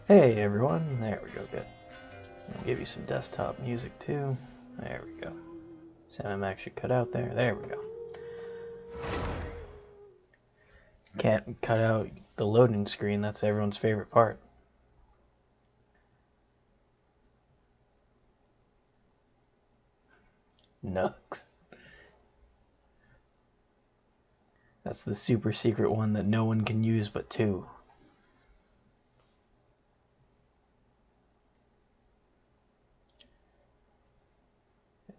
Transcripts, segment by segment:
Hey everyone, there we go, good. I'll give you some desktop music too. There we go. Sound actually cut out there we go. Can't cut out the loading screen, that's everyone's favorite part. Nugs. That's the super secret one that no one can use but two.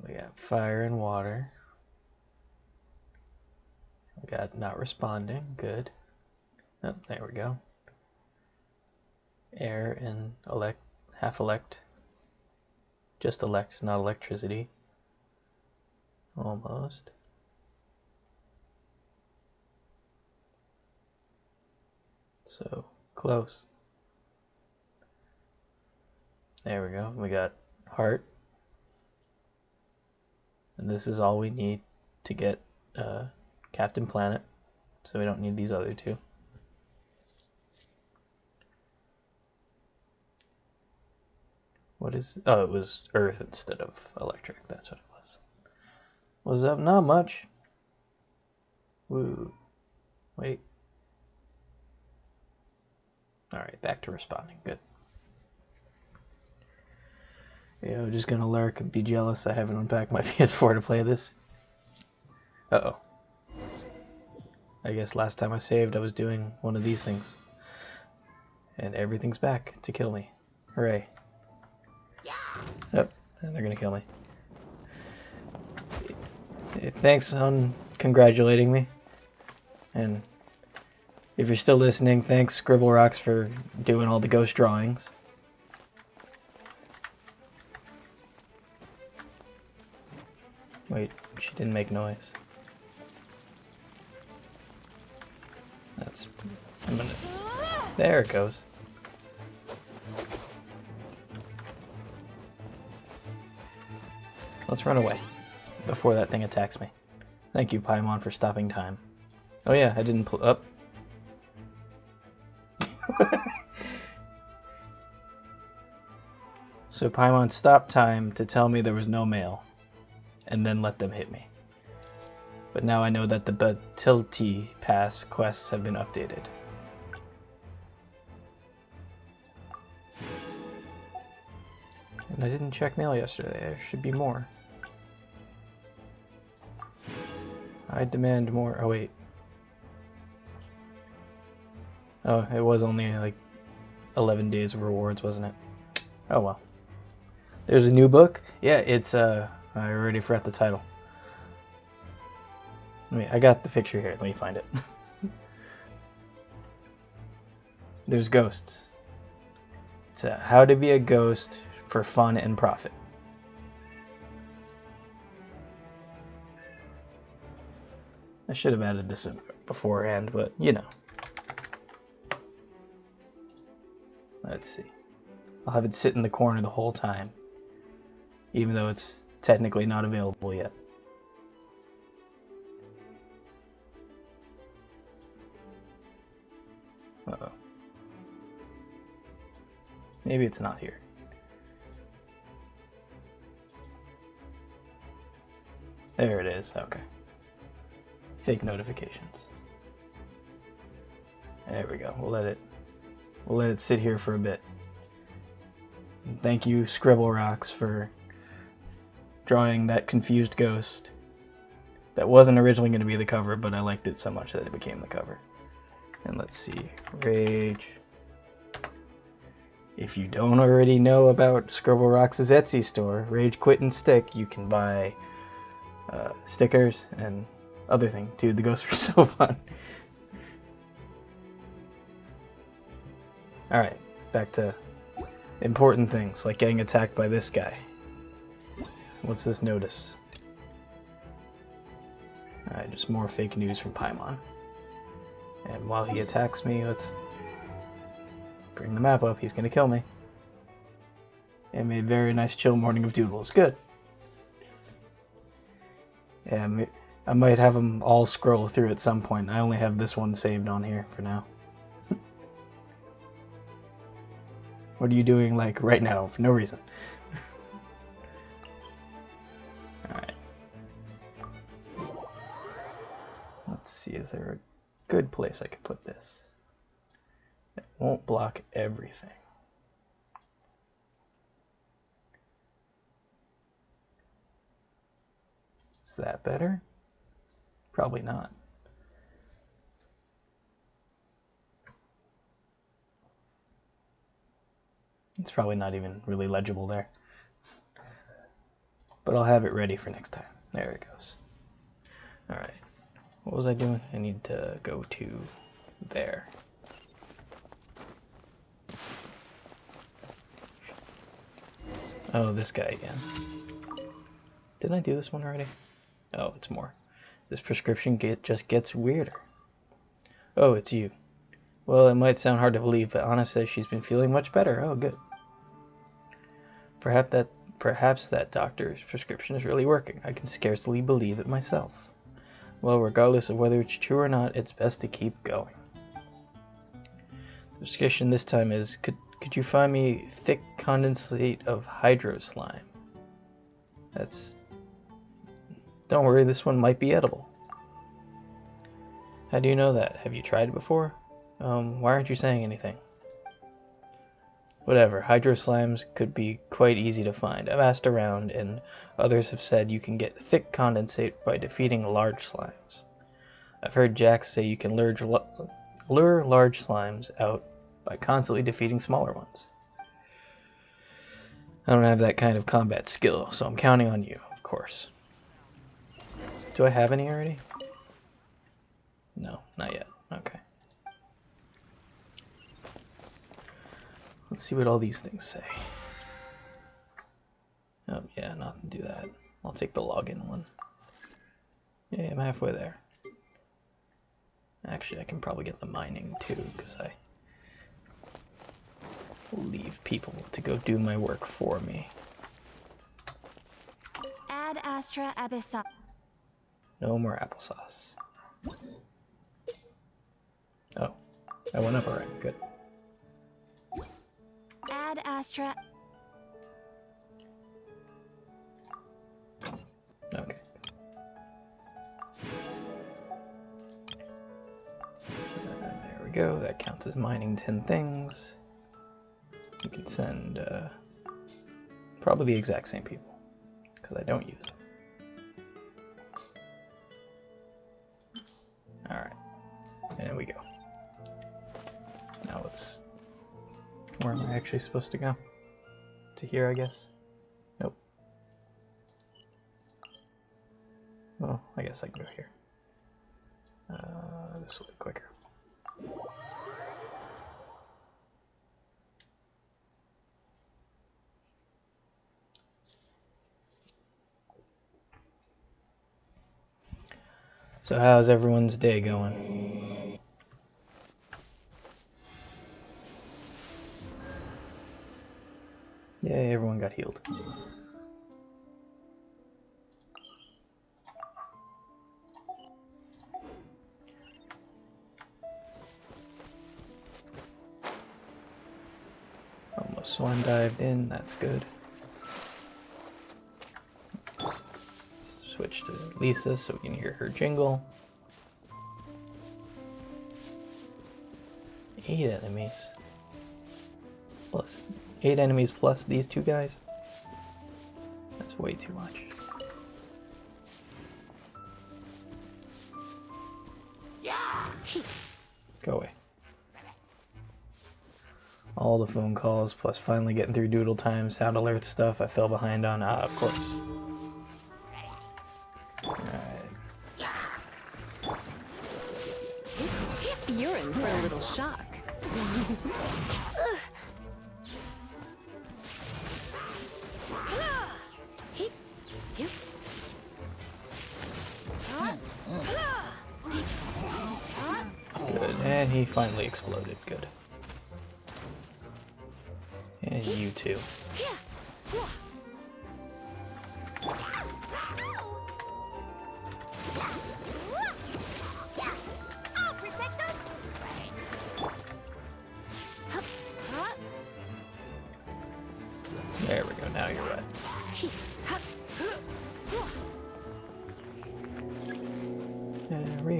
We got fire and water. We got not responding, good. Oh, there we go. Air and half elect. Just elect, not electricity. Almost. So, close. There we go. We got heart. And this is all we need to get Captain Planet. So we don't need these other two. What is... Oh, it was Earth instead of electric. That's what it was. Was up? Not much. Woo. Wait. Alright, back to responding. Good. Yeah, I'm just gonna lurk and be jealous I haven't unpacked my PS4 to play this. Uh-oh. I guess last time I saved I was doing one of these things. And everything's back to kill me. Hooray. Yep, and they're gonna kill me. Thanks on congratulating me. And if you're still listening, thanks Scribble Rocks for doing all the ghost drawings. Wait, she didn't make noise. That's... I'm gonna... There it goes. Let's run away before that thing attacks me. Thank you, Paimon, for stopping time. Oh yeah, I didn't pull up. So Paimon stopped time to tell me there was no mail, and then let them hit me. But now I know that the Batilti Pass quests have been updated. And I didn't check mail yesterday. There should be more. I demand more. Oh, wait. Oh, it was only like 11 days of rewards, wasn't it? Oh, well. There's a new book? Yeah, it's, I already forgot the title. I got the picture here. Let me find it. There's ghosts. It's How to Be a Ghost for Fun and Profit. I should have added this in beforehand, but you know. Let's see. I'll have it sit in the corner the whole time, even though it's technically not available yet. Uh-oh. Maybe it's not here. There it is. Okay. Fake notifications. There we go. We'll let it sit here for a bit. And thank you, Scribble Rocks, for drawing that confused ghost. That wasn't originally going to be the cover, but I liked it so much that it became the cover. And let's see. Rage. If you don't already know about Scribble Rocks' Etsy store, Rage Quit and Stick, you can buy stickers and other things. Dude, the ghosts were so fun. Alright, back to important things, like getting attacked by this guy. What's this notice? Alright, just more fake news from Paimon. And while he attacks me, let's bring the map up. He's gonna kill me. And made very nice chill morning of doodles. Good. Yeah, I might have them all scroll through at some point. I only have this one saved on here for now. What are you doing, like, right now, for no reason? Alright. Let's see, is there a good place I could put this? It won't block everything. Is that better? Probably not. It's probably not even really legible there. But I'll have it ready for next time. There it goes. Alright. What was I doing? I need to go to there. Oh, this guy again. Didn't I do this one already? Oh, it's more. This prescription just gets weirder. Oh, it's you. Well, it might sound hard to believe, but Anna says she's been feeling much better. Oh, good. Perhaps that doctor's prescription is really working. I can scarcely believe it myself. Well, regardless of whether it's true or not, it's best to keep going. The prescription this time is, could you find me thick condensate of hydro slime? Don't worry, this one might be edible. How do you know that? Have you tried it before? Why aren't you saying anything? Whatever, hydro slimes could be quite easy to find. I've asked around, and others have said you can get thick condensate by defeating large slimes. I've heard Jax say you can lure large slimes out by constantly defeating smaller ones. I don't have that kind of combat skill, so I'm counting on you, of course. Do I have any already? No, not yet. Okay. Let's see what all these things say. Oh, yeah, nothing to do that. I'll take the login one. Yeah, I'm halfway there. Actually, I can probably get the mining too, because I leave people to go do my work for me. Ad Astra Abyssal. No more applesauce. Oh, I went up already. Good. Ad Astra. Okay. There we go. That counts as mining 10 things. You can send probably the exact same people, because I don't use them. Alright. And there we go. Now let's... Where am I actually supposed to go? To here, I guess? Nope. Well, I guess I can go here. This will be quicker. So how's everyone's day going? Yay, everyone got healed. Almost swan dived in, that's good. Switch to Lisa so we can hear her jingle. 8 enemies. Plus 8 enemies plus these 2 guys. That's way too much. Go away. All the phone calls, plus finally getting through doodle time, sound alert stuff I fell behind on. Ah, of course. You're in for a little shock. Good, and he finally exploded. Good. And you too.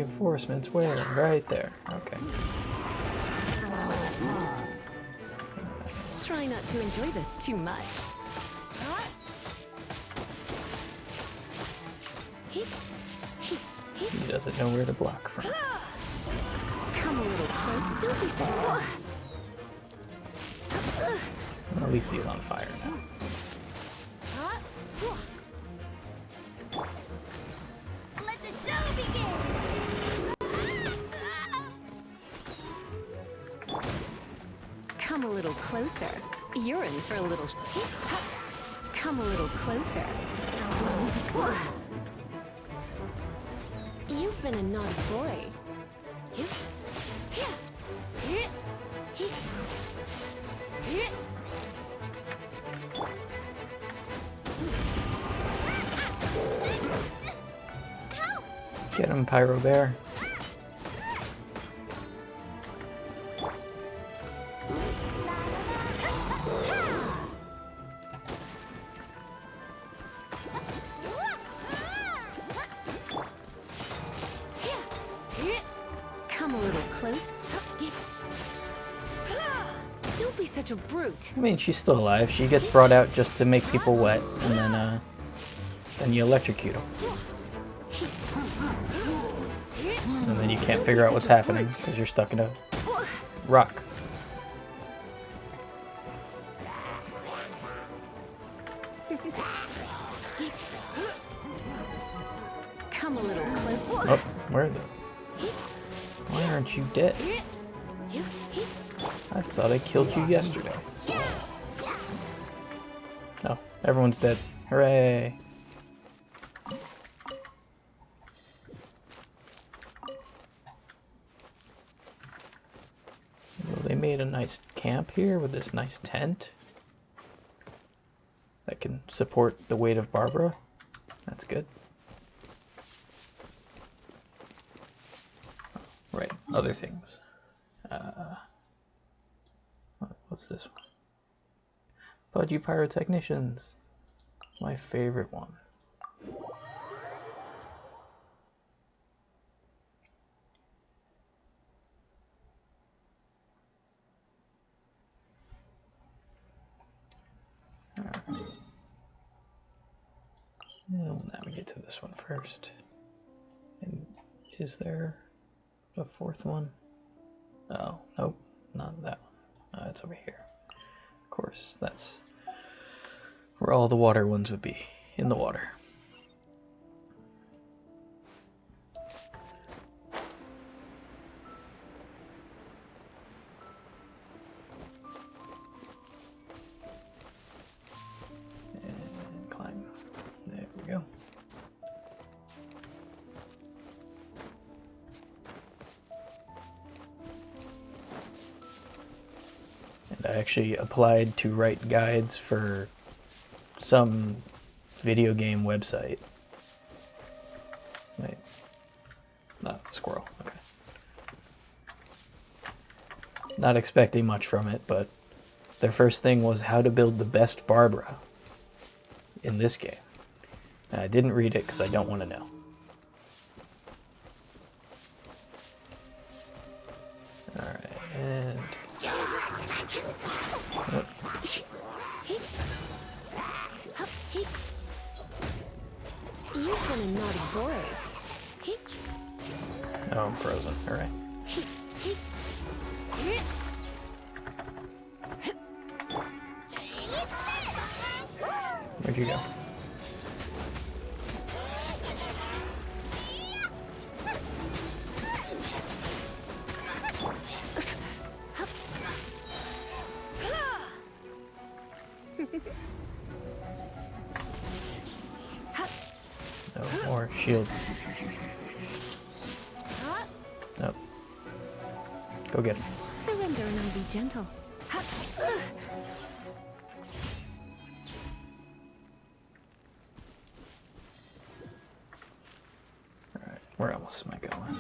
Reinforcements where? Right there. Okay. Try not to enjoy this too much. He doesn't know where to block from. Come a little close. Don't be so. Well, at least he's on fire now. Let the show begin. Come a little closer. You're in for a little. Come a little closer. You've been a naughty boy. Get him, Pyro Bear. Come a little close. Don't be such a brute. I mean, she's still alive. She gets brought out just to make people wet, and then you electrocute them. And then you can't figure out what's happening because you're stuck in a rock. Come a little close. Oh, where the? Why aren't you dead? I thought I killed you yesterday. No, everyone's dead. Hooray! Well, they made a nice camp here with this nice tent that can support the weight of Barbara. That's good. Right, other things. What's this one? Pudgy Pyrotechnicians. My favorite one. Alright. We'll navigate to this one first. And is there a fourth one? Oh, nope, not that one. It's over here. Of course, that's where all the water ones would be, in the water. And climb. There we go. I actually applied to write guides for some video game website. Wait. No, it's a squirrel. Okay. Not expecting much from it, but their first thing was how to build the best Barbara in this game. And I didn't read it because I don't want to know. Alright, and... Oh. You've been a naughty boy. Oh, I'm frozen. Alright. Where'd you go? No more shields. Nope. Go get him. Surrender and I'll be gentle. Alright, where else am I going?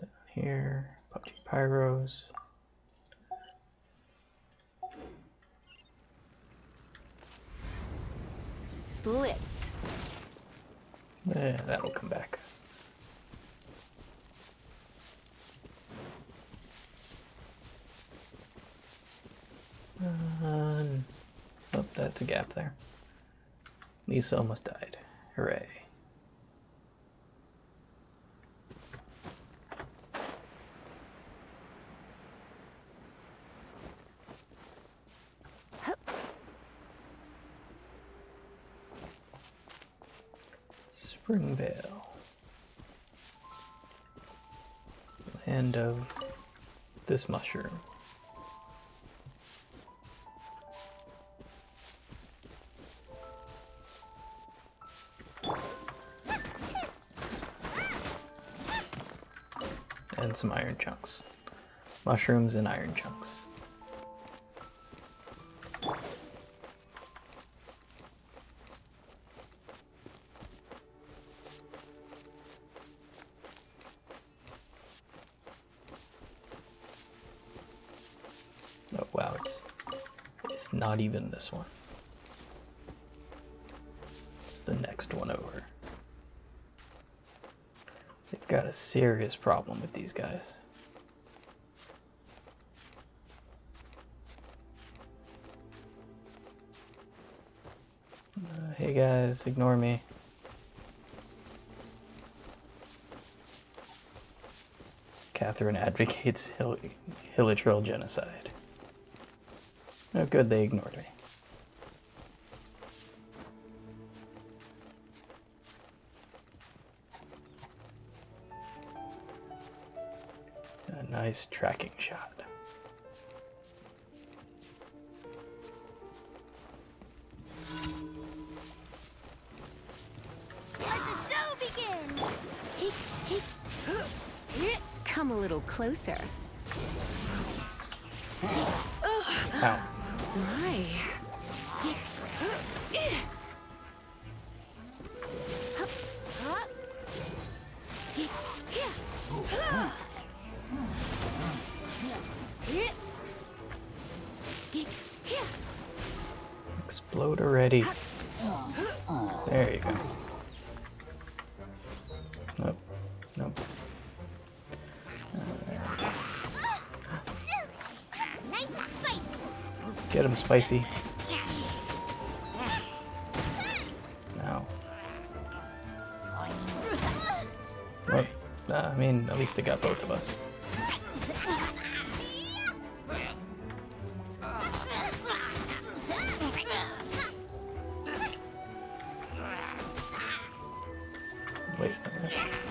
Down here, PUBG Pyros. Blitz. That'll come back. Oh, that's a gap there. Lisa almost died. Hooray. Springvale. Land of this mushroom. And some iron chunks. Mushrooms and iron chunks. Oh wow, it's not even this one. It's the next one over. They've got a serious problem with these guys. Hey guys, ignore me. Catherine advocates Hilichurl genocide. Oh good, they ignored me. A nice tracking shot. Let the show begin! Come a little closer. Ow. My. Explode already. There you go. Nope. Nope. Nice and spicy. Get him, Spicy. Now. Well, I mean, at least it got both of us. Wait,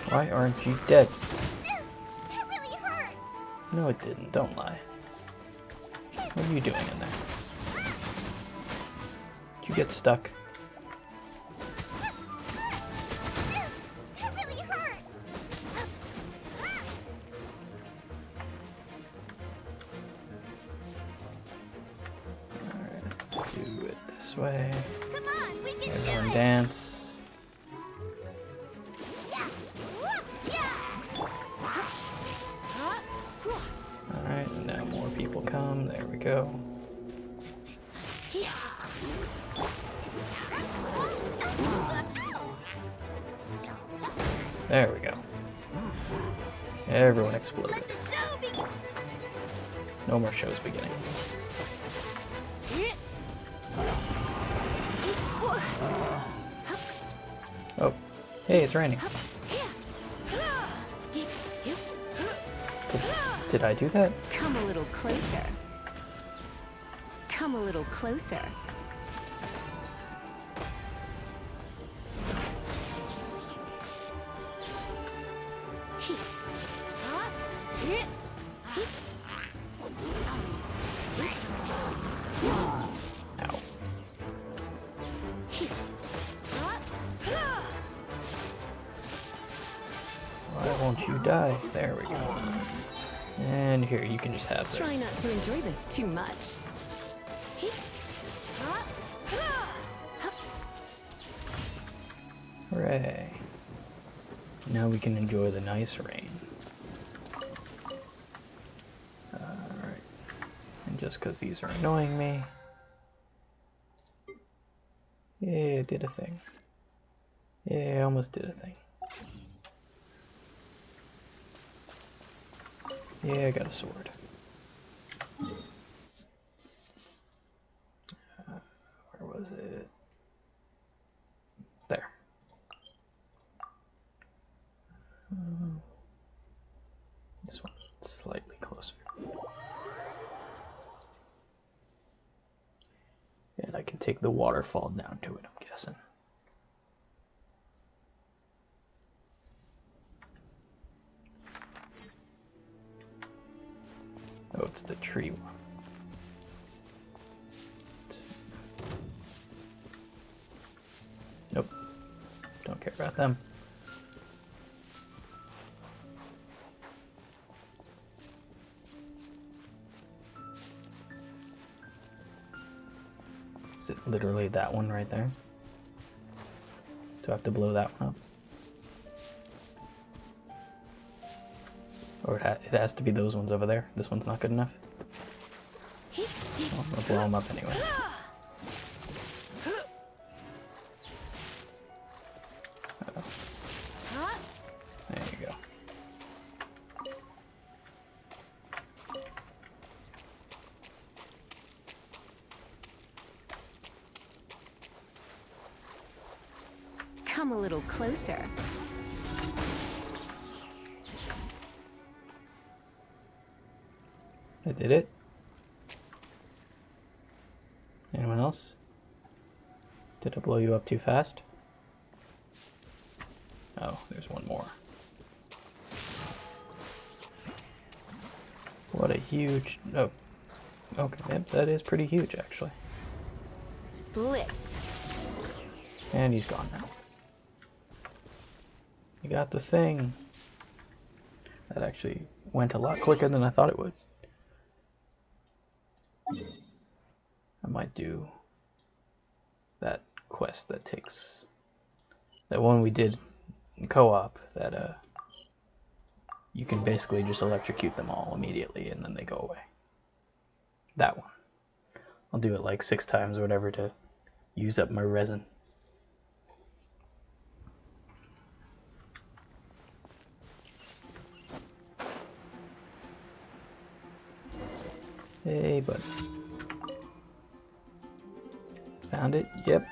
why aren't you dead? That really hurt. No, it didn't. Don't lie. What are you doing in there? Did you get stuck? That really hurt. Alright, let's do it this way. Come on, we can Everyone do it. dance. Alright, now more people come. There we go. There we go. Everyone exploded. Let the show begin. No more shows beginning. Oh, hey, it's raining. Did I do that? Come a little closer. Come a little closer. Ow. Why won't you die? There we go. And here, you can just have this. Try not to enjoy this too much. Hooray. Now we can enjoy the nice rain. Alright. And just because these are annoying me. Yeah, it did a thing. Yeah, I almost did a thing. Yeah, I got a sword. Where was it? There. This one, slightly closer. And I can take the waterfall down to it, I'm guessing. Oh, it's the tree one. Nope. Don't care about them. Is it literally that one right there? Do I have to blow that one up? Or it has to be those ones over there? This one's not good enough? Well, I'm gonna blow them up anyway. Uh-oh. There you go. Come a little closer. I did it. Anyone else? Did I blow you up too fast? Oh, there's one more. What a huge... Oh. Okay, yep, that is pretty huge, actually. Blitz. And he's gone now. You got the thing. That actually went a lot quicker than I thought it would. I might do that quest that takes... That one we did in co-op, that you can basically just electrocute them all immediately and then they go away. That one. I'll do it like 6 times or whatever to use up my resin. Hey, bud. Found it? Yep.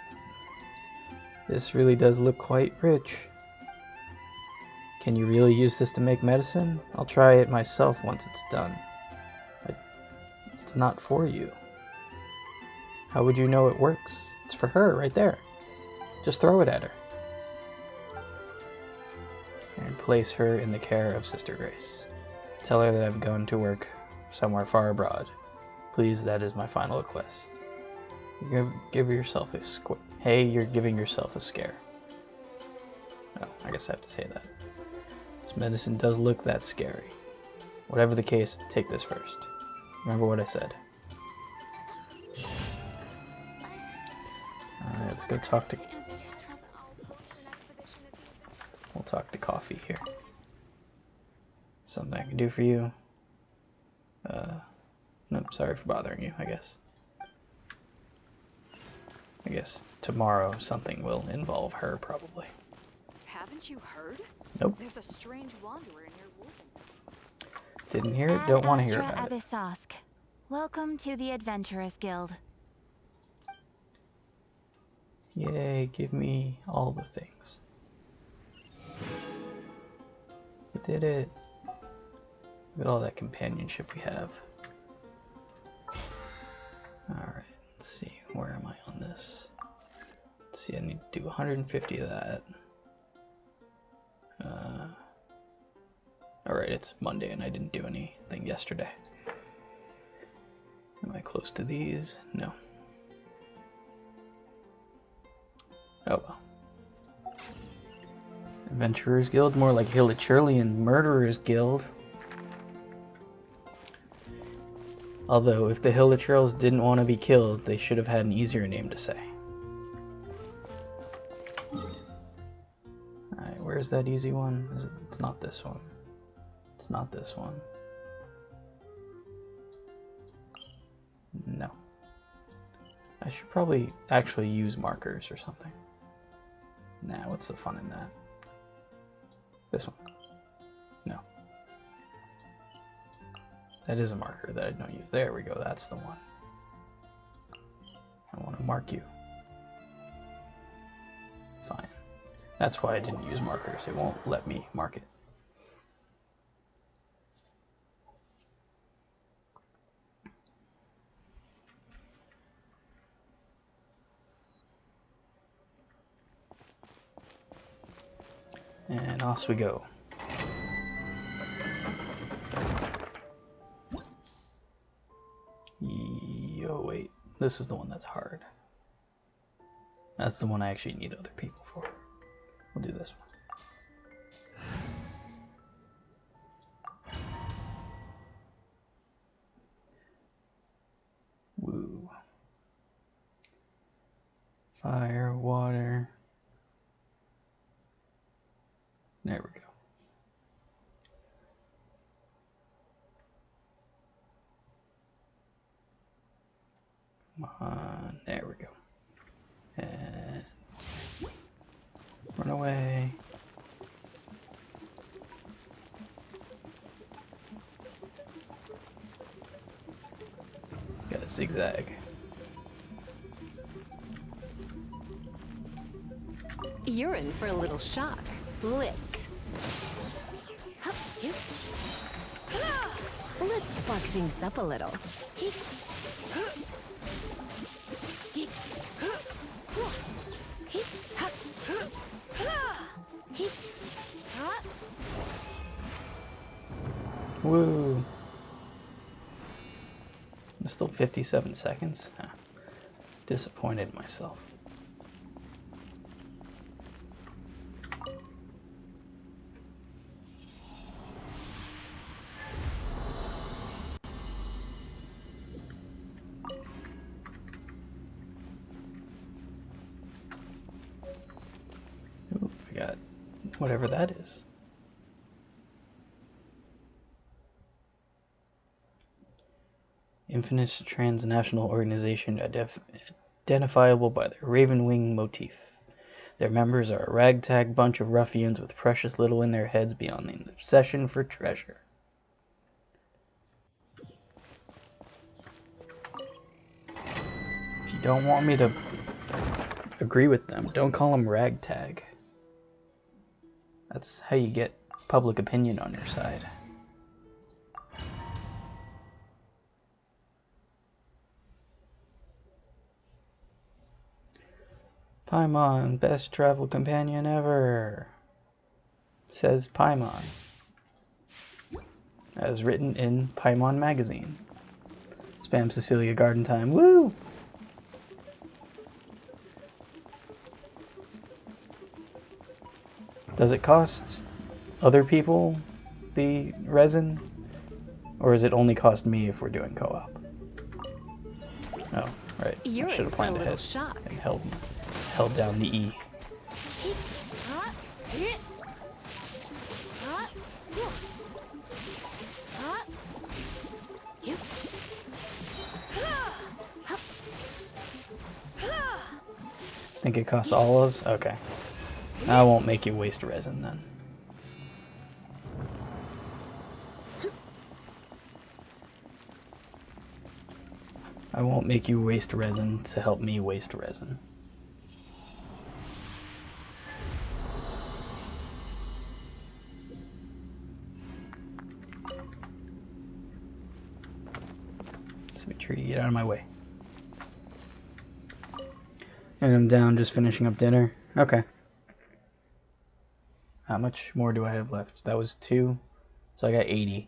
This really does look quite rich. Can you really use this to make medicine? I'll try it myself once it's done. It's not for you. How would you know it works? It's for her, right there. Just throw it at her. And place her in the care of Sister Grace. Tell her that I've gone to work somewhere far abroad. Please, that is my final request. Give yourself a Hey, you're giving yourself a scare. Oh, I guess I have to say that. This medicine does look that scary. Whatever the case, take this first. Remember what I said. Alright, let's go talk to... We'll talk to Coffee here. Something I can do for you. Nope, sorry for bothering you, I guess. I guess tomorrow something will involve her, probably. Haven't you heard? Nope. There's a strange wanderer near Wolven. Didn't hear it, don't want to hear about it. Abyssosque. Welcome to the Adventurers Guild. Yay, give me all the things. We did it. Look at all that companionship we have. Alright, let's see. Where am I on this? Let's see, I need to do 150 of that. Alright, it's Monday and I didn't do anything yesterday. Am I close to these? No. Oh well. Adventurers Guild? More like Hilichurlian Murderers Guild. Although, if the Hilichurls didn't want to be killed, they should have had an easier name to say. Alright, where's that easy one? It's not this one. It's not this one. No. I should probably actually use markers or something. Nah, what's the fun in that? This one. No. That is a marker that I don't use. There we go, that's the one. I want to mark you. Fine. That's why I didn't use markers. It won't let me mark it. And off we go. Yo, wait. This is the one that's hard. That's the one I actually need other people for. We'll do this one. Woo. Fire, water. There we go. Come on, there we go. And run away. Got a zigzag. You're in for a little shock. Blitz. Let's spark things up a little. Woo! There's still 57 seconds? Huh. Disappointed in myself. Ooh, I got whatever that is. Infamous transnational organization identifiable by their raven wing motif. Their members are a ragtag bunch of ruffians with precious little in their heads beyond the obsession for treasure. If you don't want me to agree with them, don't call them ragtag. That's how you get public opinion on your side. Paimon, best travel companion ever, says Paimon, as written in Paimon magazine. Spam Cecilia Garden time, woo! Does it cost other people the resin, or is it only cost me if we're doing co-op? Oh, right. You're I should have planned in for a ahead little shock. and held down the E. Think it costs all those? Okay. I won't make you waste resin then. I won't make you waste resin to help me waste resin. So make sure you get out of my way. And I'm down just finishing up dinner. Okay. How much more do I have left? That was 2, so I got 80.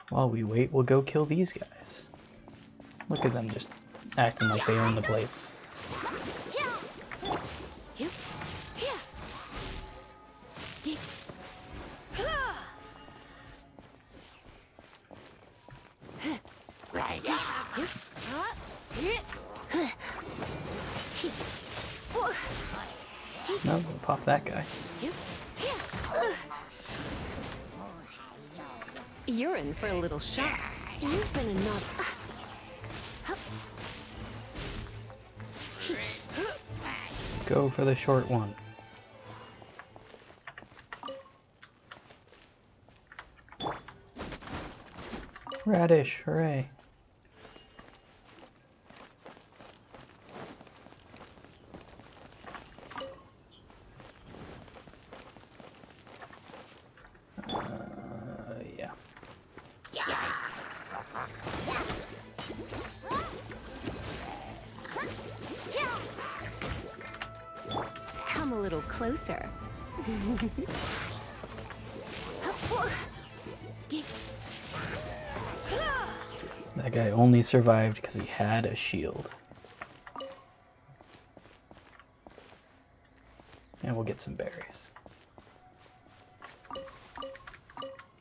While we wait, we'll go kill these guys. Look at them just acting like they own the place. No, we'll pop that guy. You're in for a little shock. You've been in not. Go for the short one. Radish, hooray. Yeah. Come a little closer. That guy only survived because he had a shield. And we'll get some berries.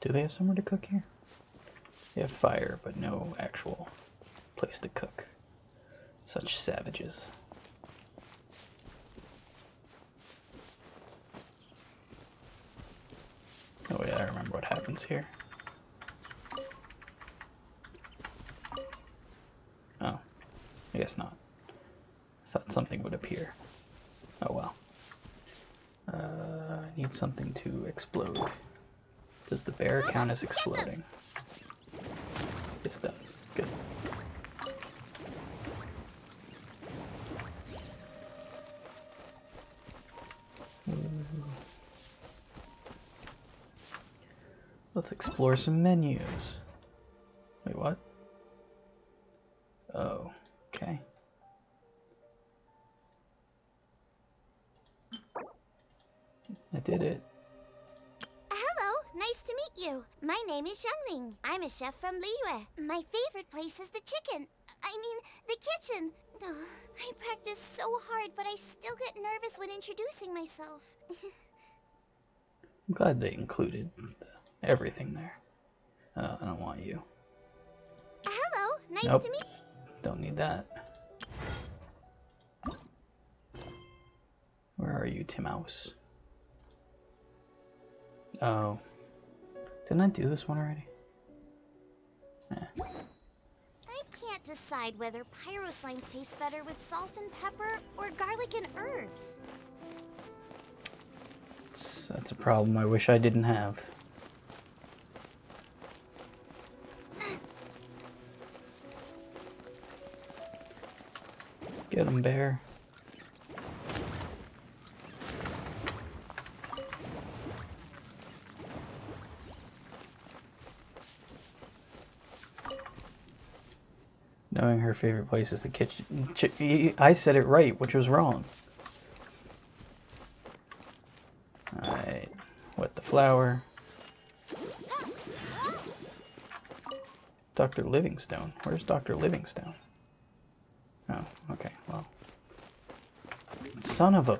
Do they have somewhere to cook here? They have fire, but no actual place to cook. Such savages. Oh yeah, I remember what happens here. Oh, I guess not. Thought something would appear. Oh well. I need something to explode. Does the bear count as exploding? This does. Good. Let's explore some menus. Wait, what? Oh, okay. I did it. Hello, nice to meet you. My name is Xiangling. I'm a chef from Liyue. My favorite place is the the kitchen. Oh, I practice so hard, but I still get nervous when introducing myself. I'm glad they included everything there. I don't want you. Hello, nice Nope. to meet Don't need that. Where are you, Timmouse? Oh. Didn't I do this one already? I can't decide whether pyro slimes taste better with salt and pepper or garlic and herbs. That's a problem I wish I didn't have. Get him, bear. Knowing her favorite place is the kitchen. I said it right, which was wrong. Alright. Wet the flour. Dr. Livingstone. Where's Dr. Livingstone? Oh, okay, well. Son of a...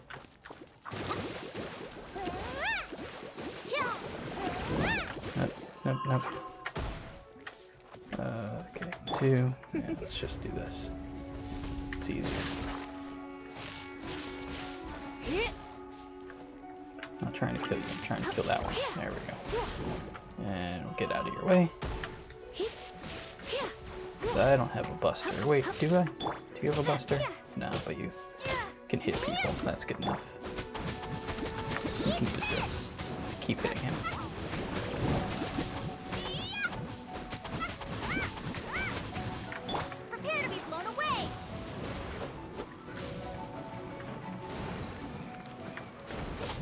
Nope. Okay, 2. Yeah, let's just do this. It's easier. I'm not trying to kill you, I'm trying to kill that one. There we go. And we'll get out of your way. 'Cause I don't have a buster. Wait, do I? Do you have a buster? No, but you can hit people. That's good enough. You can use this to keep hitting him. Prepare to be blown away.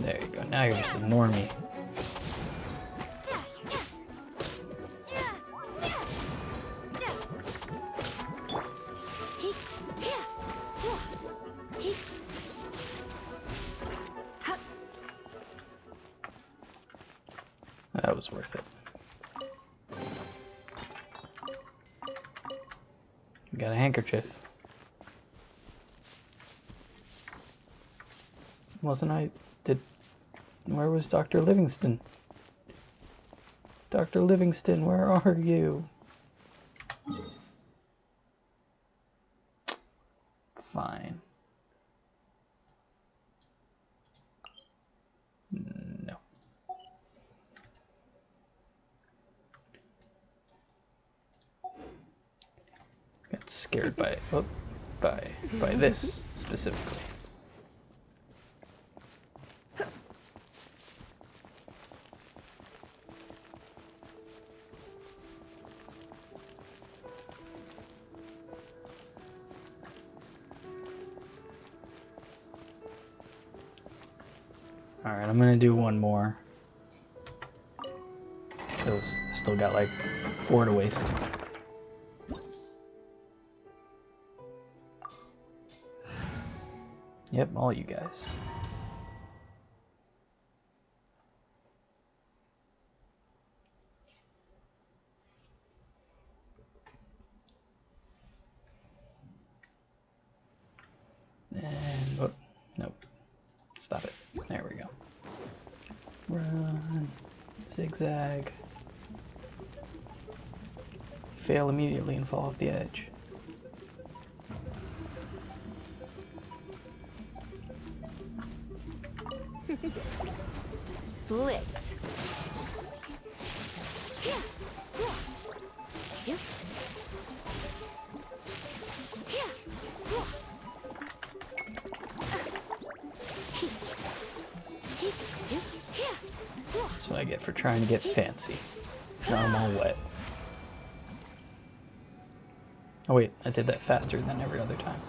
There you go. Now you're just a normie. That was worth it. We got a handkerchief. Wasn't I? Where was Dr. Livingston? Dr. Livingston, where are you? Fine. No. scared by by this specifically. Alright, I'm gonna do one more. Because I still got like 4 to waste. Yep, all you guys. And, oh, nope. Stop it. There we go. Run. Zigzag. Fail immediately and fall off the edge. Blitz. That's what I get for trying to get fancy. Now I'm all wet. Oh wait, I did that faster than every other time.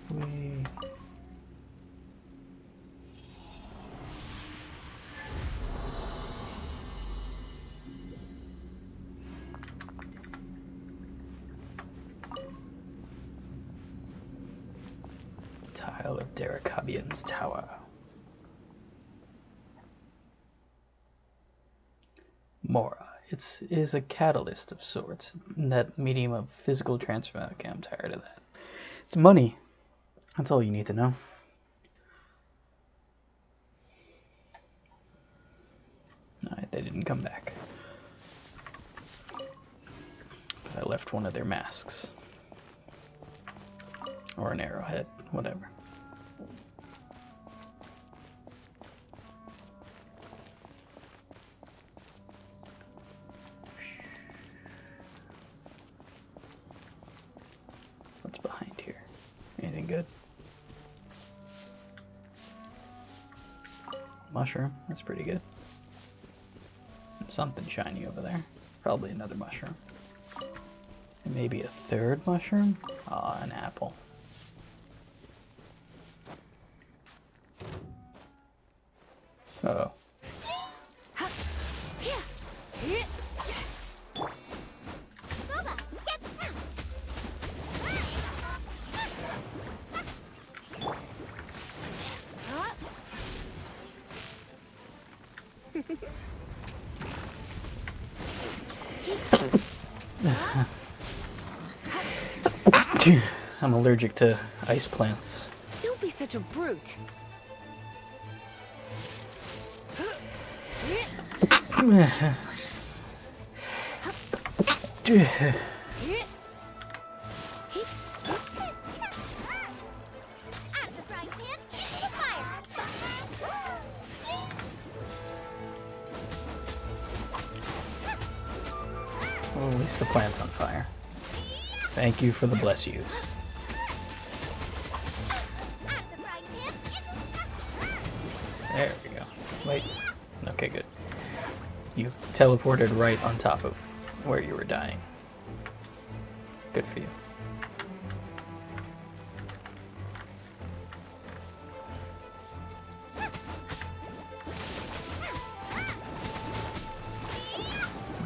Whee. Tile of Derekabian's Tower. Mora. It is a catalyst of sorts. That medium of physical transfer. Okay, I'm tired of that. It's money. That's all you need to know. Alright, they didn't come back. But I left one of their masks. Or an arrowhead, whatever. What's behind here? Anything good? Mushroom, that's pretty good. And something shiny over there. Probably another mushroom. And maybe a third mushroom? Ah, an apple. Uh-oh. I'm allergic to ice plants. Don't be such a brute. Well, at least the plant's on fire. Thank you for the bless yous. There we go. Wait. Okay, good. You teleported right on top of where you were dying. Good for you.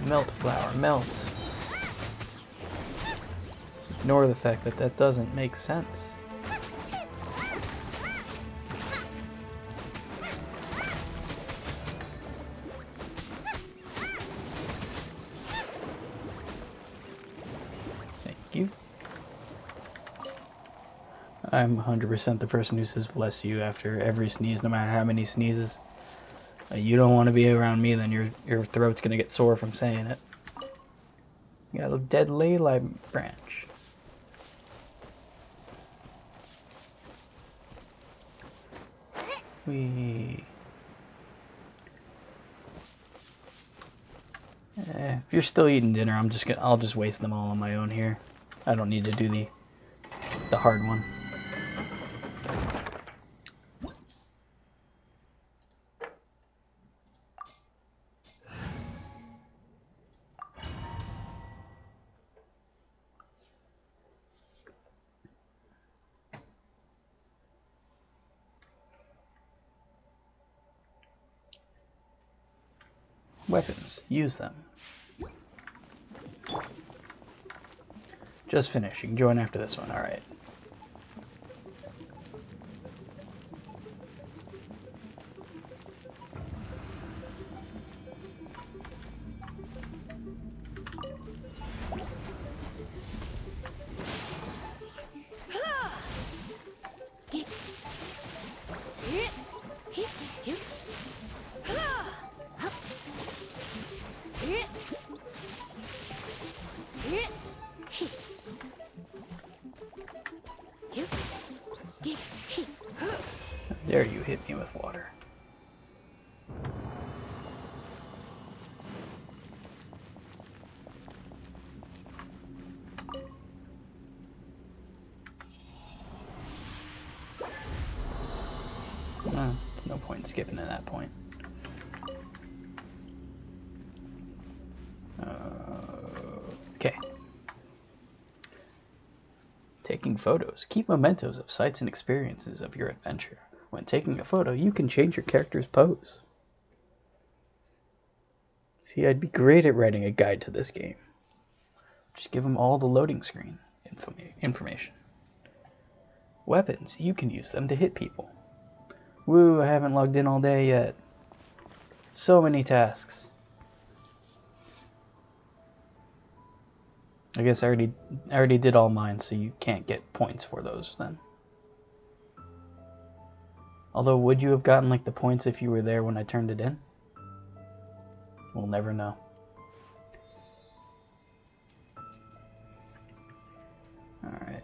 Melt, flower, melt. Ignore the fact that that doesn't make sense. Thank you. I'm 100% the person who says bless you after every sneeze, no matter how many sneezes. You don't want to be around me, then your throat's gonna get sore from saying it. You got a dead ley branch. If you're still eating dinner, I'll just waste them all on my own here. I don't need to do the hard one. Weapons. Use them. Just finished. You can join after this one. Alright. Dare you hit me with water. There's no point in skipping to that point. Okay. Taking photos. Keep mementos of sights and experiences of your adventure. When taking a photo, you can change your character's pose. See, I'd be great at writing a guide to this game. Just give them all the loading screen information. Weapons. You can use them to hit people. Woo, I haven't logged in all day yet. So many tasks. I guess I already did all mine, so you can't get points for those then. Although, would you have gotten like the points if you were there when I turned it in? We'll never know. Alright.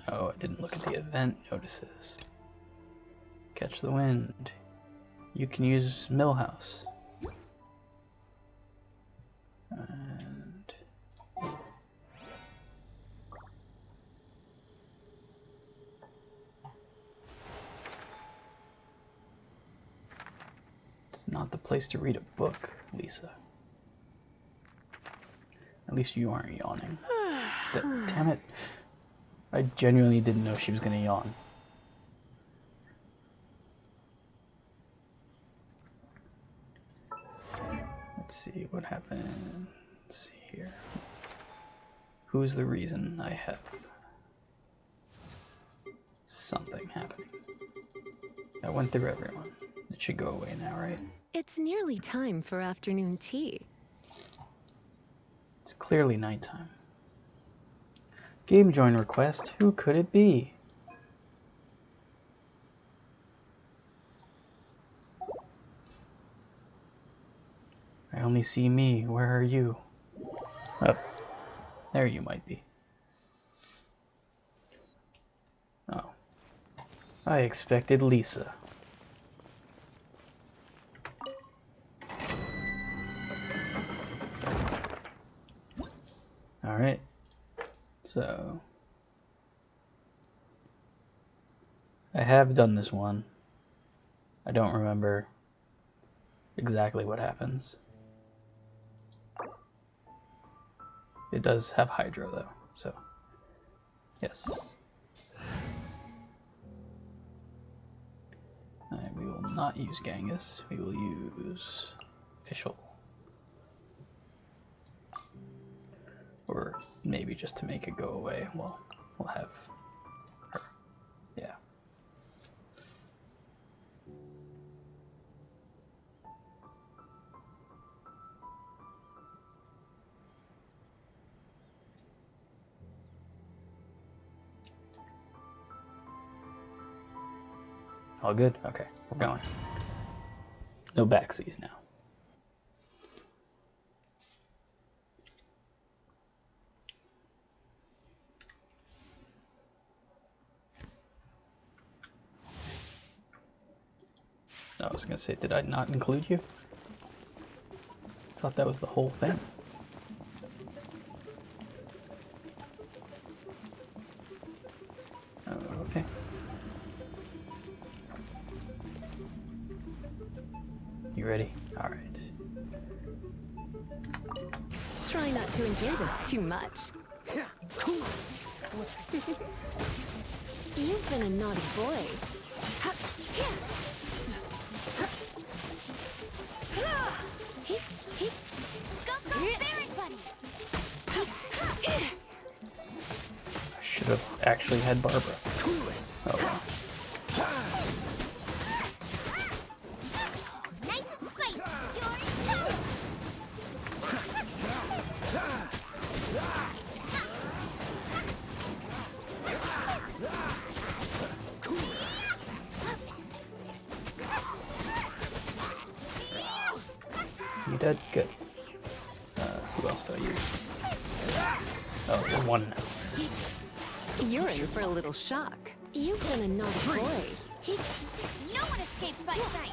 No, I didn't look at the event notices. Catch the wind. You can use Millhouse. And it's not the place to read a book, Lisa. At least you aren't yawning. Damn it. I genuinely didn't know she was gonna yawn. Let's see what happens here. Who's the reason I have something happening? I went through everyone. It should go away now, right? It's nearly time for afternoon tea. It's clearly nighttime. Game join request. Who could it be? I only see me. Where are you? Oh, there you might be. Oh. I expected Lisa. Alright. So I have done this one. I don't remember exactly what happens. It does have Hydro though, so yes. Alright, we will not use Genghis. We will use Fischl. Or maybe just to make it go away, well, we'll have her. Yeah. All good? Okay, we're going. No backsies now. I was gonna say, did I not include you? I thought that was the whole thing. Oh, okay. You ready? All right. Try not to enjoy this too much. You've been a naughty boy. Go, go, Barrack Bunny! I should have actually had Barbara. Oh well. Nice and spicy. You're in toast. You did good. Who else do I use? Oh, you're one now. You're in for a little shock. You've been a naughty boy. No one escapes my sight.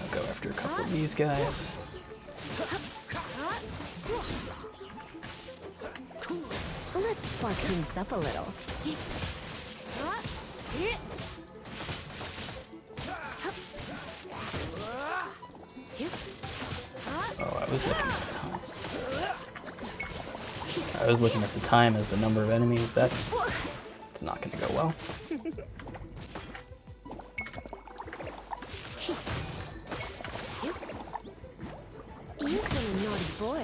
I'll go after a couple of these guys. Let's spark things up a little. Oh, I was looking at the time. I was looking at the time as the number of enemies. That's not going to go well. You've been a naughty boy.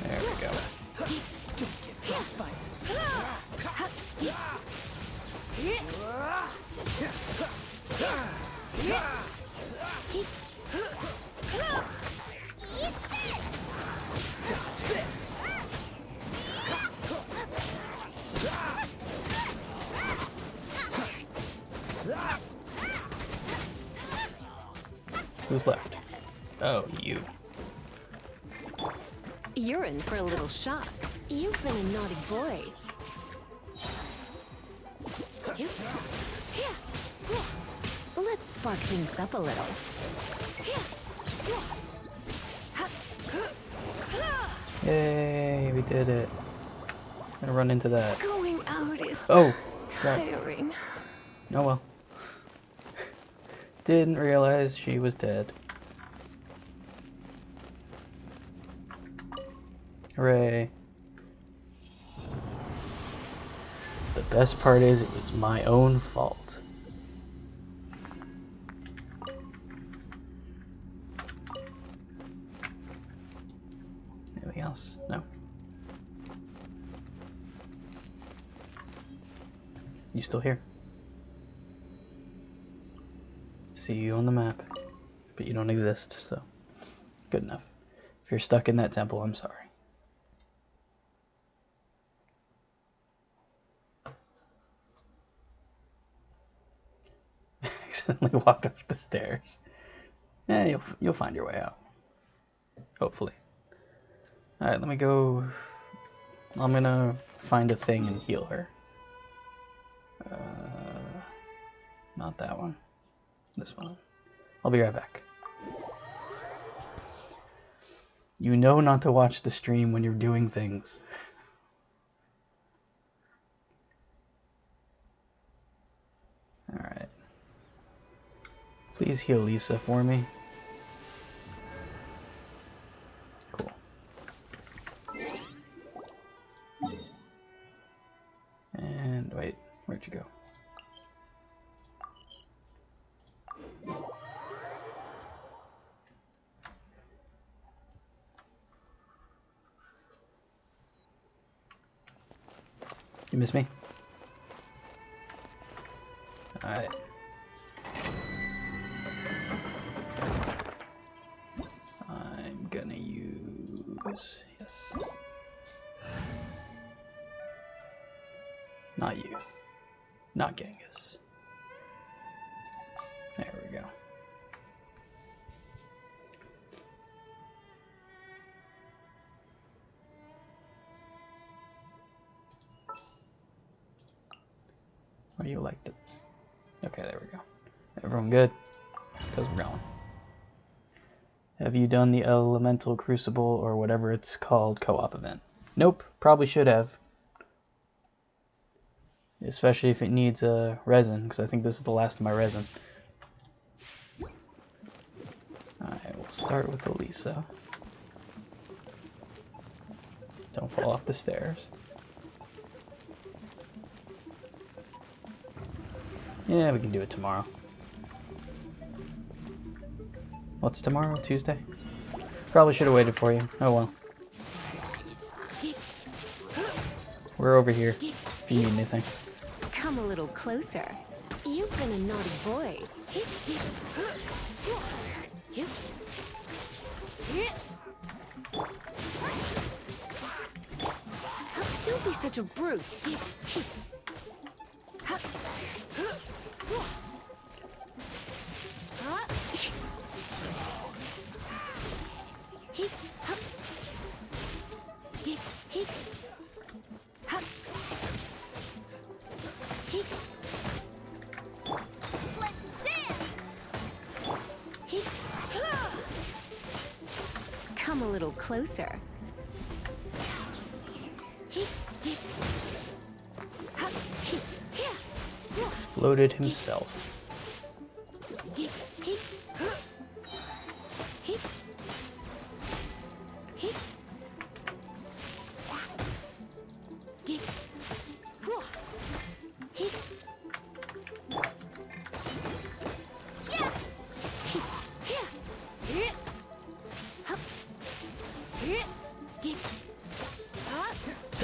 There we go. Who's left? Oh, you. You're in for a little shock. You've been a naughty boy. Let's spark things up a little. Yay, we did it. Gonna run into that. Going out is Oh, crap. tiring. Oh well. Didn't realize she was dead. Hooray. The best part is it was my own fault. Anything else? No. You still here? See you on the map, but you don't exist, so good enough. If you're stuck in that temple, I'm sorry. Accidentally walked up the stairs. Yeah, you'll find your way out. Hopefully. All right, let me go. I'm gonna find a thing and heal her. Not that one. This one. I'll be right back. You know not to watch the stream when you're doing things. Alright. Please heal Lisa for me. Cool. And wait, where'd you go? You miss me? Alright. I'm gonna use... yes. Not you. Not Genghis. There we go. you liked it. Okay, there we go. Everyone good? Because we're going. Have you done the Elemental Crucible or whatever it's called co-op event? Nope, probably should have. Especially if it needs a resin, because I think this is the last of my resin. Alright, we'll start with Elisa. Don't fall off the stairs. Yeah, we can do it tomorrow. What's tomorrow? Tuesday? Probably should have waited for you. Oh well. We're over here if you need anything. Come a little closer. You've been a naughty boy. Don't be such a brute. Come a little closer. Exploded himself.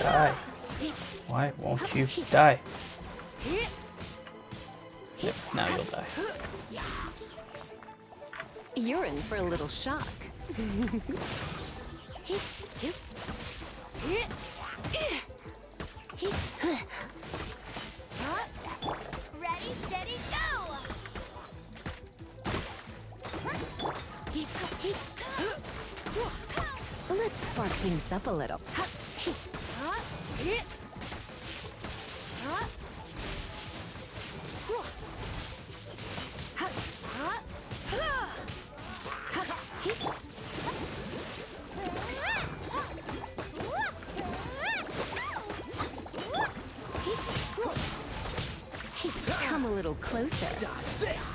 Die. Why won't you die? Yep, now you'll die. You're in for a little shock. Ready, steady, go! Let's spark things up a little. Come a little closer. Dodge this!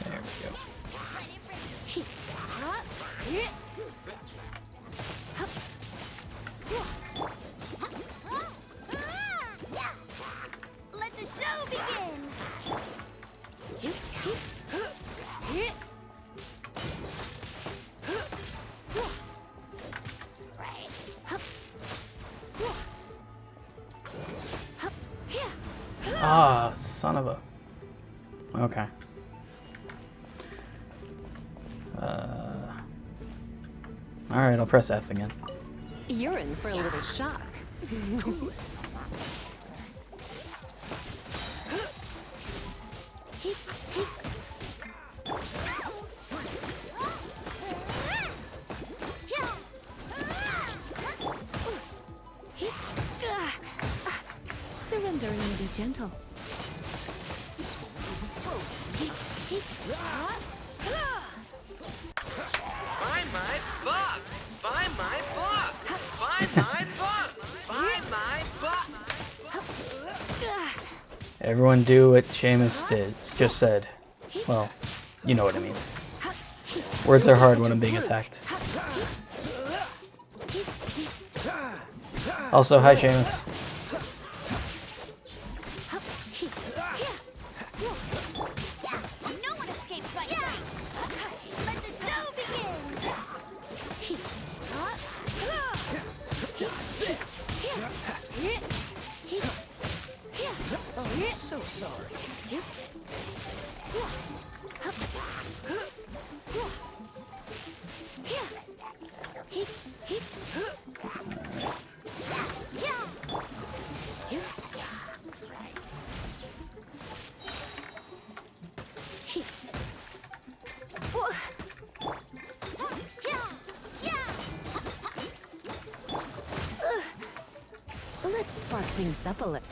There we go. Let the show begin! Ah, son of a... Okay. Alright, I'll press F again. You're in for a little shock. Surrender and be gentle. Find my book! Find my book! Find my book! Find my book! Everyone do what Seamus just said. Well, you know what I mean. Words are hard when I'm being attacked. Also, hi Seamus. No one escapes my sight! Let the show begin! Dodge this! I'm so sorry. things up a little.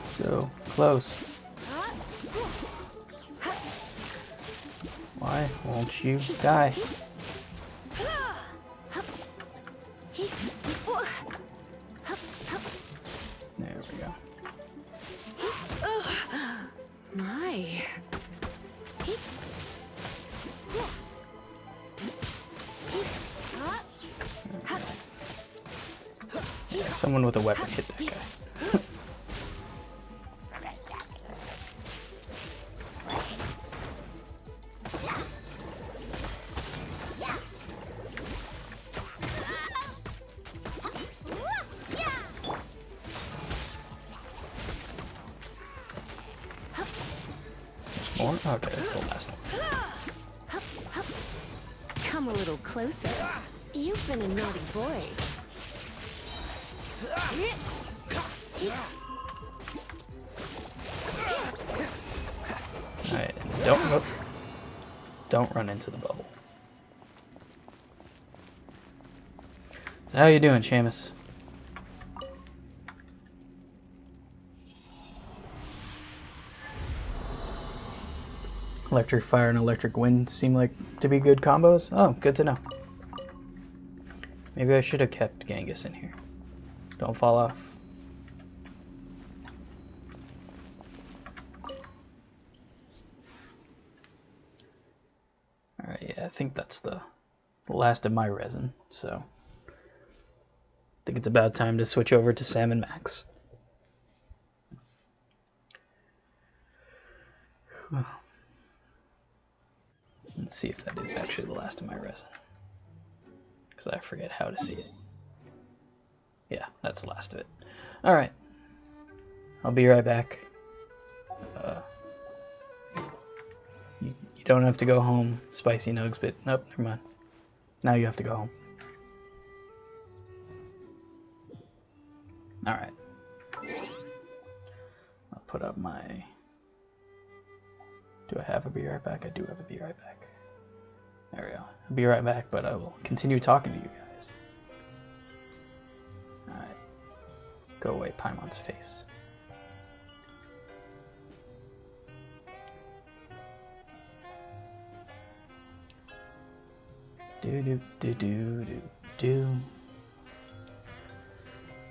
So close. Why won't you die? There we go. My. Yeah, someone with a weapon hit that guy. More? Okay, that's the last one. Come a little closer. You've been a naughty boy. Alright, don't run into the bubble. So how you doing, Seamus? Electric fire and electric wind seem like to be good combos. Oh, good to know. Maybe I should have kept Genghis in here. Don't fall off. Alright, yeah, I think that's the last of my resin, so I think it's about time to switch over to Sam and Max. Let's see if that is actually the last of my resin, because I forget how to see it. Yeah, that's the last of it. Alright, I'll be right back. You don't have to go home, Spicy Nugs, but nope, never mind. Now you have to go home. Alright. I'll put up my... Do I have a be right back? I do have a be right back. There we go. I'll be right back, but I will continue talking to you guys. Alright. Go away, Paimon's face. Do.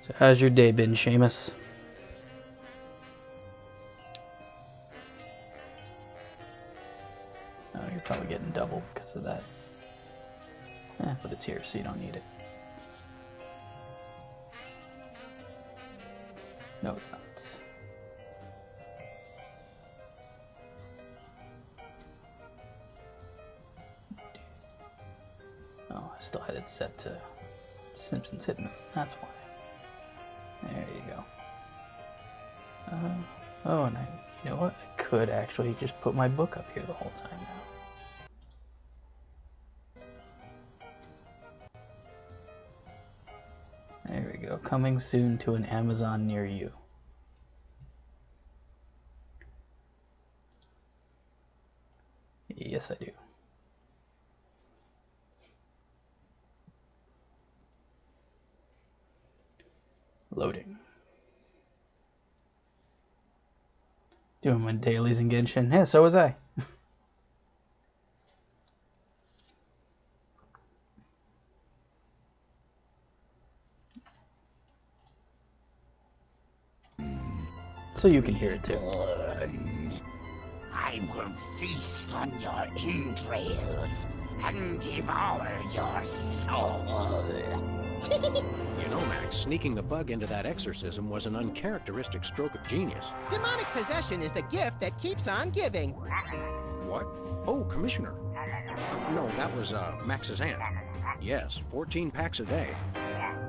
So how's your day been, Seamus? Oh, you're probably getting double because of that. But it's here, so you don't need it. No, it's not. Oh, I still had it set to Simpsons Hitting. That's why. There you go. Oh, and you know what? I could actually just put my book up here the whole time now. There we go. Coming soon to an Amazon near you. Yes, I do. Loading. Doing my dailies in Genshin. Yeah, so was I. So you can hear it too. I will feast on your entrails and devour your soul. You know, Max, sneaking the bug into that exorcism was an uncharacteristic stroke of genius. Demonic possession is the gift that keeps on giving. What? Oh, Commissioner. No, that was Max's aunt. Yes, 14 packs a day.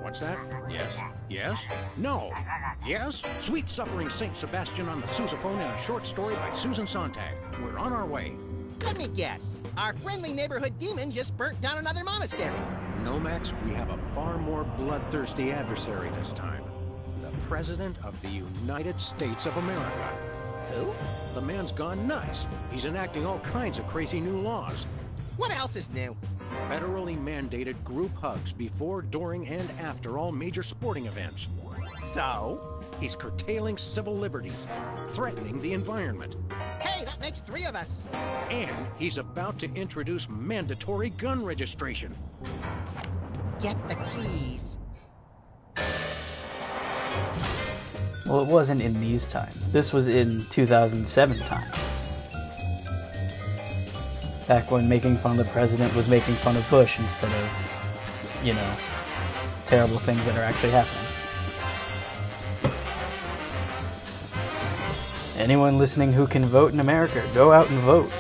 What What's that? Yes? Yes? No! Yes? Sweet Suffering Saint Sebastian on the sousaphone in a short story by Susan Sontag. We're on our way. Let me guess. Our friendly neighborhood demon just burnt down another monastery. No, Max, we have a far more bloodthirsty adversary this time. The President of the United States of America. Who? The man's gone nuts. He's enacting all kinds of crazy new laws. What else is new? Federally mandated group hugs before, during, and after all major sporting events. So? He's curtailing civil liberties, threatening the environment. Hey, that makes 3 of us. And he's about to introduce mandatory gun registration. Get the keys. Well, it wasn't in these times. This was in 2007 times. Back when making fun of the president was making fun of Bush instead of, you know, terrible things that are actually happening. Anyone listening who can vote in America, go out and vote.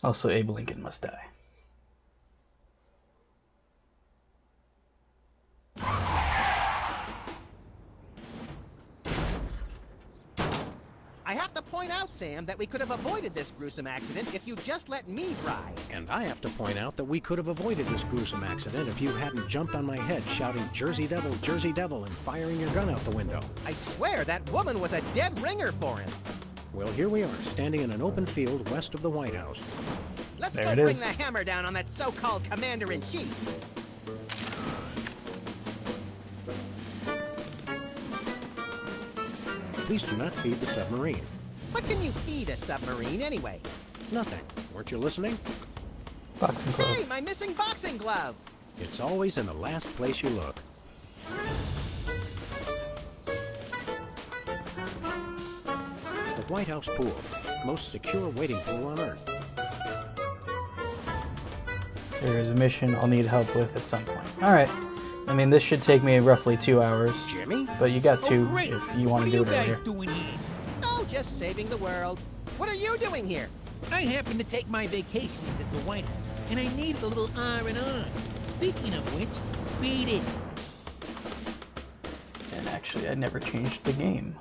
Also, Abe Lincoln must die. I have to point out, Sam, that we could have avoided this gruesome accident if you just let me drive. And I have to point out that we could have avoided this gruesome accident if you hadn't jumped on my head shouting Jersey Devil, and firing your gun out the window. I swear that woman was a dead ringer for him. Well, here we are, standing in an open field west of the White House. Let's There go it bring is. the hammer down on that so-called commander-in-chief. Please do not feed the submarine. What can you feed a submarine anyway? Nothing. Weren't you listening? Boxing glove. Hey, my missing boxing glove! It's always in the last place you look. The White House pool. Most secure waiting pool on Earth. There is a mission I'll need help with at some point. Alright. I mean, this should take me roughly 2 hours. Jimmy? But you got 2 if you want to do it earlier. doing here? Oh, just saving the world. What are you doing here? I happen to take my vacations at the White House, and I needed a little R&R. Speaking of which, beat it. And actually, I never changed the game.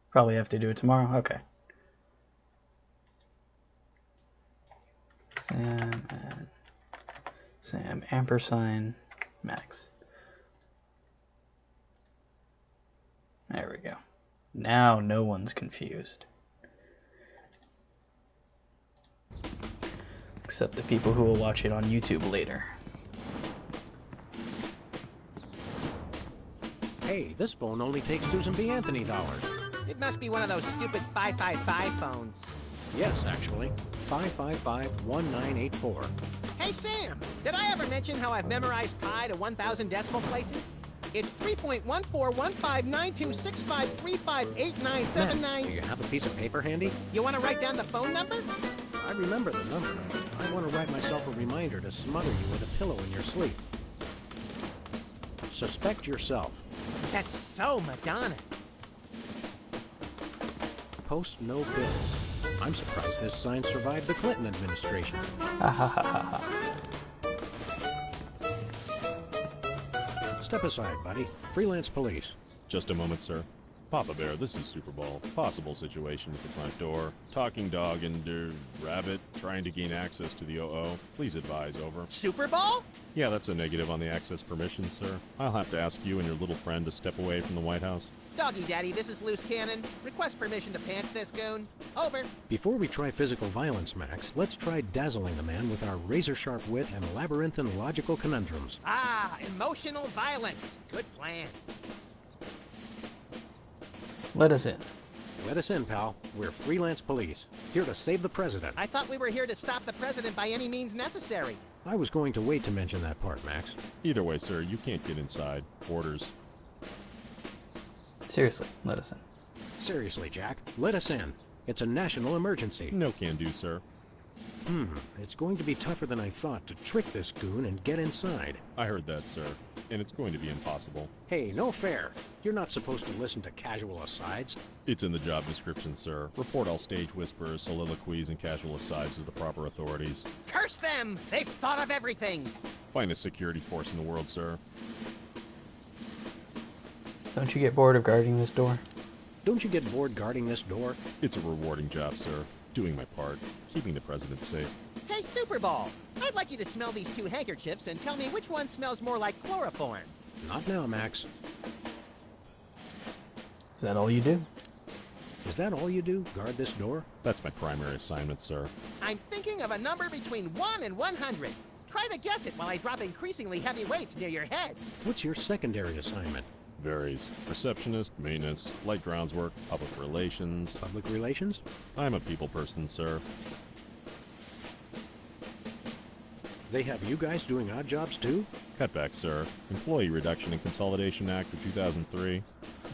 Probably have to do it tomorrow. Okay. Sam ampersand Max. There we go. Now no one's confused. Except the people who will watch it on YouTube later. Hey, this phone only takes Susan B. Anthony dollars. It must be one of those stupid 555 phones. Yes, actually. 555-1984. Hey, Sam, did I ever mention how I've memorized pi to 1,000 decimal places? It's 3.14159265358979. Matt, do you have a piece of paper handy? You want to write down the phone number? I remember the number. I want to write myself a reminder to smother you with a pillow in your sleep. Suspect yourself. That's so Madonna. Post no bills. I'm surprised this sign survived the Clinton administration. Ha ha ha ha ha. Step aside, buddy. Freelance police. Just a moment, sir. Papa Bear, this is Super Bowl. Possible situation at the front door. Talking dog and, rabbit trying to gain access to the OO. Please advise, over. Super Bowl? Yeah, that's a negative on the access permissions, sir. I'll have to ask you and your little friend to step away from the White House. Doggy Daddy, this is Loose Cannon. Request permission to pants this goon. Over. Before we try physical violence, Max, let's try dazzling the man with our razor-sharp wit and labyrinthine logical conundrums. Ah, emotional violence. Good plan. Let us in. Let us in, pal. We're freelance police, here to save the president. I thought we were here to stop the president by any means necessary. I was going to wait to mention that part, Max. Either way, sir, you can't get inside. Orders. Seriously, let us in. Seriously, Jack, let us in. It's a national emergency. No can do, sir. It's going to be tougher than I thought to trick this goon and get inside. I heard that, sir. And it's going to be impossible. Hey, no fair. You're not supposed to listen to casual asides. It's in the job description, sir. Report all stage whispers, soliloquies, and casual asides to the proper authorities. Curse them! They've thought of everything! Finest security force in the world, sir. Don't you get bored of guarding this door? Don't you get bored guarding this door? It's a rewarding job, sir. Doing my part. Keeping the president safe. Hey, Super Ball! I'd like you to smell these 2 handkerchiefs and tell me which one smells more like chloroform. Not now, Max. Is that all you do? Is that all you do? Guard this door? That's my primary assignment, sir. I'm thinking of a number between 1 and 100. Try to guess it while I drop increasingly heavy weights near your head. What's your secondary assignment? Varies. Receptionist, maintenance, light grounds work, public relations. Public relations? I'm a people person, sir. They have you guys doing odd jobs too? Cutback, sir. Employee Reduction and Consolidation Act of 2003.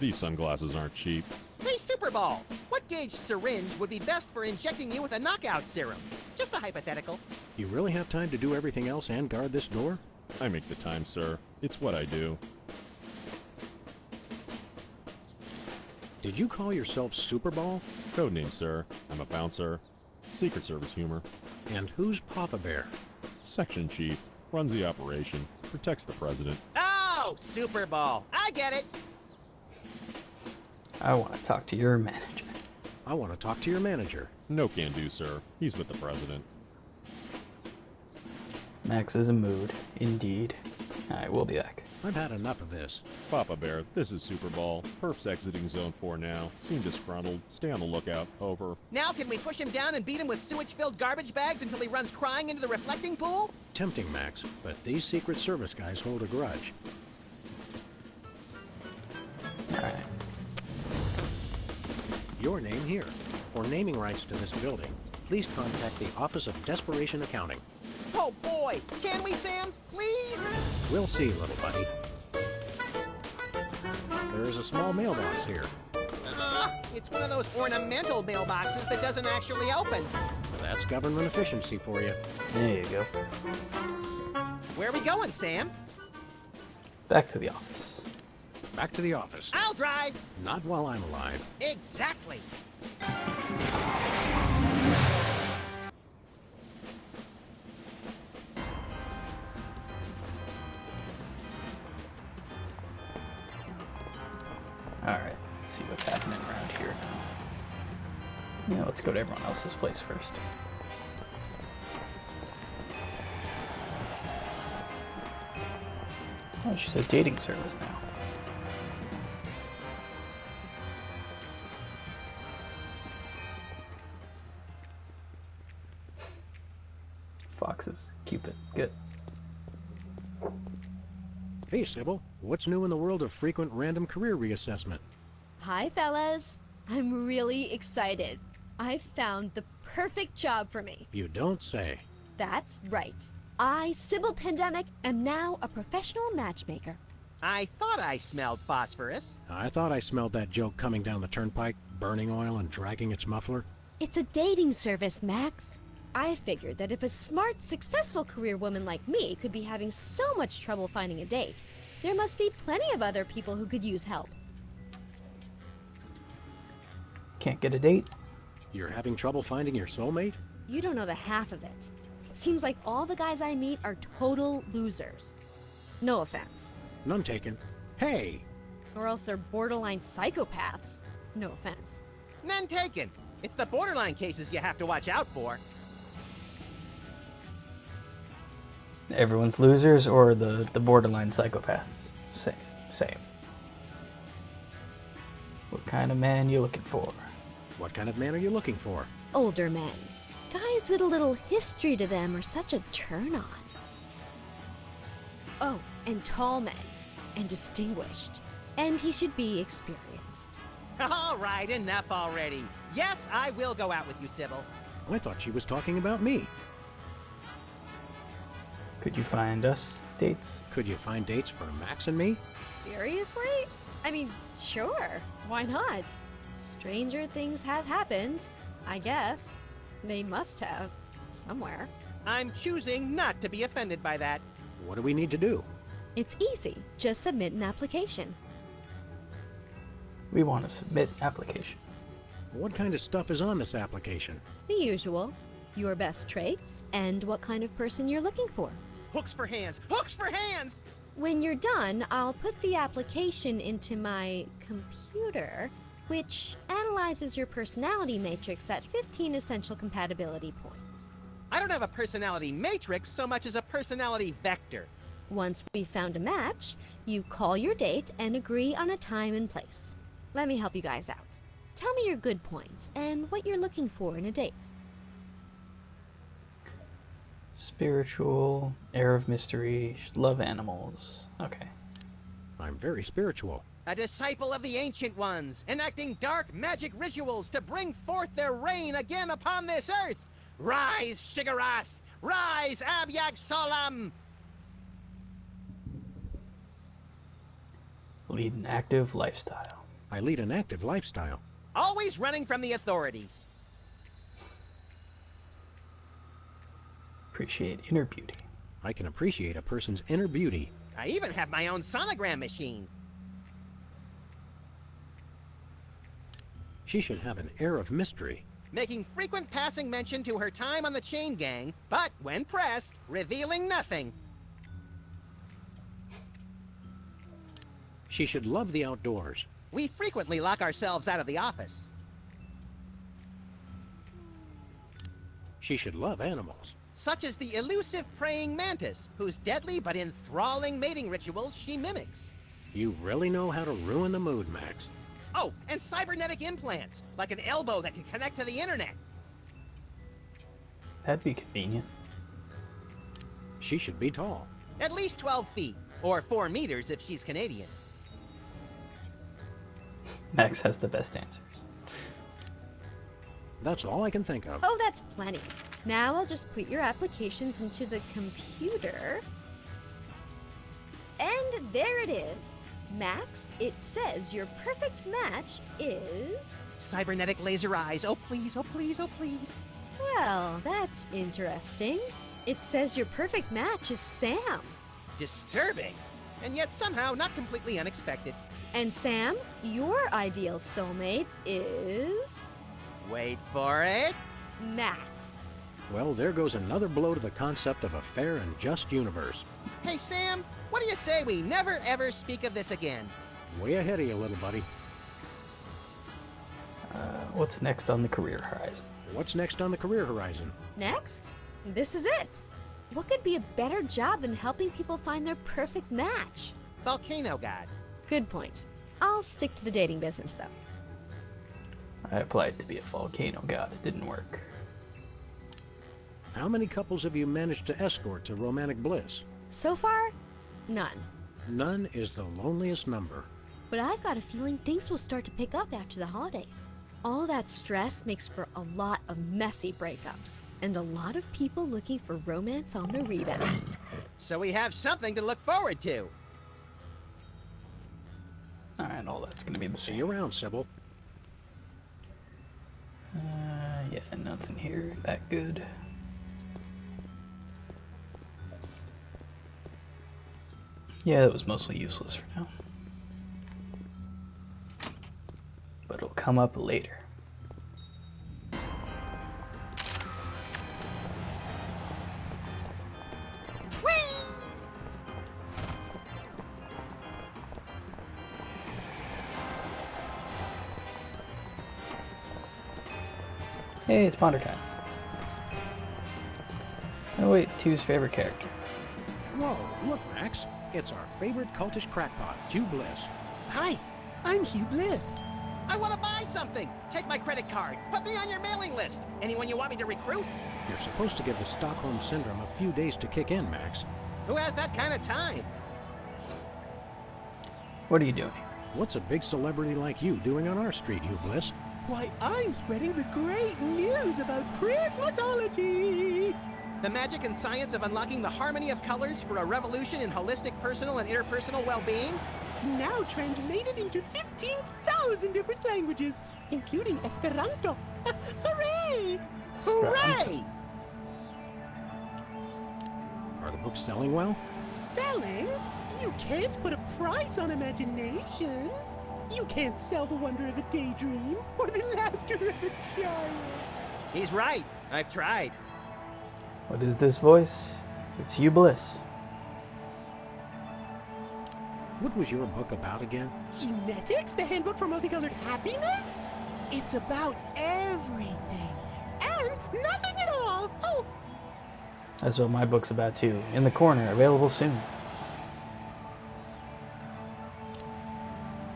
These sunglasses aren't cheap. Hey, Super Ball! What gauge syringe would be best for injecting you with a knockout serum? Just a hypothetical. You really have time to do everything else and guard this door? I make the time, sir. It's what I do. Did you call yourself Super Ball? Codename, sir. I'm a bouncer. Secret Service humor. And who's Papa Bear? Section chief. Runs the operation. Protects the president. Oh, Super Ball! I get it! I want to talk to your manager. I want to talk to your manager. No can do, sir. He's with the president. Max is in mood. Indeed. Alright, we'll be back. I've had enough of this. Papa Bear, this is Super Ball. Perf's exiting Zone 4 now. Seem disgruntled. Stay on the lookout. Over. Now can we push him down and beat him with sewage-filled garbage bags until he runs crying into the reflecting pool? Tempting, Max, but these Secret Service guys hold a grudge. Alright. Your name here. For naming rights to this building, please contact the Office of Desperation Accounting. Oh boy! Can we, Sam? Please? We'll see, little buddy. There is a small mailbox here. It's one of those ornamental mailboxes that doesn't actually open. That's government efficiency for you. There you go. Where are we going, Sam? Back to the office. Back to the office. I'll drive! Not while I'm alive. Exactly! Alright, let's see what's happening around here now. Yeah, let's go to everyone else's place first. Oh, she's a dating service now. Foxes. Keep it. Good. Hey, Sybil. What's new in the world of frequent random career reassessment? Hi, fellas. I'm really excited. I've found the perfect job for me. You don't say. That's right. I, Sybil Pandemic, am now a professional matchmaker. I thought I smelled phosphorus. I thought I smelled that joke coming down the turnpike, burning oil and dragging its muffler. It's a dating service, Max. I figured that if a smart, successful career woman like me could be having so much trouble finding a date, there must be plenty of other people who could use help. Can't get a date? You're having trouble finding your soulmate? You don't know the half of it. It seems like all the guys I meet are total losers. No offense. None taken. Hey! Or else they're borderline psychopaths. No offense. None taken. It's the borderline cases you have to watch out for. Everyone's losers or the borderline psychopaths? Same. What kind of man you looking for? What kind of man are you looking for? Older men. Guys with a little history to them are such a turn-on. Oh, and tall men. And distinguished. And he should be experienced. All right, enough already. Yes, I will go out with you, Sybil. I thought she was talking about me. Could you find us dates? Could you find dates for Max and me? Seriously? I mean, sure. Why not? Stranger things have happened. I guess. They must have. somewhere. I'm choosing not to be offended by that. What do we need to do? It's easy. Just submit an application. We want to submit application. What kind of stuff is on this application? The usual. Your best traits and what kind of person you're looking for. Hooks for hands! Hooks for hands! When you're done, I'll put the application into my computer, which analyzes your personality matrix at 15 essential compatibility points. I don't have a personality matrix so much as a personality vector. Once we've found a match, you call your date and agree on a time and place. Let me help you guys out. Tell me your good points and what you're looking for in a date. Spiritual, air of mystery, love animals. Okay. I'm very spiritual. A disciple of the Ancient Ones, enacting dark magic rituals to bring forth their reign again upon this earth. Rise, Shigarath! Rise, Abyag-Solam! Lead an active lifestyle. I lead an active lifestyle. Always running from the authorities. Appreciate inner beauty. I can appreciate a person's inner beauty. I even have my own sonogram machine. She should have an air of mystery. Making frequent passing mention to her time on the chain gang, but when pressed, revealing nothing. She should love the outdoors. We frequently lock ourselves out of the office. She should love animals. Such as the elusive praying mantis, whose deadly but enthralling mating rituals she mimics. You really know how to ruin the mood, Max. Oh, and cybernetic implants, like an elbow that can connect to the internet. That'd be convenient. She should be tall. At least 12 feet, or 4 meters if she's Canadian. Max has the best answers. That's all I can think of. Oh, that's plenty. Now I'll just put your applications into the computer. And there it is. Max, it says your perfect match is... Cybernetic laser eyes, oh please, oh please, oh please. Well, that's interesting. It says your perfect match is Sam. Disturbing, and yet somehow not completely unexpected. And Sam, your ideal soulmate is... Wait for it. Max. Well, there goes another blow to the concept of a fair and just universe. Hey Sam, what do you say we never ever speak of this again? Way ahead of you, little buddy. What's next on the career horizon? What's next on the career horizon? Next? This is it. What could be a better job than helping people find their perfect match? Volcano God. Good point. I'll stick to the dating business, though. I applied to be a volcano god. It didn't work. How many couples have you managed to escort to romantic bliss? So far, none. None is the loneliest number. But I've got a feeling things will start to pick up after the holidays. All that stress makes for a lot of messy breakups, and a lot of people looking for romance on the rebound. So we have something to look forward to. Alright, all that's gonna be the See same. you around, Sybil. Yeah, nothing here that good. Yeah, that was mostly useless for now. But it'll come up later. Hey, it's Ponder time. Oh wait, Two's favorite character. Whoa, look, Max. It's our favorite cultish crackpot, Hugh Bliss. Hi, I'm Hugh Bliss. I want to buy something. Take my credit card. Put me on your mailing list. Anyone you want me to recruit? You're supposed to give the Stockholm Syndrome a few days to kick in, Max. Who has that kind of time? What are you doing here? What's a big celebrity like you doing on our street, Hugh Bliss? Why, I'm spreading the great news about Christmasology! The magic and science of unlocking the harmony of colors for a revolution in holistic personal and interpersonal well-being? Now translated into 15,000 different languages, including Esperanto. Hooray! Hooray! books selling well? Selling? You can't put a price on imagination. You can't sell the wonder of a daydream or the laughter of a child. He's right. I've tried. What is this voice? It's you, Bliss. What was your book about again? Emetics, the handbook for multicolored happiness? It's about everything and nothing at all. Oh, That's what my book's about too. In the corner, available soon.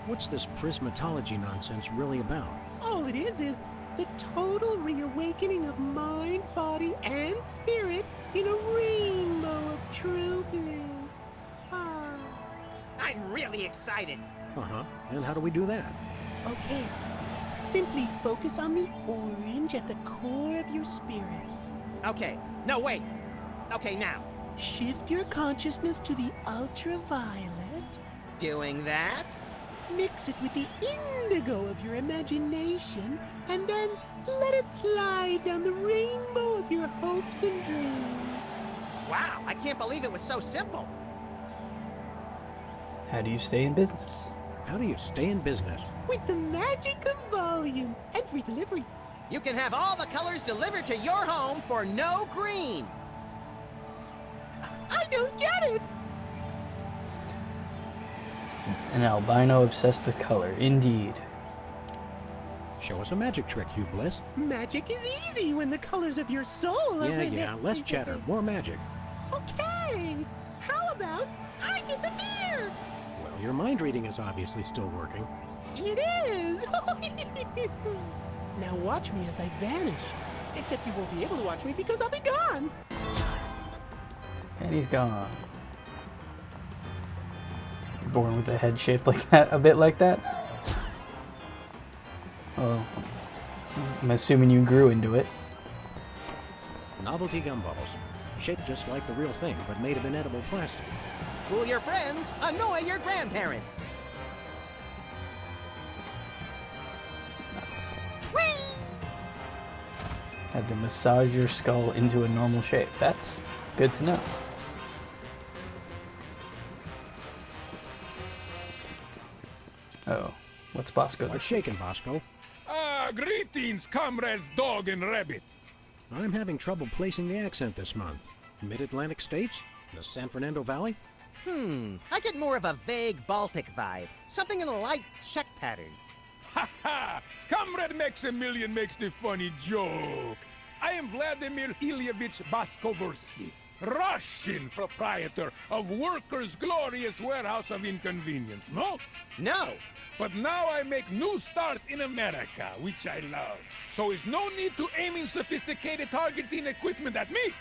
What's this prismatology nonsense really about? all it is the total reawakening of mind, body, and spirit in a rainbow of true bliss. Ah. I'm really excited. Uh-huh. And how do we do that? Okay. Simply focus on the orange at the core of your spirit. Okay. No, wait. Okay, now. Shift your consciousness to the ultraviolet. Doing that. Mix it with the indigo of your imagination, and then let it slide down the rainbow of your hopes and dreams. Wow, I can't believe it was so simple. How do you stay in business? How do you stay in business? With the magic of volume and free delivery. You can have all the colors delivered to your home for no green. I don't get it. An albino obsessed with color, indeed. Show us a magic trick, Hugh Bliss. Magic is easy when the colors of your soul are Yeah, less chatter, more magic. Okay, how about I disappear? Well, your mind reading is obviously still working. It is! Now watch me as I vanish. Except you won't be able to watch me because I'll be gone. And he's gone. Born with a head shaped like that, a bit like that. Oh, I'm assuming you grew into it. Novelty gumballs. Shaped just like the real thing, but made of inedible plastic. Fool your friends, annoy your grandparents. Had to massage your skull into a normal shape. That's good to know. Uh-oh. What's Bosco? What's shaking, Bosco? Greetings, comrades Dog and Rabbit. I'm having trouble placing the accent this month. Mid-Atlantic states? The San Fernando Valley? I get more of a vague Baltic vibe. Something in a light Czech pattern. Ha ha! Comrade Maximilian makes the funny joke. I am Vladimir Ilyevich Boskovorsky, Russian proprietor of Workers' Glorious Warehouse of Inconvenience, no? No. But now I make new start in America, which I love. So is no need to aiming sophisticated targeting equipment at me.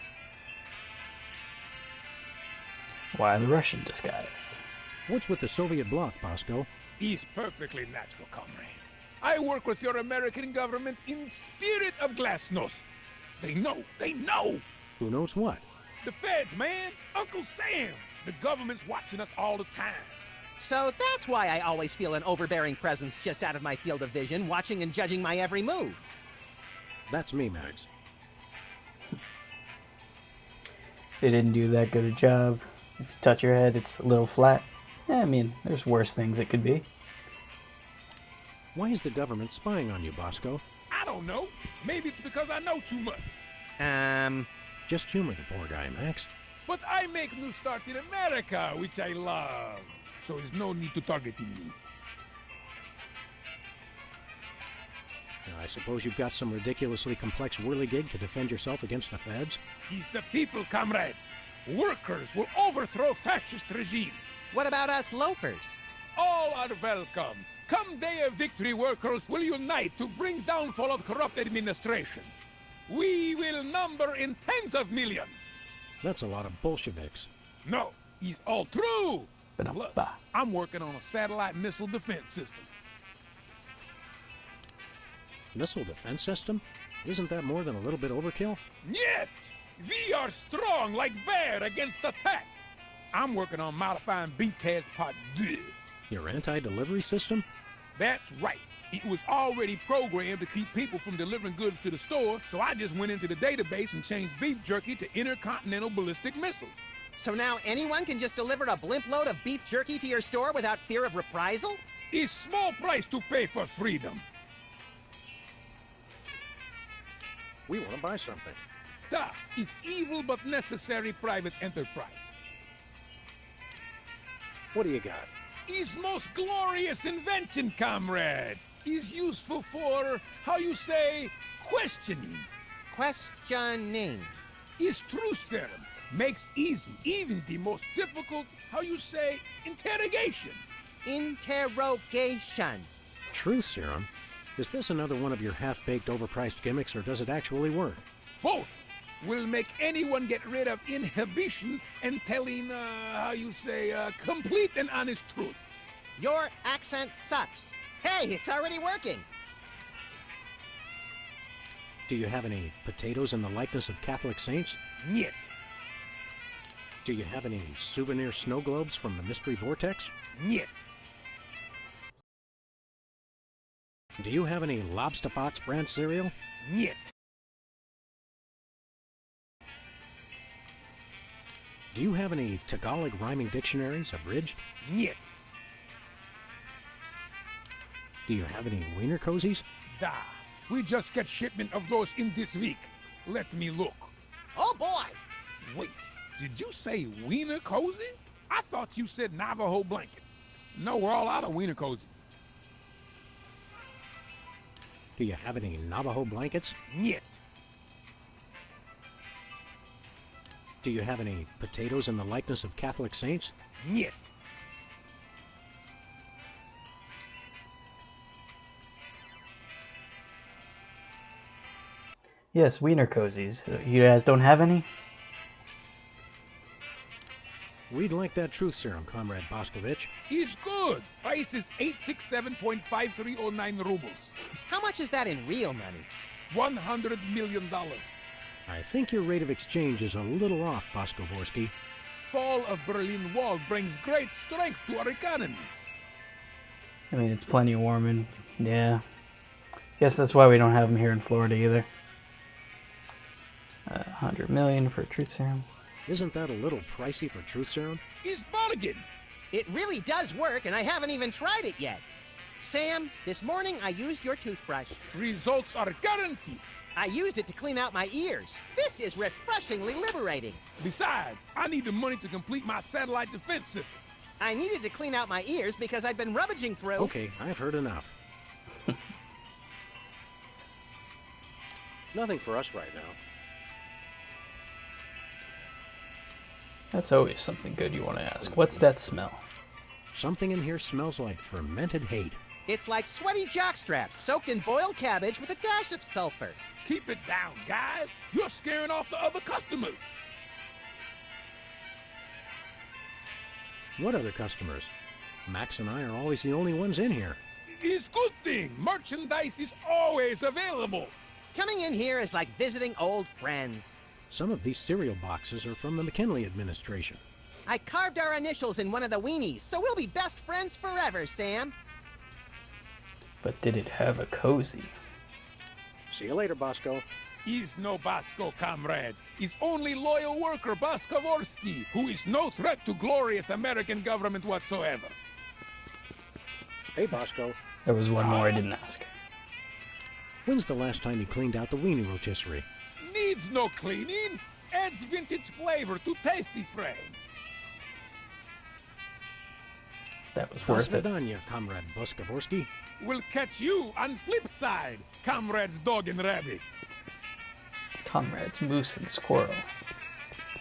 Why the Russian disguise? What's with the Soviet bloc, Bosco? Is perfectly natural, comrades. I work with your American government in spirit of glasnost. They know. Who knows what? The feds, man. Uncle Sam. The government's watching us all the time. So that's why I always feel an overbearing presence just out of my field of vision, watching and judging my every move. That's me, Max. They didn't do that good a job. If you touch your head, it's a little flat. I mean, there's worse things it could be. Why is the government spying on you, Bosco? I don't know. Maybe it's because I know too much. Just humor the poor guy, Max. But I make new start in America, which I love. So there's no need to target me. I suppose you've got some ridiculously complex whirligig to defend yourself against the feds? He's the people, comrades. Workers will overthrow fascist regime. What about us loafers? All are welcome. Come day of victory, workers will unite to bring downfall of corrupt administration. We will number in tens of millions. That's a lot of Bolsheviks. No, it's all true. Plus, I'm working on a satellite missile defense system. Missile defense system? Isn't that more than a little bit overkill? Yet, we are strong like bear against attack. I'm working on modifying BTAS Part 2. Your anti-delivery system? That's right. It was already programmed to keep people from delivering goods to the store, so I just went into the database and changed beef jerky to intercontinental ballistic missiles. So now anyone can just deliver a blimp load of beef jerky to your store without fear of reprisal? Is small price to pay for freedom. We want to buy something. Da is evil but necessary private enterprise. What do you got? Is most glorious invention, comrades. Is useful for, how you say, questioning. Questioning. Is truth serum. Makes easy, even the most difficult, how you say, interrogation. Interrogation. Truth serum? Is this another one of your half-baked, overpriced gimmicks, or does it actually work? Both will make anyone get rid of inhibitions and telling, how you say, complete and honest truth. Your accent sucks. Hey, it's already working. Do you have any potatoes in the likeness of Catholic saints? Niet. Do you have any souvenir snow globes from the Mystery Vortex? Niet. Do you have any Lobsterfots brand cereal? Niet. Do you have any Tagalog rhyming dictionaries abridged? Niet. Do you have any wiener cozies? Da. We just get shipment of those in this week. Let me look. Oh boy! Wait, did you say wiener cozy? I thought you said Navajo blankets. No, we're all out of wiener cozy. Do you have any Navajo blankets? Niet. Do you have any potatoes in the likeness of Catholic saints? Niet. Yes, wiener cozies. You guys don't have any? We'd like that truth serum, Comrade Boscovich. He's good. Price is 867.5309 rubles. How much is that in real money? $100 million. I think your rate of exchange is a little off, Boscovorsky. Fall of Berlin Wall brings great strength to our economy. I mean, it's plenty warming. Yeah. Guess that's why we don't have them here in Florida either. 100 million for truth serum. Isn't that a little pricey for truth serum? It's bargain. It really does work, and I haven't even tried it yet. Sam, this morning I used your toothbrush. Results are guaranteed. I used it to clean out my ears. This is refreshingly liberating. Besides, I need the money to complete my satellite defense system. I needed to clean out my ears because I'd been rummaging through... Okay, I've heard enough. Nothing for us right now. That's always something good you want to ask. What's that smell? Something in here smells like fermented hate. It's like sweaty jockstraps soaked in boiled cabbage with a dash of sulfur. Keep it down, guys. You're scaring off the other customers. What other customers? Max and I are always the only ones in here. It's good thing. Merchandise is always available. Coming in here is like visiting old friends. Some of these cereal boxes are from the McKinley administration. I carved our initials in one of the weenies, so we'll be best friends forever, Sam. But did it have a cozy? See you later, Bosco. He's no Bosco, comrades. He's only loyal worker Boscovorsky, who is no threat to glorious American government whatsoever. Hey, Bosco. There was one more I didn't ask. When's the last time you cleaned out the weenie rotisserie? Needs no cleaning. Adds vintage flavor to tasty friends. That was worth it. Svedanya, Comrade Boscovorsky. We'll catch you on flip side, comrades Dog and Rabbit. Comrades Moose and Squirrel.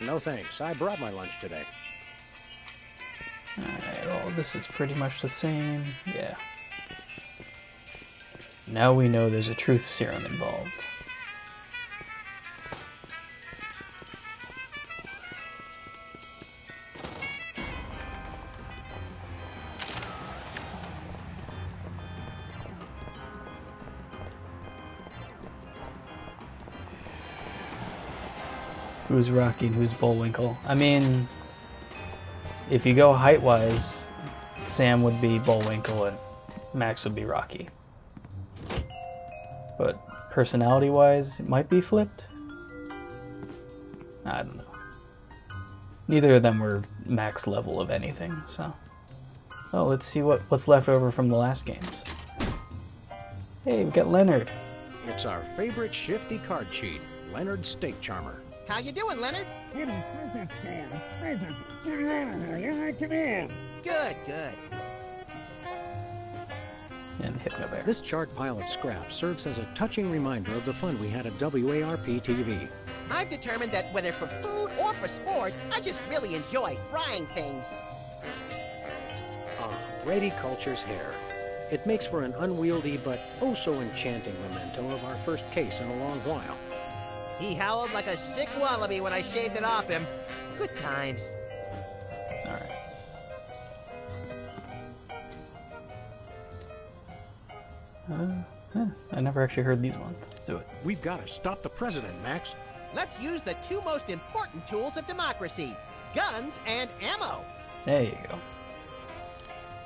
No thanks. I brought my lunch today. Alright, well, this is pretty much the same. Yeah. Now we know there's a truth serum involved. Who's Rocky and who's Bullwinkle? I mean, if you go height-wise, Sam would be Bullwinkle and Max would be Rocky. But personality-wise, it might be flipped? I don't know. Neither of them were max level of anything, so... Oh, let's see what's left over from the last games. Hey, we got Leonard. It's our favorite shifty card cheat, Leonard Steak Charmer. How you doing, Leonard? Come in. Good, good. And Hypnobear. This chart pilot scrap serves as a touching reminder of the fun we had at WARP TV. I've determined that whether for food or for sport, I just really enjoy frying things. Brady Culture's hair. It makes for an unwieldy but oh so enchanting memento of our first case in a long while. He howled like a sick wallaby when I shaved it off him. Good times. Alright. I never actually heard these ones. Let's do it. We've got to stop the president, Max. Let's use the two most important tools of democracy, guns and ammo. There you go.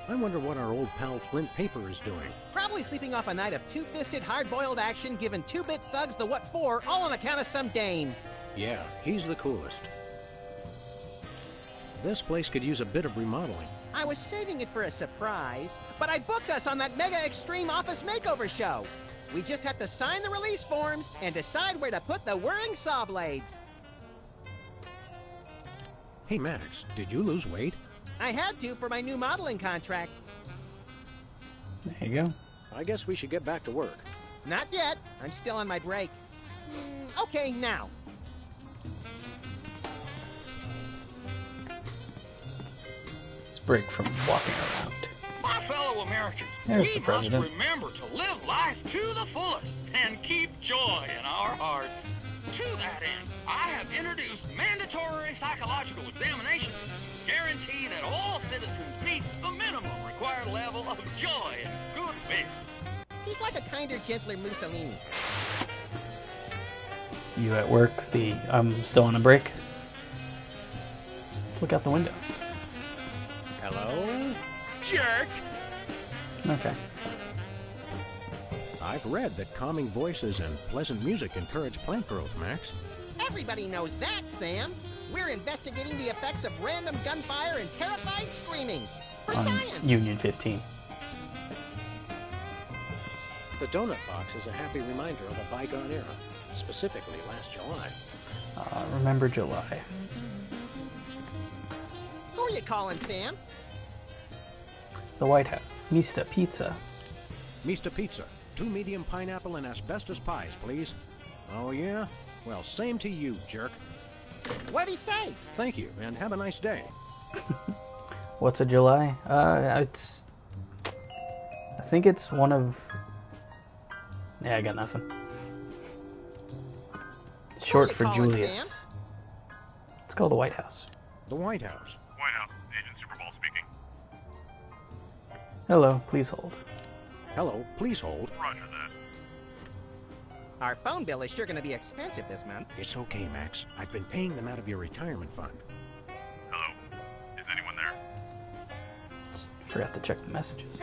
I wonder what our old pal Flint Paper is doing. Probably sleeping off a night of two-fisted, hard-boiled action, giving two-bit thugs the what for, all on account of some dame. Yeah, he's the coolest. This place could use a bit of remodeling. I was saving it for a surprise, but I booked us on that Mega Extreme Office Makeover show. We just have to sign the release forms and decide where to put the whirring saw blades. Hey, Max, did you lose weight? I had to for my new modeling contract. There you go. I guess we should get back to work. Not yet. I'm still on my break. Okay, now. Let's break from walking around. My fellow Americans, There's we the president. must remember to live life to the fullest and keep joy in our hearts. To that end, I have introduced mandatory psychological examinations to guarantee that all citizens meet the minimum required level of joy and goodwill. He's like a kinder, gentler Mussolini. You at work? I'm still on a break. Let's look out the window. Hello? Jerk! Okay. I've read that calming voices and pleasant music encourage plant growth, Max. Everybody knows that, Sam. We're investigating the effects of random gunfire and terrified screaming. For On science. Union 15. The donut box is a happy reminder of a bygone era, specifically last July. Remember July. Who are you calling, Sam? The White House. Mista Pizza. Mista Pizza. 2 medium pineapple and asbestos pies, please. Oh, yeah? Well, same to you, jerk. What did he say? Thank you, and have a nice day. What's a July? I think it's one of... Yeah, I got nothing. It's short for Julius. Sam? It's called the White House. The White House. White House, Agent Superball speaking. Hello, please hold. Hello, please hold. Roger that. Our phone bill is sure going to be expensive this month. It's okay, Max. I've been paying them out of your retirement fund. Hello? Is anyone there? Forgot to check the messages.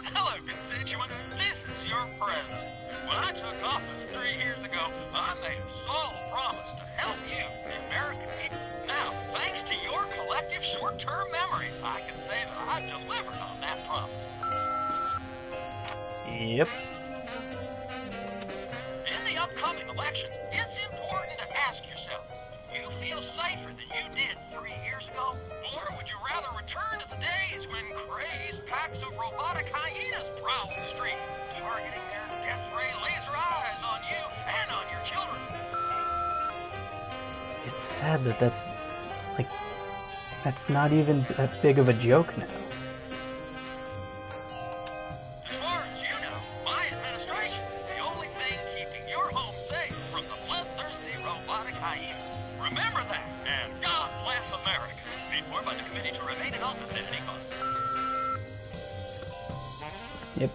Hello, constituent. This is your president. When I took office 3 years ago, I made a solemn promise to help you, the American people. Now, thanks to your collective short-term memory, I can say that I've delivered on that promise. Yep. In the upcoming elections, it's important to ask yourself, do you feel safer than you did 3 years ago? Or would you rather return to the days when crazed packs of robotic hyenas prowled the street, targeting their death-ray laser eyes on you and on your children? It's sad that that's not even that big of a joke now. As far as you know, my administration is the only thing keeping your home safe from the bloodthirsty robotic hyenas. Remember that, and God bless America. Paid for by the committee to remain in office at any cost. Yep.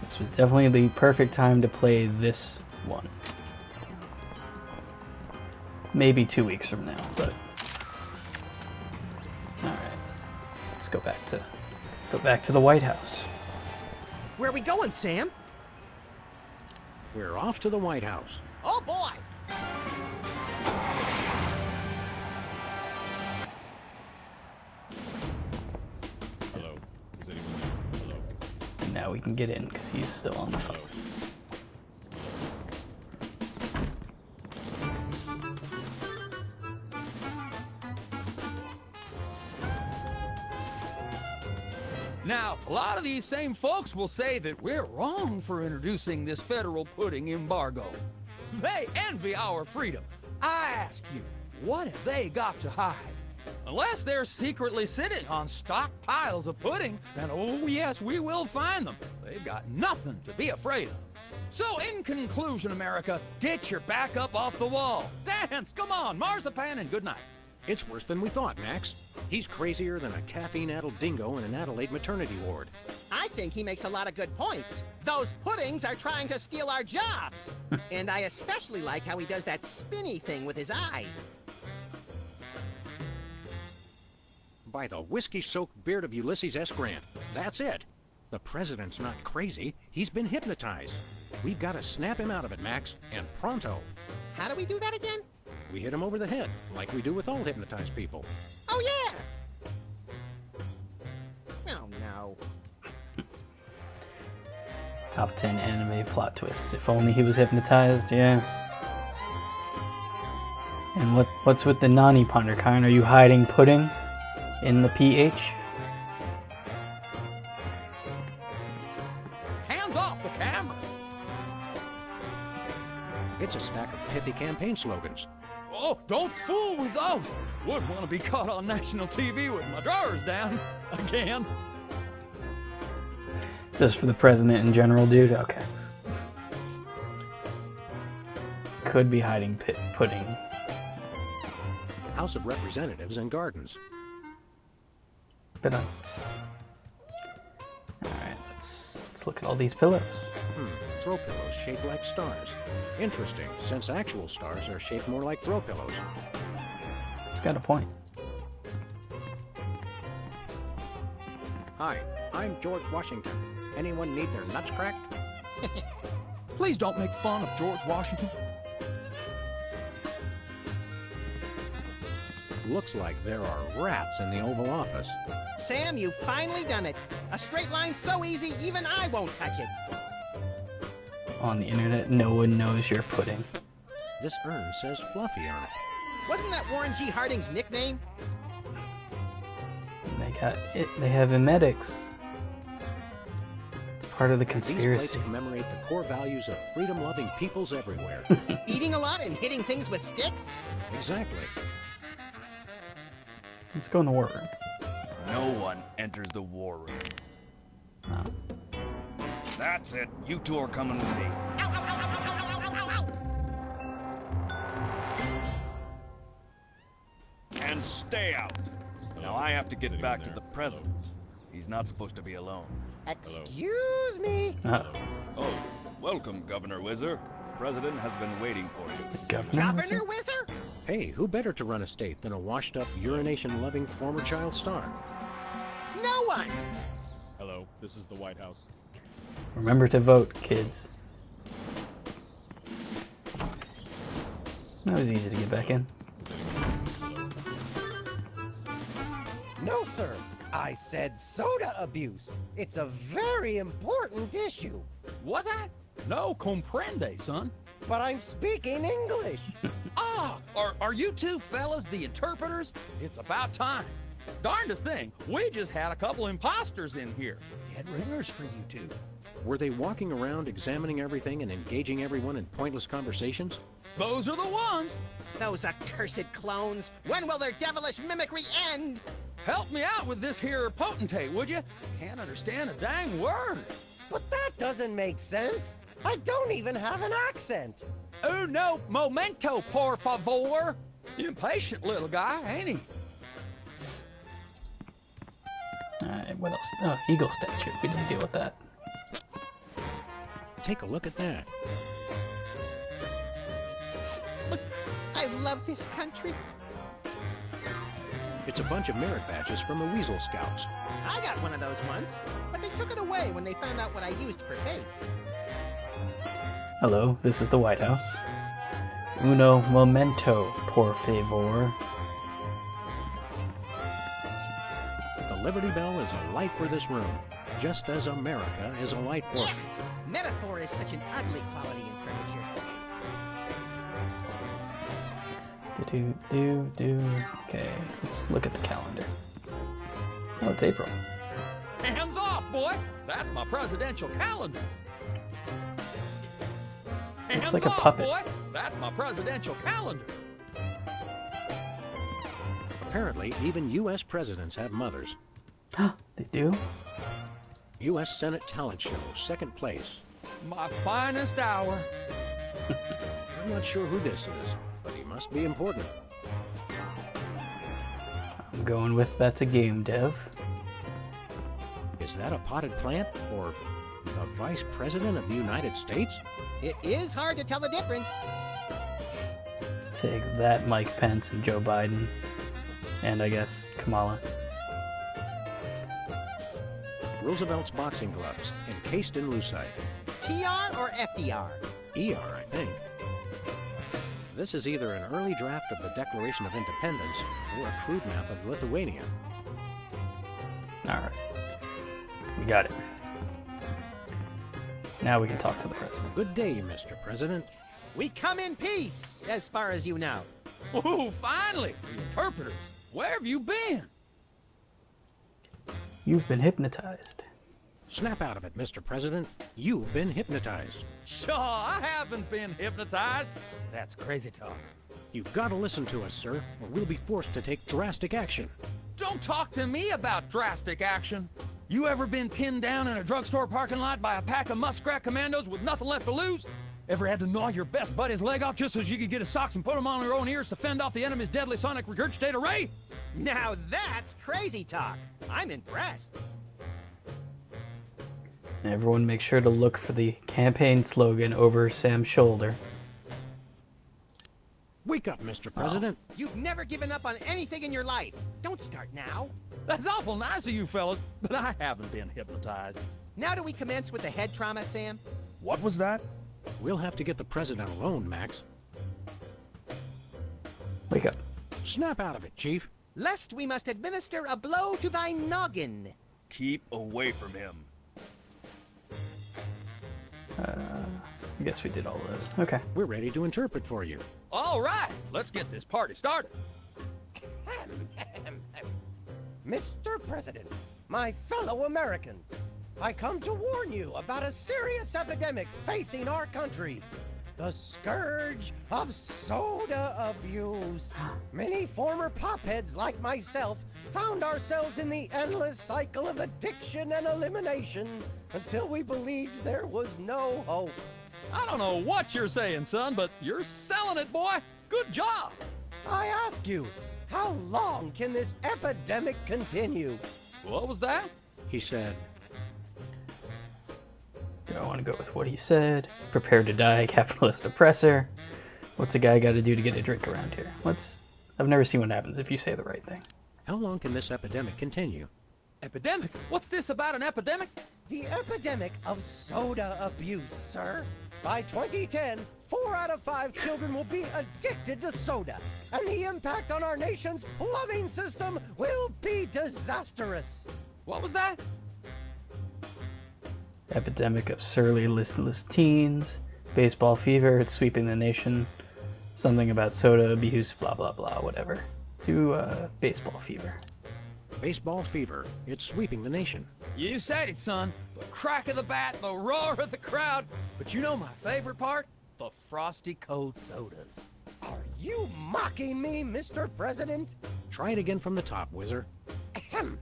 This was definitely the perfect time to play this one. Maybe 2 weeks from now, but all right. Let's go back to the White House. Where are we going, Sam? We're off to the White House. Oh boy! Hello. Is anyone there? Hello. Now we can get in because he's still on the phone. Now, a lot of these same folks will say that we're wrong for introducing this federal pudding embargo. They envy our freedom. I ask you, what have they got to hide? Unless they're secretly sitting on stockpiles of pudding, then oh yes, we will find them. They've got nothing to be afraid of. So in conclusion, America, get your back up off the wall. Dance, come on, marzipan, and good night. It's worse than we thought, Max. He's crazier than a caffeine-addled dingo in an Adelaide maternity ward. I think he makes a lot of good points. Those puddings are trying to steal our jobs. And I especially like how he does that spinny thing with his eyes. By the whiskey-soaked beard of Ulysses S. Grant. That's it. The president's not crazy. He's been hypnotized. We've got to snap him out of it, Max, and pronto. How do we do that again? We hit him over the head, like we do with all hypnotized people. Oh, yeah! Oh, no. Top 10 anime plot twists. If only he was hypnotized, yeah. And what's with the Nani Ponderkind? Are you hiding pudding in the PH? Hands off the camera! It's a stack of pithy campaign slogans. Oh, don't fool with those! Wouldn't want to be caught on national TV with my drawers down again. Just for the president in general, dude? Okay. Could be hiding pudding. House of Representatives and Gardens. But alright, let's look at all these pillows. Throw pillows shaped like stars. Interesting, since actual stars are shaped more like throw pillows. It's got a point. Hi, I'm George Washington. Anyone need their nuts cracked? Please don't make fun of George Washington. Looks like there are rats in the Oval Office. Sam, you've finally done it. A straight line so easy, even I won't touch it. On the internet, no one knows your pudding. This urn says Fluffy on it. Wasn't that Warren G. Harding's nickname? They got it. They have emetics. It's part of the These conspiracy. plates commemorate the core values of freedom-loving peoples everywhere. Eating a lot and hitting things with sticks? Exactly. Let's go in the war room. No one enters the war room. No. That's it. You two are coming with me. And stay out. Now I have to get back to the president. He's not supposed to be alone. Excuse me? Oh, welcome, Governor Whizzer. The president has been waiting for you. Governor Whizzer? Hey, who better to run a state than a washed-up, urination-loving former child star? No one! Hello, this is the White House. Remember to vote, kids. That was easy to get back in. No, sir. I said soda abuse. It's a very important issue. Was I? No comprende, son. But I'm speaking English. Are you two fellas the interpreters? It's about time. Darndest thing, we just had a couple imposters in here. Dead ringers for you two. Were they walking around examining everything and engaging everyone in pointless conversations? Those are the ones. Those accursed clones. When will their devilish mimicry end? Help me out with this here potentate, would you? Can't understand a dang word. But that doesn't make sense. I don't even have an accent. No momento, por favor. Impatient little guy, ain't he? Alright, what else? Oh, eagle statue. We didn't deal with that. Take a look at that. I love this country. It's a bunch of merit badges from the Weasel Scouts. I got one of those once, but they took it away when they found out what I used for bait. Hello, this is the White House. Uno momento, por favor. The Liberty Bell is a light for this room, just as America is a light for... Yes! Metaphor is such an ugly quality in furniture. Okay, let's look at the calendar. Oh, it's April. Hands off, boy! That's my presidential calendar. Looks Hands like a off, puppet. boy! That's my presidential calendar. Apparently, even U.S. presidents have mothers. They do? U.S. Senate talent show, second place. My finest hour. I'm not sure who this is, but he must be important. I'm going with that's a game dev. Is that a potted plant or the Vice President of the United States? It is hard to tell the difference. Take that, Mike Pence and Joe Biden. And I guess Kamala. Roosevelt's boxing gloves, encased in lucite. TR or FDR? ER, I think. This is either an early draft of the Declaration of Independence or a crude map of Lithuania. Alright. We got it. Now we can talk to the president. Good day, Mr. President. We come in peace, as far as you know. Oh, finally! The interpreter. Where have you been? You've been hypnotized. Snap out of it, Mr. President. You've been hypnotized. Sure, I haven't been hypnotized. That's crazy talk. You've got to listen to us, sir, or we'll be forced to take drastic action. Don't talk to me about drastic action. You ever been pinned down in a drugstore parking lot by a pack of muskrat commandos with nothing left to lose? Ever had to gnaw your best buddy's leg off just so you could get his socks and put them on your own ears to fend off the enemy's deadly sonic regurgitator ray? Now that's crazy talk. I'm impressed. Everyone make sure to look for the campaign slogan over Sam's shoulder. Wake up, Mr. President. You've never given up on anything in your life. Don't start now. That's awful nice of you fellas, but I haven't been hypnotized. Now do we commence with the head trauma, Sam? What was that? We'll have to get the president alone, Max. Wake up. Snap out of it, Chief. Lest we must administer a blow to thy noggin. Keep away from him. I guess we did all those. Okay. We're ready to interpret for you. All right, let's get this party started. Mr. President, my fellow Americans, I come to warn you about a serious epidemic facing our country. The scourge of soda abuse. Many former popheads like myself found ourselves in the endless cycle of addiction and elimination until we believed there was no hope. I don't know what you're saying, son, but you're selling it, boy. Good job. I ask you, how long can this epidemic continue? What was that? He said, Do I want to go with what he said? Prepare to die, capitalist oppressor. What's a guy got to do to get a drink around here? I've never seen what happens if you say the right thing. How long can this epidemic continue? Epidemic? What's this about an epidemic? The epidemic of soda abuse, sir. By 2010, 4 out of 5 children will be addicted to soda, and the impact on our nation's plumbing system will be disastrous. What was that? Epidemic of surly, listless teens. Baseball fever, it's sweeping the nation. Something about soda abuse, blah blah blah, whatever. To baseball fever. Baseball fever. It's sweeping the nation. You said it, son. The crack of the bat, the roar of the crowd. But you know my favorite part? The frosty cold sodas. Are you mocking me, Mr. President? Try it again from the top, Whizzer. Ahem.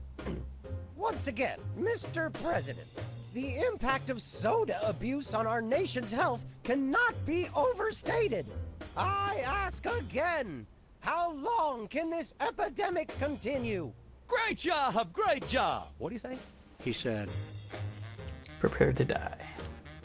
Once again, Mr. President, the impact of soda abuse on our nation's health cannot be overstated. I ask again, how long can this epidemic continue? Great job, great job. What do you say? He said, Prepare to die.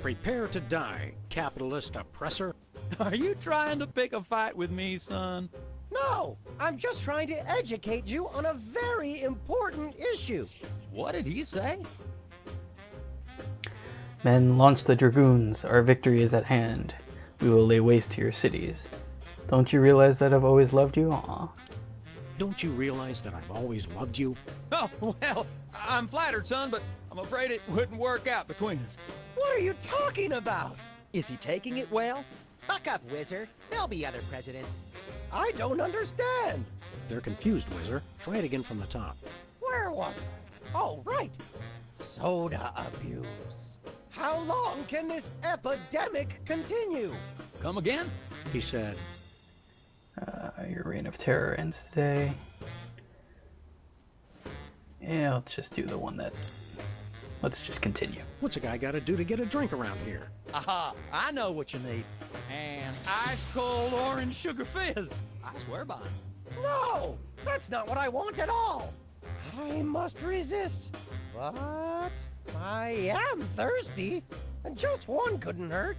Prepare to die, capitalist oppressor. Are you trying to pick a fight with me, son? No, I'm just trying to educate you on a very important issue. What did he say? Men, launch the dragoons. Our victory is at hand. We will lay waste to your cities. Don't you realize that I've always loved you? Aw. Don't you realize that I've always loved you? Oh, well, I'm flattered, son, but I'm afraid it wouldn't work out between us. What are you talking about? Is he taking it well? Buck up, Wizard. There'll be other presidents. I don't understand. They're confused, Whizzer. Try it again from the top. Where was it? Oh, right. Soda abuse. How long can this epidemic continue? Come again? He said, Your reign of terror ends today. Yeah, let's just do the one that... Let's just continue. what's a guy got to do to get a drink around here? Aha, I know what you need. An ice-cold orange sugar fizz. I swear by it. No! That's not what I want at all! I must resist. But I am thirsty, and just one couldn't hurt.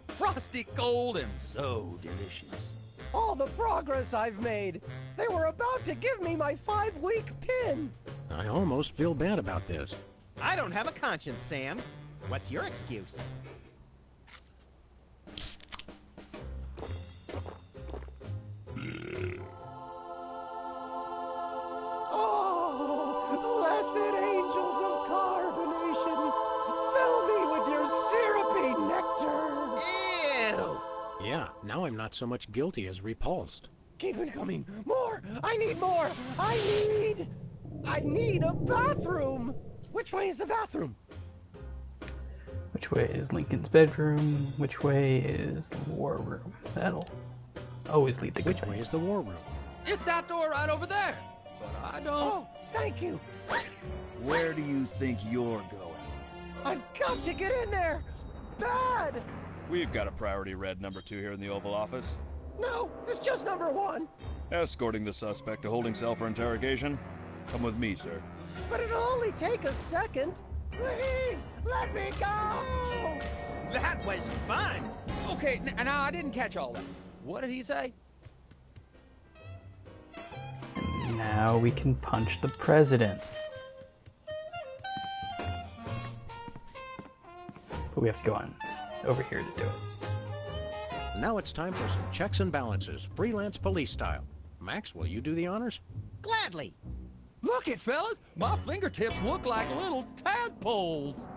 Frosty cold and so delicious. All the progress I've made. They were about to give me my 5-week pin. I almost feel bad about this. I don't have a conscience, Sam. What's your excuse? Oh, blessed angels of carbonation, fill me with your syrupy nectar. Ew! Yeah, now I'm not so much guilty as repulsed. Keep it coming. More! I need more! I need a bathroom! Which way is the bathroom? Which way is Lincoln's bedroom? Which way is the war room? That'll always lead the good Which way is the war room? It's that door right over there. But I don't... Oh, thank you. Where do you think you're going? I've got to get in there! Bad! We've got a priority red number 2 here in the Oval Office. No, it's just number 1. Escorting the suspect to holding cell for interrogation. Come with me, sir. But it'll only take a second. Please, let me go! That was fun! Okay, now I didn't catch all that. What did he say? Now we can punch the president. But we have to go on over here to do it. Now it's time for some checks and balances, freelance police style. Max, will you do the honors? Gladly. Look it, fellas. My fingertips look like little tadpoles.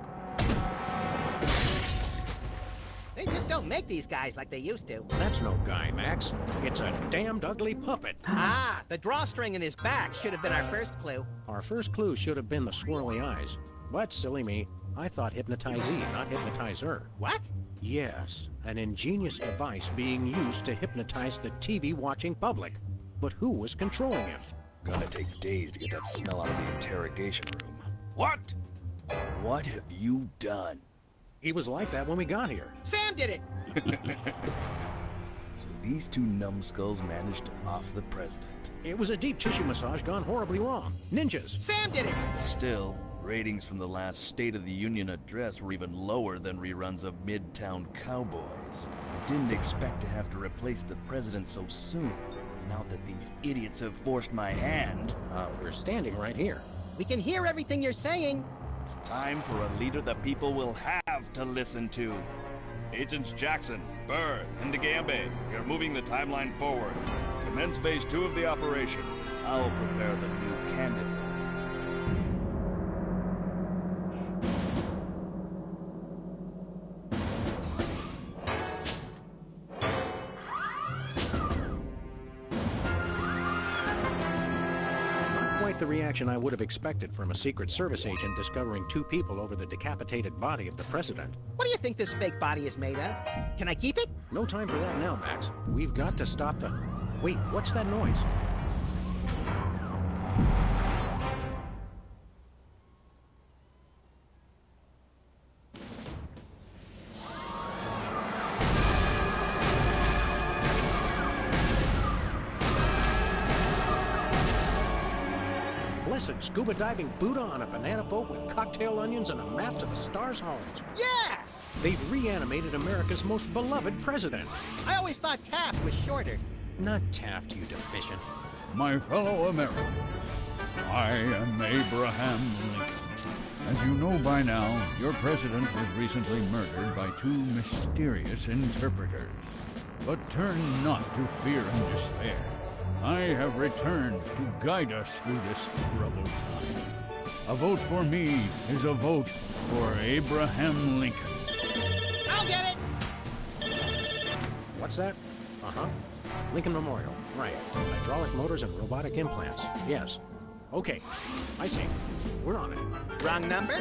They just don't make these guys like they used to. That's no guy, Max. It's a damned ugly puppet. Ah, the drawstring in his back should have been our first clue. Our first clue should have been the swirly eyes. But, silly me, I thought hypnotizee, not hypnotizer. What? Yes, an ingenious device being used to hypnotize the TV-watching public. But who was controlling it? Gonna take days to get that smell out of the interrogation room. What? What have you done? He was like that when we got here. Sam did it! So these 2 numbskulls managed to off the president. It was a deep tissue massage gone horribly wrong. Ninjas. Sam did it! Still, ratings from the last State of the Union address were even lower than reruns of Midtown Cowboys. I didn't expect to have to replace the president so soon. Now that these idiots have forced my hand... we're standing right here. We can hear everything you're saying. It's time for a leader the people will have to listen to. Agents Jackson, Burr, and DeGambe, you're moving the timeline forward. Commence phase 2 of the operation. I'll prepare the new candidate. The reaction I would have expected from a Secret Service agent discovering 2 people over the decapitated body of the president. What do you think this fake body is made of? Can I keep it? No time for that now, Max. We've got to stop the... Wait, what's that noise? Blessed scuba diving Buddha on a banana boat with cocktail onions and a map to the stars' homes. Yeah! They've reanimated America's most beloved president. I always thought Taft was shorter. Not Taft, you deficient. My fellow Americans, I am Abraham Lincoln. As you know by now, your president was recently murdered by two mysterious interpreters. But turn not to fear and despair. I have returned to guide us through this troubled time. A vote for me is a vote for Abraham Lincoln. I'll get it! What's that? Uh-huh. Lincoln Memorial. Right. Hydraulic motors and robotic implants. Yes. Okay. I see. We're on it. Wrong number?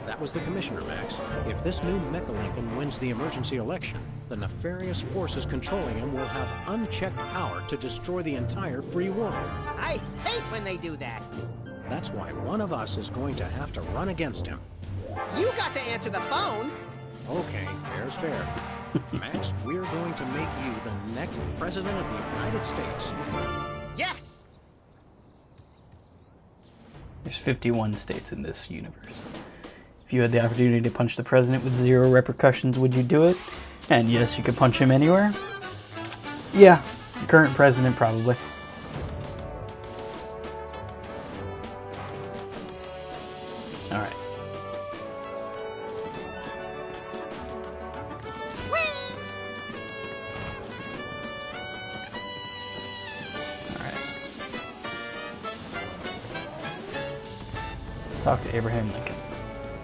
That was the commissioner, Max. If this new Mecha Lincoln wins the emergency election, the nefarious forces controlling him will have unchecked power to destroy the entire free world. I hate when they do that. That's why one of us is going to have to run against him. You got to answer the phone. Okay, fair's fair. Max, we're going to make you the next president of the United States. Yes! There's 51 states in this universe. If you had the opportunity to punch the president with 0 repercussions, would you do it? And yes, you could punch him anywhere? Yeah, the current president probably. Alright. Talk to Abraham Lincoln.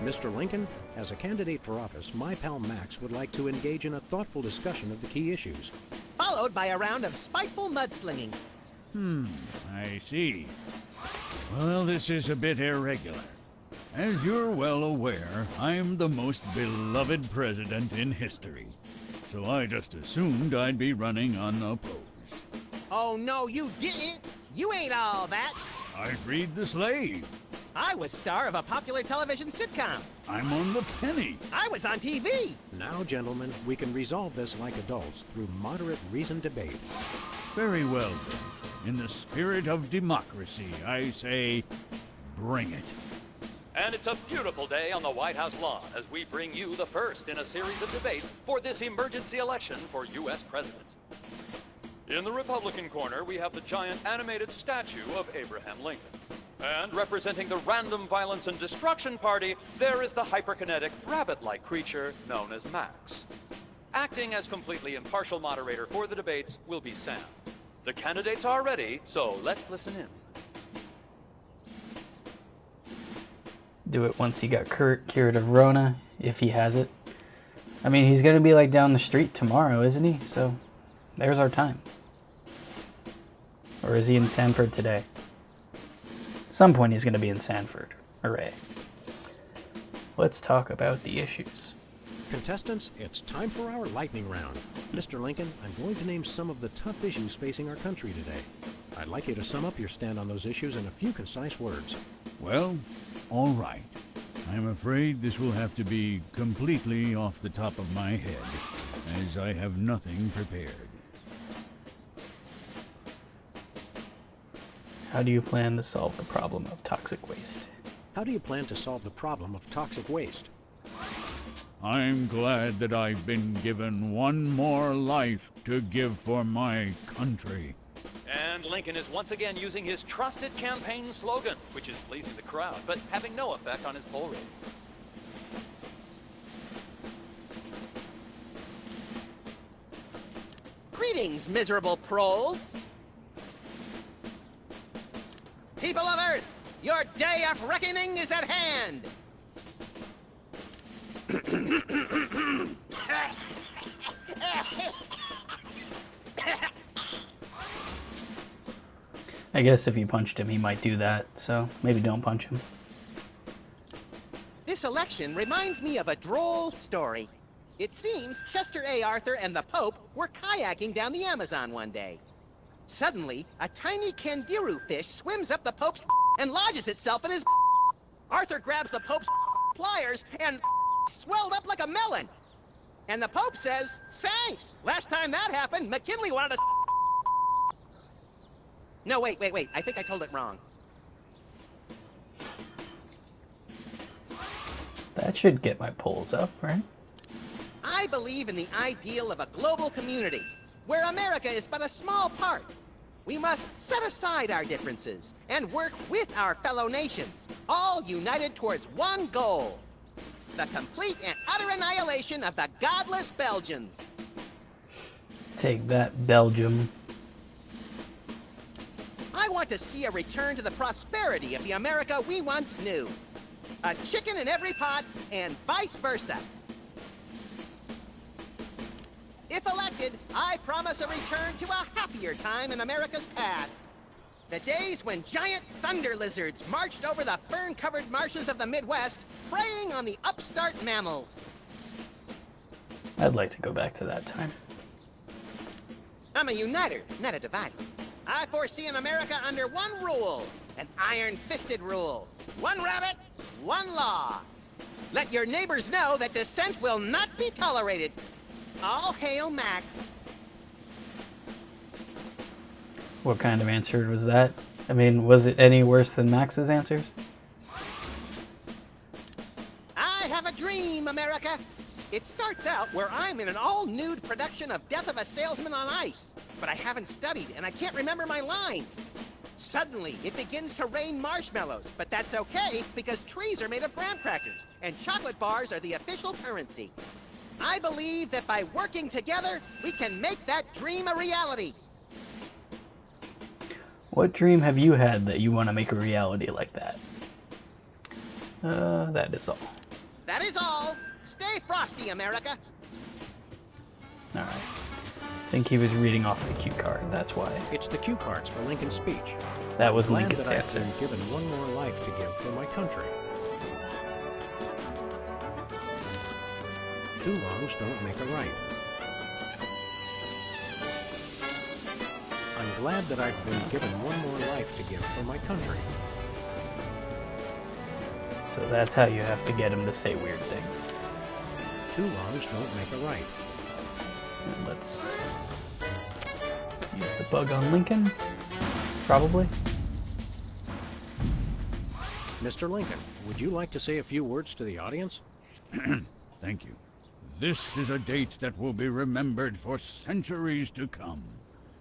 Mr. Lincoln, as a candidate for office, my pal Max would like to engage in a thoughtful discussion of the key issues. Followed by a round of spiteful mudslinging. I see. Well, this is a bit irregular. As you're well aware, I'm the most beloved president in history. So I just assumed I'd be running unopposed. Oh, no, you didn't! You ain't all that! I freed the slave. I was star of a popular television sitcom. I'm on the penny. I was on TV. Now, gentlemen, we can resolve this like adults through moderate reasoned debate. Very well, then. In the spirit of democracy, I say, bring it. And it's a beautiful day on the White House lawn as we bring you the first in a series of debates for this emergency election for U.S. President. In the Republican corner, we have the giant animated statue of Abraham Lincoln. And representing the Random Violence and Destruction Party, there is the hyperkinetic, rabbit-like creature known as Max. Acting as completely impartial moderator for the debates will be Sam. The candidates are ready, so let's listen in. Do it once he got cured of Rona, if he has it. I mean, he's gonna be like down the street tomorrow, isn't he? So, there's our time. Or is he in Sanford today? Some point he's going to be in Sanford. Hooray. Let's talk about the issues. Contestants, it's time for our lightning round. Mr. Lincoln, I'm going to name some of the tough issues facing our country today. I'd like you to sum up your stand on those issues in a few concise words. Well, all right. I'm afraid this will have to be completely off the top of my head, as I have nothing prepared. How do you plan to solve the problem of toxic waste? How do you plan to solve the problem of toxic waste? I'm glad that I've been given one more life to give for my country. And Lincoln is once again using his trusted campaign slogan, which is pleasing the crowd, but having no effect on his poll ratings. Greetings, miserable proles. People of Earth, your day of reckoning is at hand! I guess if you punched him, he might do that, so maybe don't punch him. This election reminds me of a droll story. It seems Chester A. Arthur and the Pope were kayaking down the Amazon one day. Suddenly, a tiny kangaroo fish swims up the Pope's and lodges itself in his. Arthur grabs the Pope's pliers and swelled up like a melon. And the Pope says, "Thanks! Last time that happened, McKinley wanted to." No, wait. I think I told it wrong. That should get my polls up, right? I believe in the ideal of a global community, where America is but a small part. We must set aside our differences and work with our fellow nations. all united towards one goal. The complete and utter annihilation of the godless Belgians. Take that, Belgium. I want to see a return to the prosperity of the America we once knew. A chicken in every pot, and vice versa. If elected, I promise a return to a happier time in America's past. The days when giant thunder lizards marched over the fern-covered marshes of the Midwest, preying on the upstart mammals. I'd like to go back to that time. I'm a uniter, not a divider. I foresee an America under one rule, an iron-fisted rule. One rabbit, one law. Let your neighbors know that dissent will not be tolerated. All hail Max. What kind of answer was that? I mean, was it any worse than Max's answers? I have a dream, America. It starts out where I'm in an all-nude production of Death of a Salesman on Ice, but I haven't studied and I can't remember my lines. Suddenly, it begins to rain marshmallows, but that's okay because trees are made of graham crackers and chocolate bars are the official currency. I believe that by working together, we can make that dream a reality. What dream have you had that you want to make a reality like that? That is all. That is all. Stay frosty, America. Alright. I think he was reading off the cue card, that's why. It's the cue cards for Lincoln's speech. That was Glad Lincoln's that I've answer. been given one more life to give for my country. Two wrongs don't make a right. I'm glad that I've been given one more life to give for my country. So that's how you have to get him to say weird things. Two wrongs don't make a right. And let's use the bug on Lincoln. Probably. Mr. Lincoln, would you like to say a few words to the audience? Thank you. This is a date that will be remembered for centuries to come.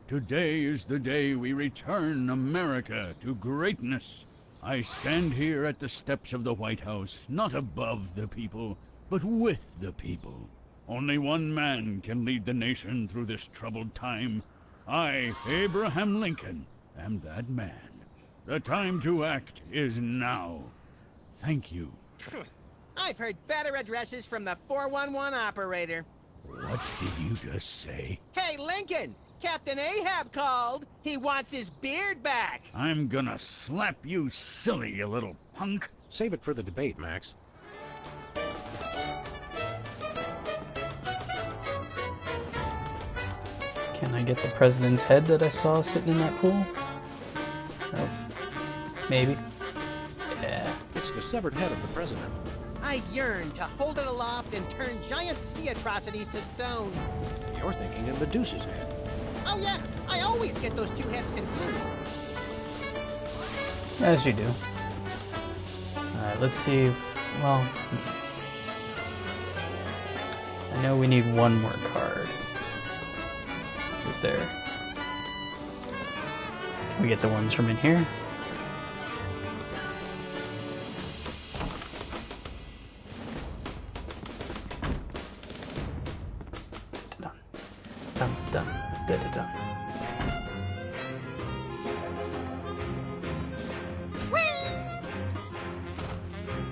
Today is the day we return America to greatness. I stand here at the steps of the White House, not above the people, but with the people. Only one man can lead the nation through this troubled time. I, Abraham Lincoln, am that man. The time to act is now. Thank you. I've heard better addresses from the 411 operator. What did you just say? Hey, Lincoln! Captain Ahab called. He wants his beard back. I'm gonna slap you silly, you little punk. Save it for the debate, Max. Can I get the president's head that I saw sitting in that pool? Oh, maybe. Yeah. It's the severed head of the president. I yearn to hold it aloft and turn giant sea atrocities to stone. You're thinking of Medusa's head. Oh yeah, I always get those two heads confused. As you do. Alright, let's see. Well, I know we need one more card. Is there? Can we get the ones from in here? Dun, dun, da, da, da.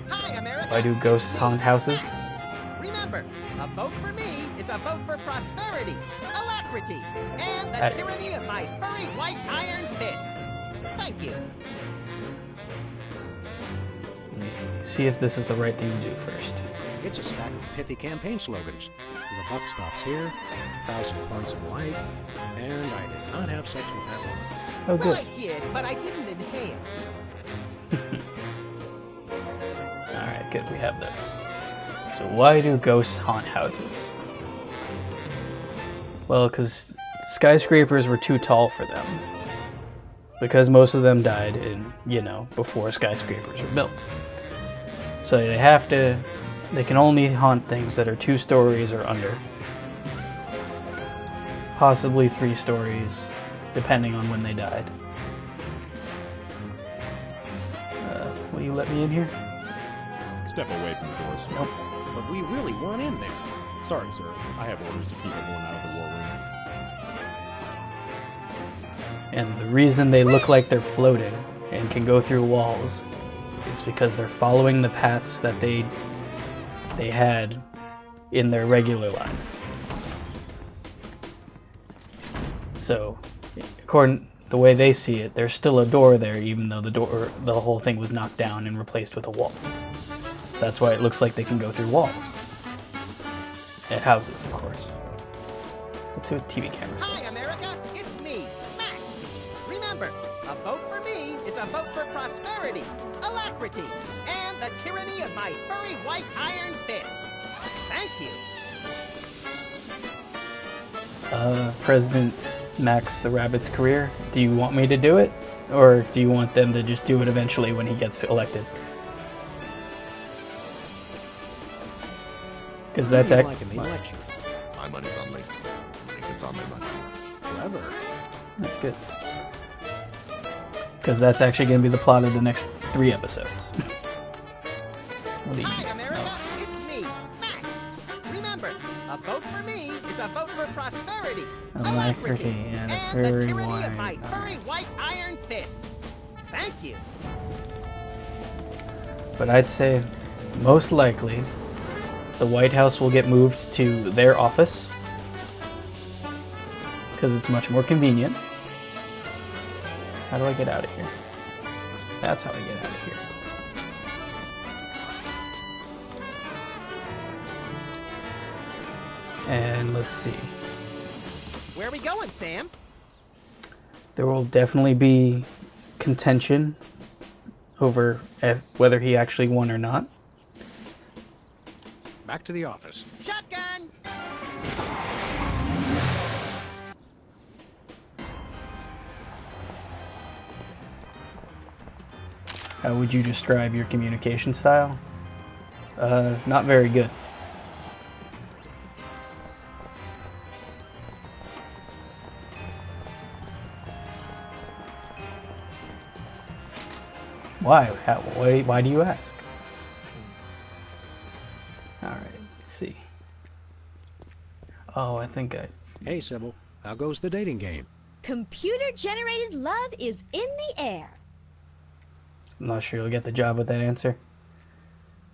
Hi, America. Why do ghosts haunt houses? Remember, a vote for me is a vote for prosperity, alacrity, and the tyranny of my furry white iron fist. Thank you. See if this is the right thing to do first. It's a stack of pithy campaign slogans. The buck stops here, 1,000 points of light, and I did not have sex with that woman. Oh, good. Well, I did, but I didn't inhale. Alright, good, we have this. So why do ghosts haunt houses? Well, because skyscrapers were too tall for them. Because most of them died in, you know, before skyscrapers were built. So they can only haunt things that are 2 stories or under. Possibly 3 stories, depending on when they died. What are you let me in here? Step away from the door, sir. Nope. But we really want in there. Sorry, sir. I have orders to keep everyone out of the war room. And the reason they look like they're floating and can go through walls is because they're following the paths that they had in their regular line. So, according the way they see it, there's still a door there, even though the whole thing was knocked down and replaced with a wall. That's why it looks like they can go through walls. And houses, of course. Let's see what TV camera says. Hi, America. It's me, Max. Remember, a vote for me is a vote for prosperity, alacrity, and the tyranny of my furry white iron fist. Thank you. President Max the Rabbit's career. Do you want me to do it? Or do you want them to just do it eventually when he gets elected? Because that's like in the election. My money's on Lincoln. Lincoln's on my money. Clever. That's good. Because that's actually going to be the plot of the next 3 episodes. Hi, America. It's me, Max. Remember, a vote for me is a vote for prosperity, Alacrity and a the very tyranny of my wide furry white iron fist. Thank you. But I'd say most likely the White House will get moved to their office because it's much more convenient. How do I get out of here? That's how I get out of here. And let's see. Where are we going, Sam? There will definitely be contention over whether he actually won or not. Back to the office. Shotgun! How would you describe your communication style? Not very good. Why? Why do you ask? Alright, let's see. Oh, I think I... Hey, Sybil. How goes the dating game? Computer-generated love is in the air. I'm not sure you'll get the job with that answer.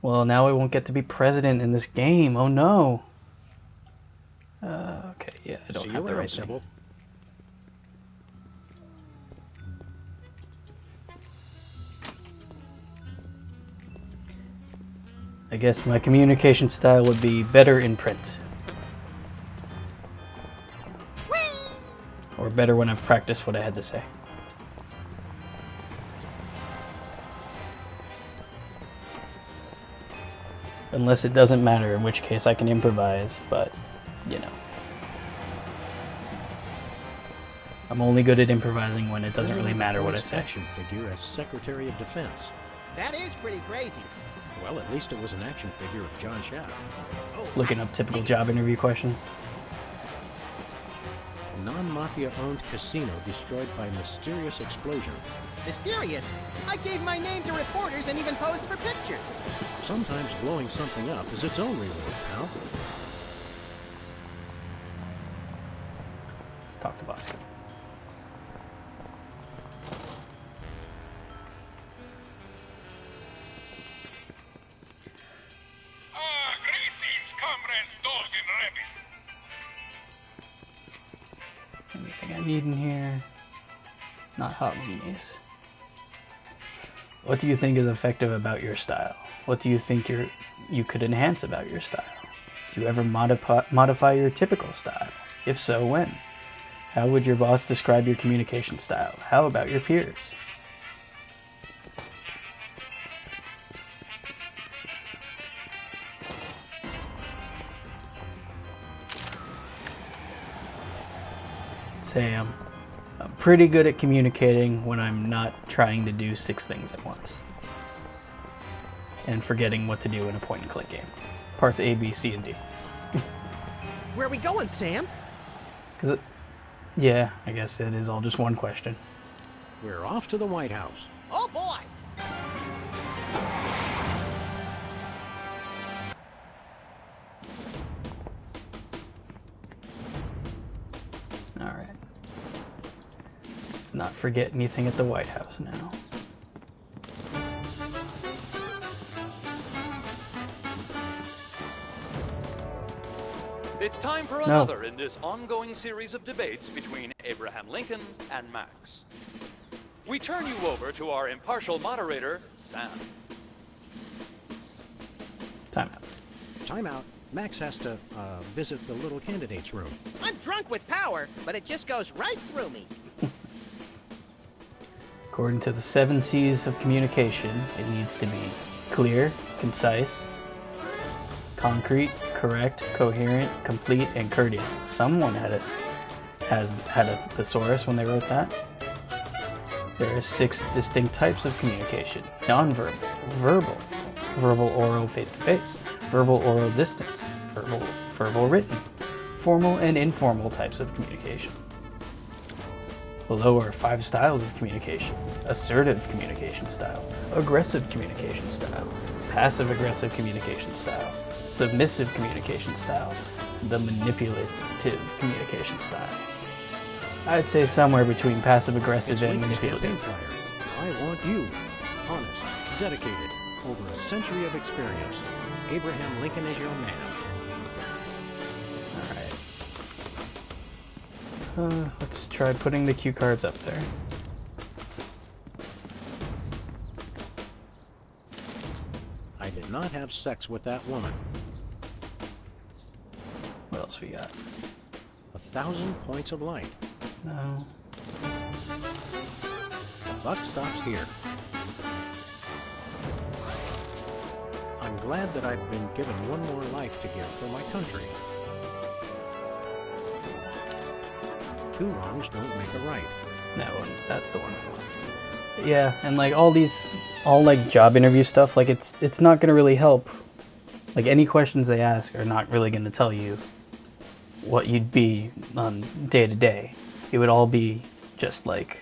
Well, now I won't get to be president in this game. Oh no. Okay, yeah, I don't have the right Sybil. thing. I guess my communication style would be better in print. Or better when I've practiced what I had to say. Unless it doesn't matter, in which case I can improvise, but, you know. I'm only good at improvising when it doesn't really matter what I say. Action figure as Secretary of Defense. That is pretty crazy. Well, at least it was an action figure of John Shaft. Looking up typical job interview questions. Non-mafia-owned casino destroyed by mysterious explosion. Mysterious? I gave my name to reporters and even posed for pictures. Sometimes blowing something up is its own reward, pal. Let's talk to Bosco. Greetings, comrades, dog and rabbit. Anything I need in here? Not hot weenies. What do you think is effective about your style? What do you think you could enhance about your style? Do you ever modify your typical style? If so, when? How would your boss describe your communication style? How about your peers? Say I'm pretty good at communicating when I'm not trying to do 6 things at once. And forgetting what to do in a point-and-click game. Parts A, B, C, and D. Where are we going, Sam? Yeah, I guess it is all just one question. We're off to the White House. Oh boy! Alright. Let's not forget anything at the White House now. It's time for another in this ongoing series of debates between Abraham Lincoln and Max. We turn you over to our impartial moderator, Sam. Time out. Time out. Max has to visit the little candidate's room. I'm drunk with power, but it just goes right through me. According to the 7 C's of communication, it needs to be clear, concise, concrete, correct, coherent, complete, and courteous. Someone had a thesaurus when they wrote that. There are 6 distinct types of communication: nonverbal, verbal, verbal oral face-to-face, verbal oral distance, verbal written, formal and informal types of communication. Below are 5 styles of communication: assertive communication style, aggressive communication style, passive-aggressive communication style, submissive communication style, the manipulative communication style. I'd say somewhere between passive-aggressive and manipulative. I want you, honest, dedicated, over a century of experience. Abraham Lincoln is your man. Alright. Let's try putting the cue cards up there. I did not have sex with that woman. What else we got? 1,000 points of light. No. The buck stops here. I'm glad that I've been given one more life to give for my country. 2 wrongs don't make a right. That one, that's the one I want. Yeah, and like all like job interview stuff, like it's not gonna really help. Like any questions they ask are not really gonna tell you what you'd be on day to day. It would all be just like,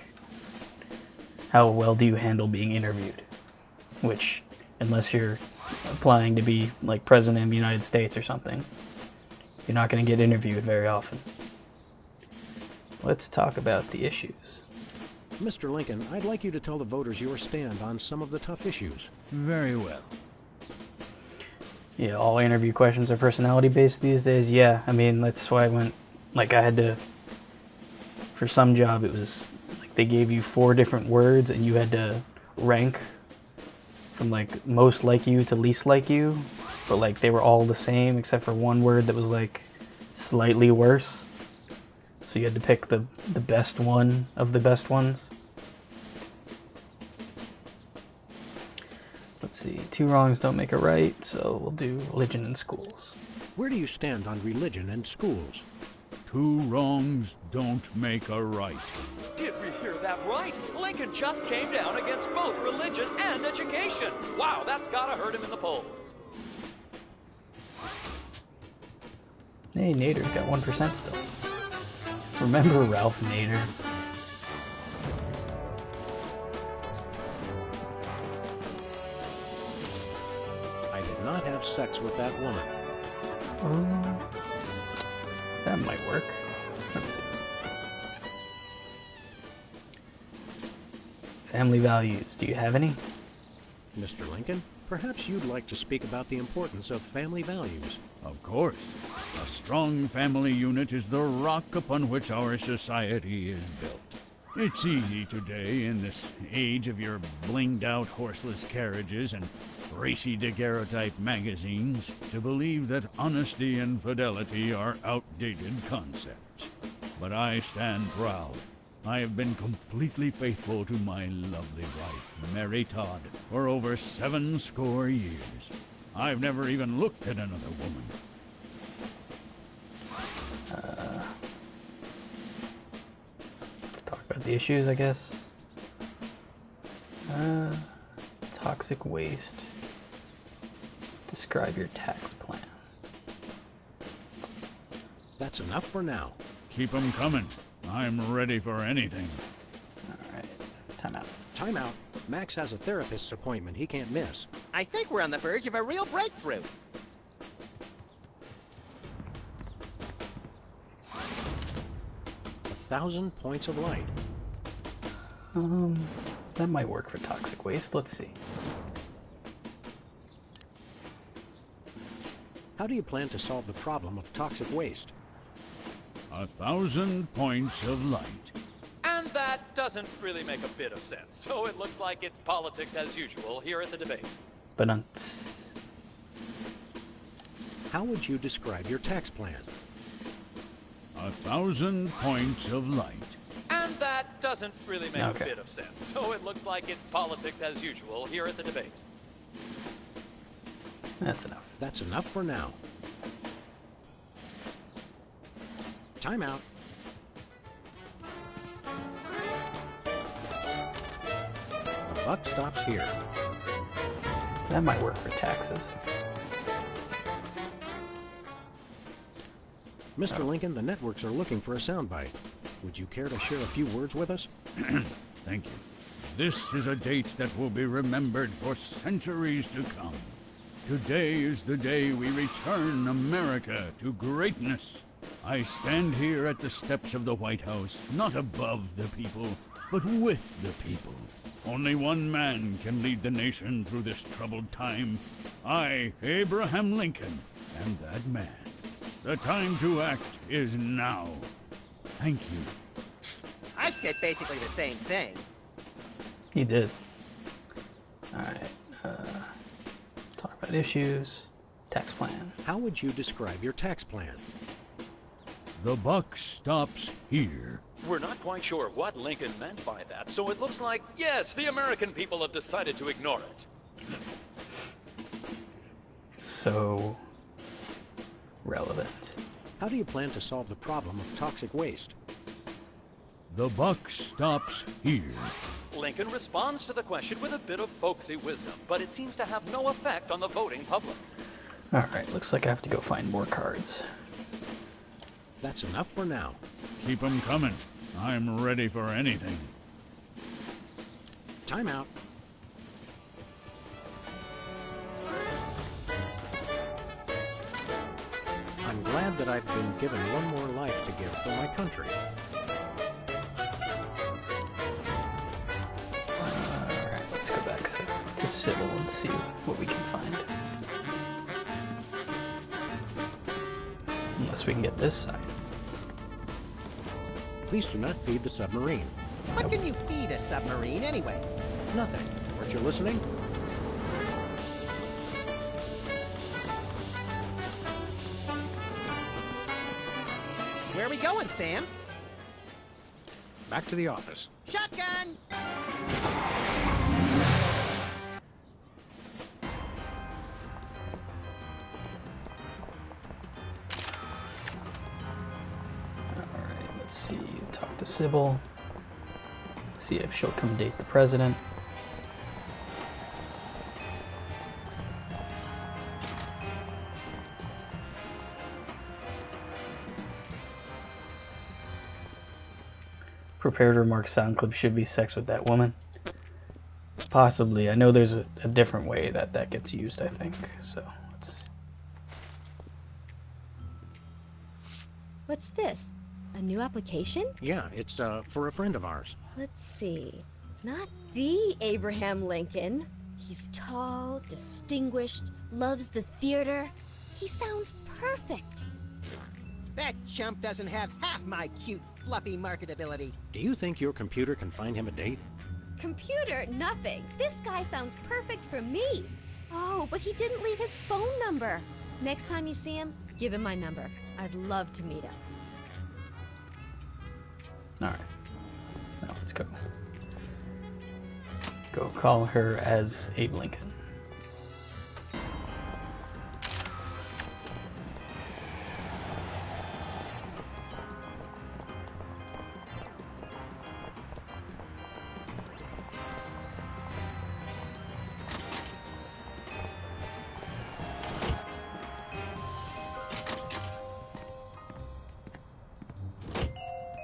how well do you handle being interviewed? Which, unless you're applying to be like president of the United States or something, you're not going to get interviewed very often. Let's talk about the issues. Mr. Lincoln, I'd like you to tell the voters your stand on some of the tough issues. Very well. Yeah, all interview questions are personality based these days. Yeah, I mean, that's why I went, like I had to, for some job it was like they gave you 4 different words and you had to rank from like most like you to least like you, but like they were all the same except for one word that was like slightly worse. So you had to pick the best one of the best ones. Let's see, 2 wrongs don't make a right, so we'll do religion in schools. Where do you stand on religion and schools? 2 wrongs don't make a right. Did we hear that right? Lincoln just came down against both religion and education. Wow, that's gotta hurt him in the polls. Hey, Nader's got 1% still. Remember Ralph Nader? I did not have sex with that woman. That might work. Let's see. Family values. Do you have any? Mr. Lincoln, perhaps you'd like to speak about the importance of family values. Of course. A strong family unit is the rock upon which our society is built. It's easy today, in this age of your blinged-out horseless carriages and racy daguerreotype magazines, to believe that honesty and fidelity are outdated concepts. But I stand proud. I have been completely faithful to my lovely wife, Mary Todd, for over 70 years. I've never even looked at another woman. Let's talk about the issues, I guess. Toxic waste. Describe your tax plan. That's enough for now. Keep 'em coming. I'm ready for anything. Alright, time out. Time out. Max has a therapist's appointment he can't miss. I think we're on the verge of a real breakthrough. 1,000 points of light. That might work for toxic waste. Let's see. How do you plan to solve the problem of toxic waste? 1,000 points of light. And that doesn't really make a bit of sense. So it looks like it's politics as usual here at the debate. But how would you describe your tax plan? 1,000 points of light. And that doesn't really make a bit of sense. So it looks like it's politics as usual here at the debate. That's enough. That's enough for now. Time out. The buck stops here. That might work for taxes. Mr. Lincoln, the networks are looking for a soundbite. Would you care to share a few words with us? Thank you. This is a date that will be remembered for centuries to come. Today is the day we return America to greatness. I stand here at the steps of the White House, not above the people, but with the people. Only one man can lead the nation through this troubled time. I, Abraham Lincoln, am that man. The time to act is now. Thank you. I said basically the same thing. He did. Alright, talk about issues, tax plan. How would you describe your tax plan? The buck stops here. We're not quite sure what Lincoln meant by that, so it looks like, yes, the American people have decided to ignore it. So relevant. How do you plan to solve the problem of toxic waste? The buck stops here. Lincoln responds to the question with a bit of folksy wisdom, but it seems to have no effect on the voting public. Alright, looks like I have to go find more cards. That's enough for now. Keep them coming. I'm ready for anything. Time out. I'm glad that I've been given one more life to give for my country. Alright, let's go back to Sybil and see what we can find. Unless we can get this side. Please do not feed the submarine. What can you feed a submarine anyway? Nothing. Weren't you listening? Where are we going, Sam? Back to the office. Shotgun! Let's see, talk to Sybil. See if she'll come date the president. Prepared remarks sound clip should be sex with that woman. Possibly. I know there's a different way that gets used, I think. So, let's... What's this? A new application? Yeah, it's for a friend of ours. Let's see. Not the Abraham Lincoln. He's tall, distinguished, loves the theater. He sounds perfect. That chump doesn't have half my cute, fluffy marketability. Do you think your computer can find him a date? Computer, nothing. This guy sounds perfect for me. Oh, but he didn't leave his phone number. Next time you see him, give him my number. I'd love to meet him. Alright. Now let's go. Go call her as Abe Lincoln.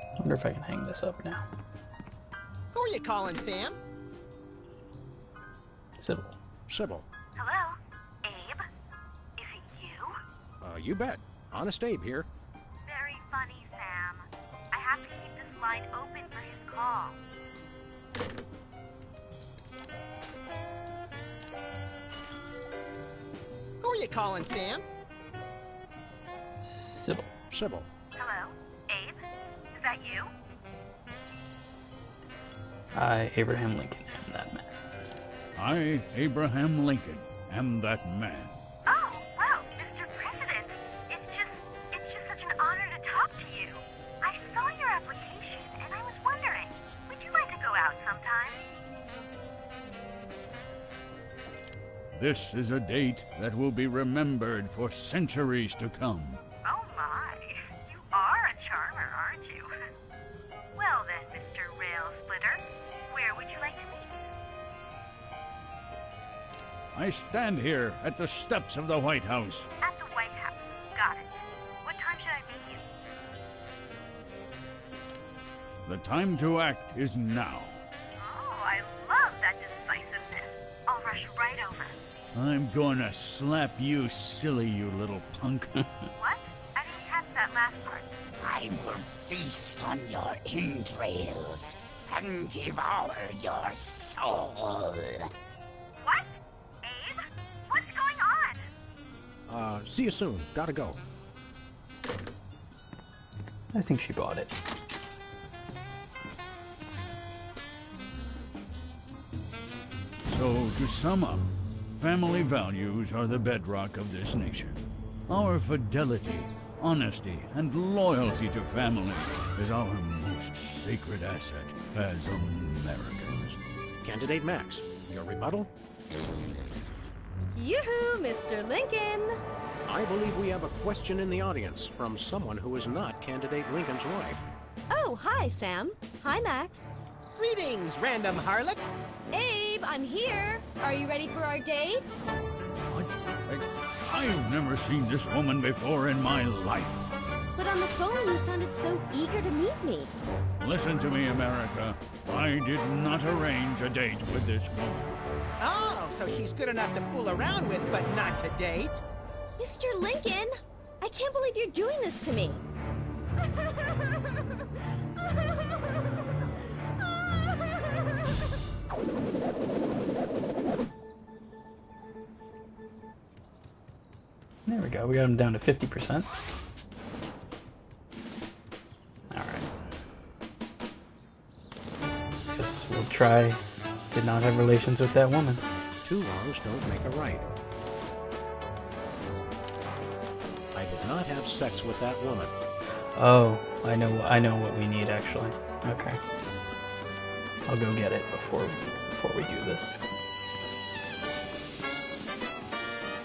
I wonder if I can hang this up now. Who are you calling, Sam? Sybil. Sybil. Hello? Abe? Is it you? You bet. Honest Abe here. Very funny, Sam. I have to keep this line open for his call. Who are you calling, Sam? Sybil. Sybil. Hello? Abe? Is that you? I, Abraham Lincoln, am that man. I, Abraham Lincoln, am that man. Oh, well, Mr. President, it's just such an honor to talk to you. I saw your application, and I was wondering, would you like to go out sometime? This is a date that will be remembered for centuries to come. Oh my, you are a charmer, aren't you? Well then, Mr. Rail Splitter, where would you like to meet? I stand here at the steps of the White House. At the White House. Got it. What time should I meet you? The time to act is now. Oh, I love that decisiveness. I'll rush right over. I'm gonna slap you silly, you little punk. What? I didn't catch that last part. I will feast on your entrails and devour your soul. What? Abe? What's going on? See you soon. Gotta go. I think she bought it. So, to sum up, family values are the bedrock of this nation. Our fidelity, honesty, and loyalty to family is our most sacred asset as Americans. Candidate Max, your rebuttal? Yoo-hoo, Mr. Lincoln! I believe we have a question in the audience from someone who is not Candidate Lincoln's wife. Oh, hi, Sam. Hi, Max. Greetings, random harlot. Abe, I'm here. Are you ready for our date? I've never seen this woman before in my life. But on the phone, you sounded so eager to meet me. Listen to me, America. I did not arrange a date with this woman. Oh, so she's good enough to fool around with, but not to date. Mr. Lincoln, I can't believe you're doing this to me. There we go. We got him down to 50%. Alright. Guess we'll try to not have relations with that woman. Two wrongs don't make a right. I did not have sex with that woman. Oh, I know what we need actually. Okay. I'll go get it before we do this.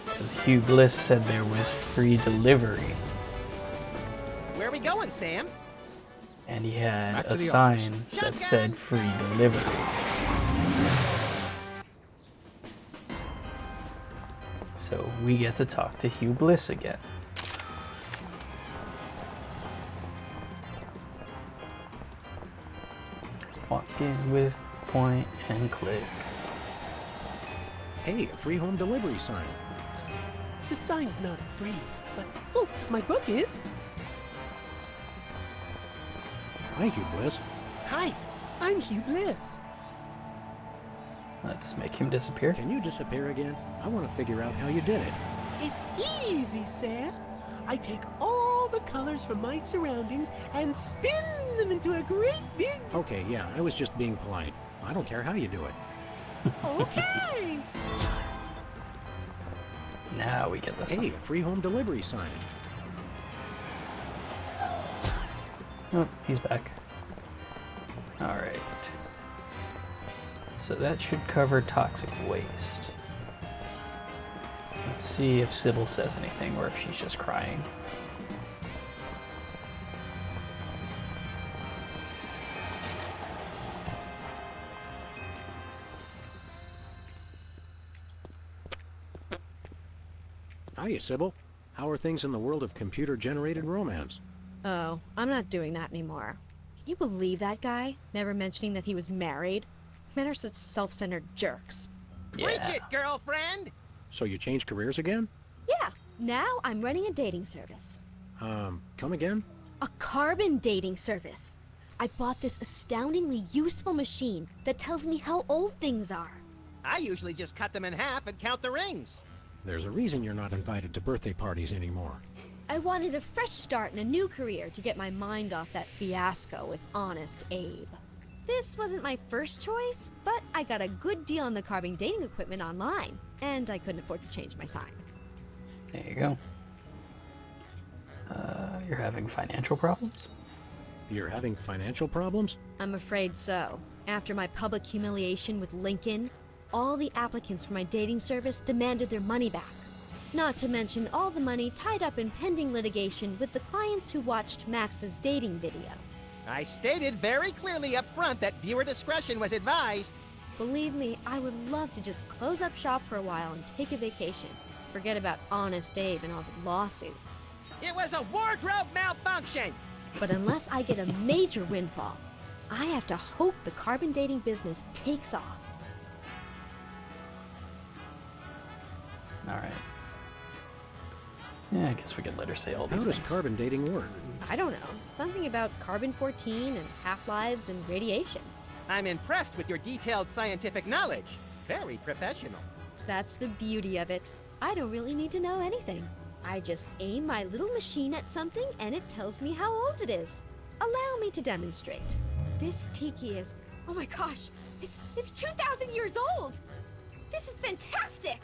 Because Hugh Bliss said there was free delivery. Where are we going, Sam? And he had Back to a the sign office. that said free delivery. So we get to talk to Hugh Bliss again. Walk in with point and click. Hey, a free home delivery sign. The sign's not free, but oh, my book is. Hi, Hugh Bliss. Hi, I'm Hugh Bliss. Let's make him disappear. Can you disappear again? I want to figure out how you did it. It's easy, Sam. I take all the colors from my surroundings and spin them into a great big... Okay, yeah, I was just being polite. I don't care how you do it. Okay! Now we get this. Hey, a free home delivery sign. Oh, he's back. Alright. So that should cover toxic waste. Let's see if Sybil says anything or if she's just crying. Hiya, Sybil. How are things in the world of computer-generated romance? Oh, I'm not doing that anymore. Can you believe that guy? Never mentioning that he was married? Men are such self-centered jerks. Preach it, girlfriend! So you changed careers again? Yeah, now I'm running a dating service. Come again? A carbon dating service. I bought this astoundingly useful machine that tells me how old things are. I usually just cut them in half and count the rings. There's a reason you're not invited to birthday parties anymore. I wanted a fresh start in a new career to get my mind off that fiasco with Honest Abe. This wasn't my first choice, but I got a good deal on the carbon dating equipment online, and I couldn't afford to change my sign. There you go. You're having financial problems? You're having financial problems? I'm afraid so. After my public humiliation with Lincoln, all the applicants for my dating service demanded their money back. Not to mention all the money tied up in pending litigation with the clients who watched Max's dating video. I stated very clearly up front that viewer discretion was advised. Believe me, I would love to just close up shop for a while and take a vacation. Forget about Honest Abe and all the lawsuits. It was a wardrobe malfunction! But unless I get a major windfall, I have to hope the carbon dating business takes off. Alright. Yeah, I guess we could let her say all these How things. does carbon dating work? I don't know. Something about carbon-14 and half-lives and radiation. I'm impressed with your detailed scientific knowledge. Very professional. That's the beauty of it. I don't really need to know anything. I just aim my little machine at something and it tells me how old it is. Allow me to demonstrate. This tiki is, oh my gosh, it's 2,000 years old! This is fantastic!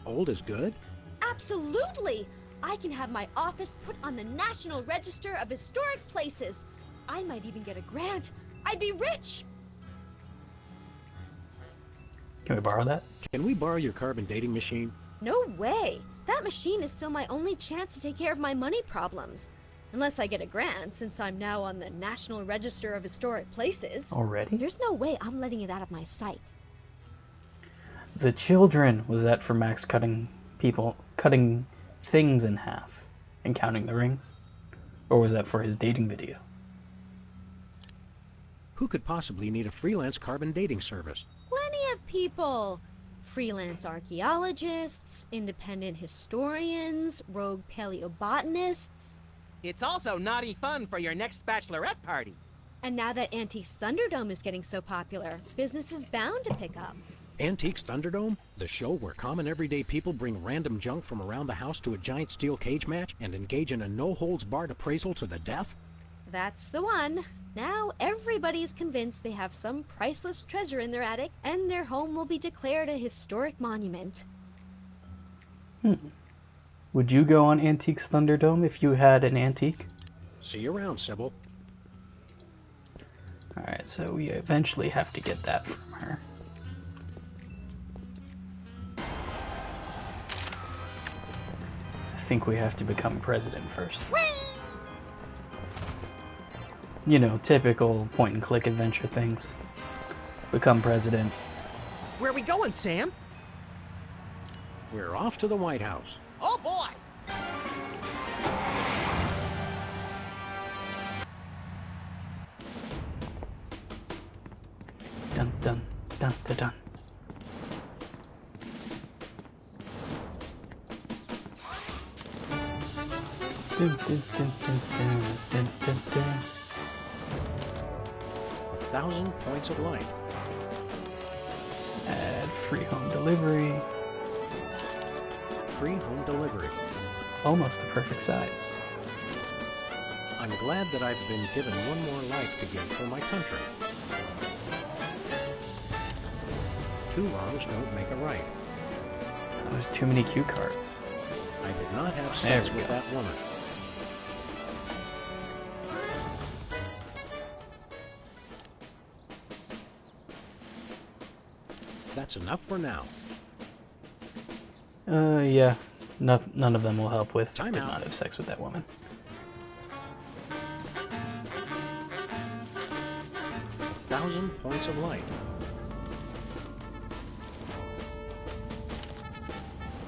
Old is good? Absolutely! I can have my office put on the National Register of Historic Places. I might even get a grant. I'd be rich! Can we borrow that? Can we borrow your carbon dating machine? No way! That machine is still my only chance to take care of my money problems. Unless I get a grant, since I'm now on the National Register of Historic Places. Already? There's no way I'm letting it out of my sight. The children! Was that for Max cutting things in half and counting the rings? Or was that for his dating video? Who could possibly need a freelance carbon dating service? Plenty of people! Freelance archaeologists, independent historians, rogue paleobotanists. It's also naughty fun for your next bachelorette party. And now that Antiques Thunderdome is getting so popular, business is bound to pick up. Antiques Thunderdome? The show where common everyday people bring random junk from around the house to a giant steel cage match and engage in a no-holds-barred appraisal to the death? That's the one. Now everybody's convinced they have some priceless treasure in their attic, and their home will be declared a historic monument. Would you go on Antiques Thunderdome if you had an antique? See you around, Sybil. Alright, so we eventually have to get that from her. I think we have to become president first. You know, typical point-and-click adventure things. Become president. Where are we going, Sam? We're off to the White House. Oh boy! Dun dun dun dun dun. Dun, dun, dun, dun, dun, dun, dun. 1,000 points of light. Let's add free home delivery. Free home delivery. Almost the perfect size. I'm glad that I've been given one more life to give for my country. 2 wrongs don't make a right. There's too many cue cards. I did not have There sex we with go. that woman. That's enough for now. Yeah. None of them will help with Time did out. not have sex with that woman. Thousand points of light.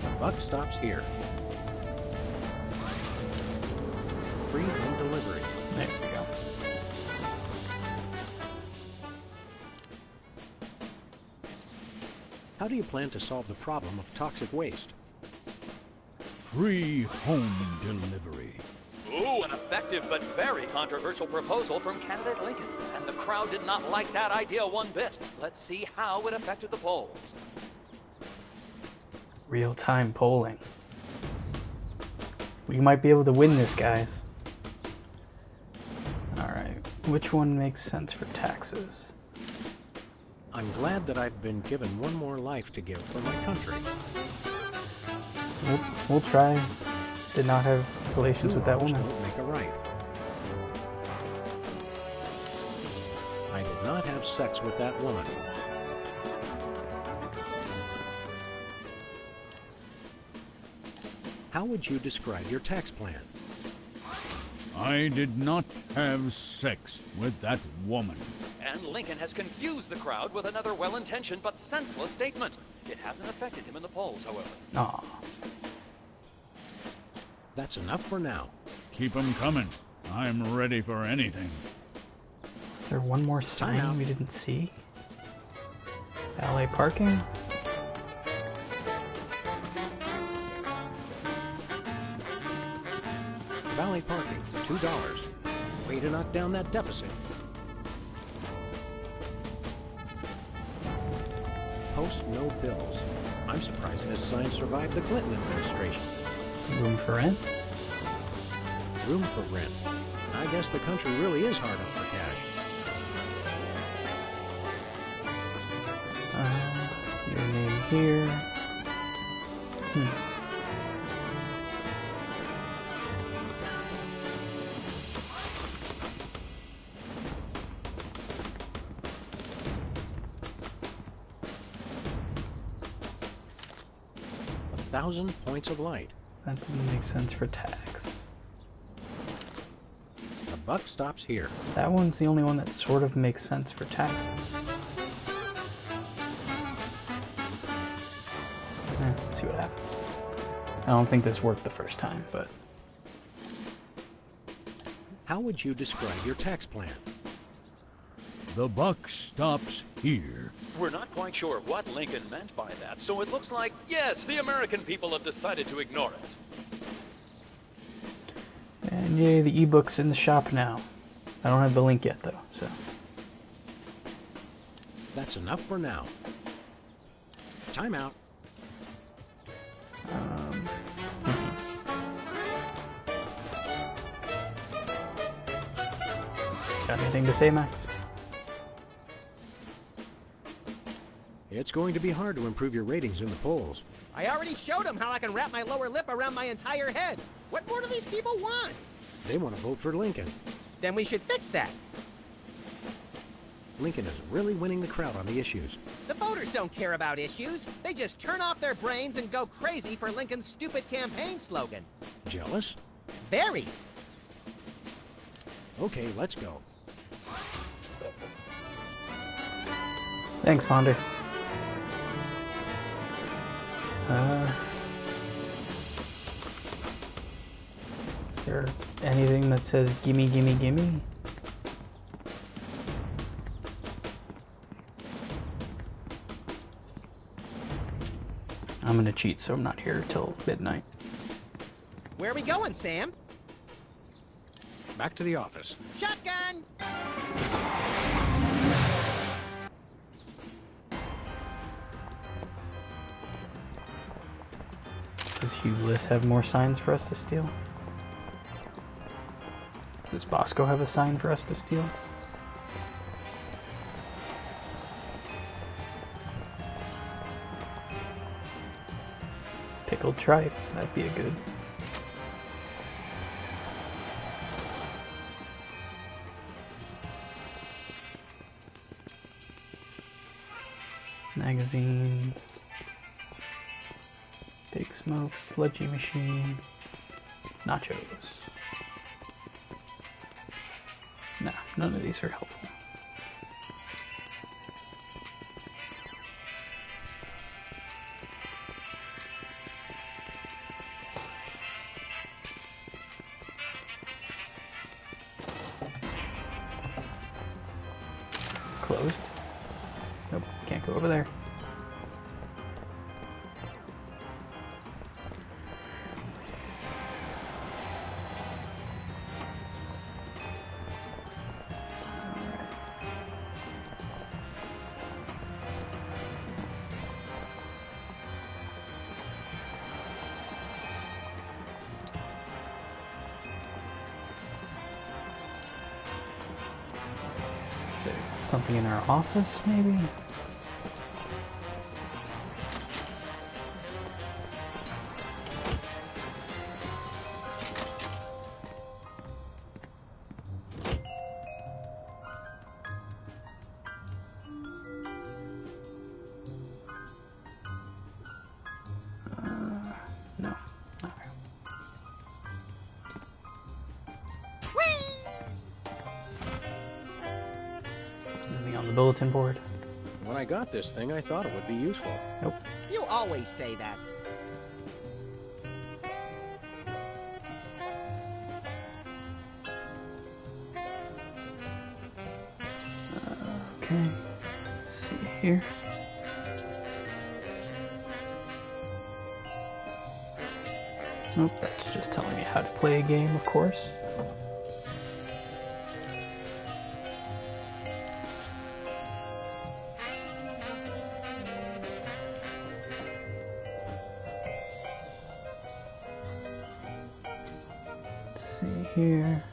The buck stops here. Free home delivery. There we go. How do you plan to solve the problem of toxic waste? Free home delivery. Ooh, and a effective but very controversial proposal from candidate Lincoln, and the crowd did not like that idea one bit. Let's see how it affected the polls. Real-time polling. We might be able to win this, guys. Alright, which one makes sense for taxes? I'm glad that I've been given one more life to give for my country. We'll try. Did not have relations with that woman. Don't make a right. I did not have sex with that woman. How would you describe your tax plan? I did not have sex with that woman. And Lincoln has confused the crowd with another well-intentioned but senseless statement. It hasn't affected him in the polls, however. Aw. That's enough for now. Keep 'em coming. I'm ready for anything. Is there one more sign we didn't see? Valet parking? Valet parking, $2. Way to knock down that deficit. Post no bills. I'm surprised this sign survived the Clinton administration. Room for rent? Room for rent. I guess the country really is hard up for cash. Your name here. $1,000 points of light. That didn't make sense for tax. The buck stops here. That one's the only one that sort of makes sense for taxes. Let's see what happens. I don't think this worked the first time, but... How would you describe your tax plan? The buck stops here. We're not quite sure what Lincoln meant by that, so it looks like, yes, the American people have decided to ignore it. And yay, the ebook's in the shop now. I don't have the link yet, though, so... That's enough for now. Time out. Got anything to say, Max? It's going to be hard to improve your ratings in the polls. I already showed them how I can wrap my lower lip around my entire head. What more do these people want? They want to vote for Lincoln. Then we should fix that. Lincoln is really winning the crowd on the issues. The voters don't care about issues. They just turn off their brains and go crazy for Lincoln's stupid campaign slogan. Jealous? Very. Okay, let's go. Thanks, Ponder. Is there anything that says gimme, gimme, gimme? I'm gonna cheat, so I'm not here till midnight. Where are we going, Sam? Back to the office. Shotgun! Does Hughless have more signs for us to steal? Does Bosco have a sign for us to steal? Pickled tripe, that'd be a good. Magazines. Big Smoke, Sludgy Machine, Nachos. No, none of these are helpful. Closed. Nope, can't go over there. Something in our office, maybe? No. Anything on the bulletin board? When I got this thing, I thought it would be useful. Nope. You always say that. Okay. Let's see here. Nope, that's just telling me how to play a game, of course. Let's see here.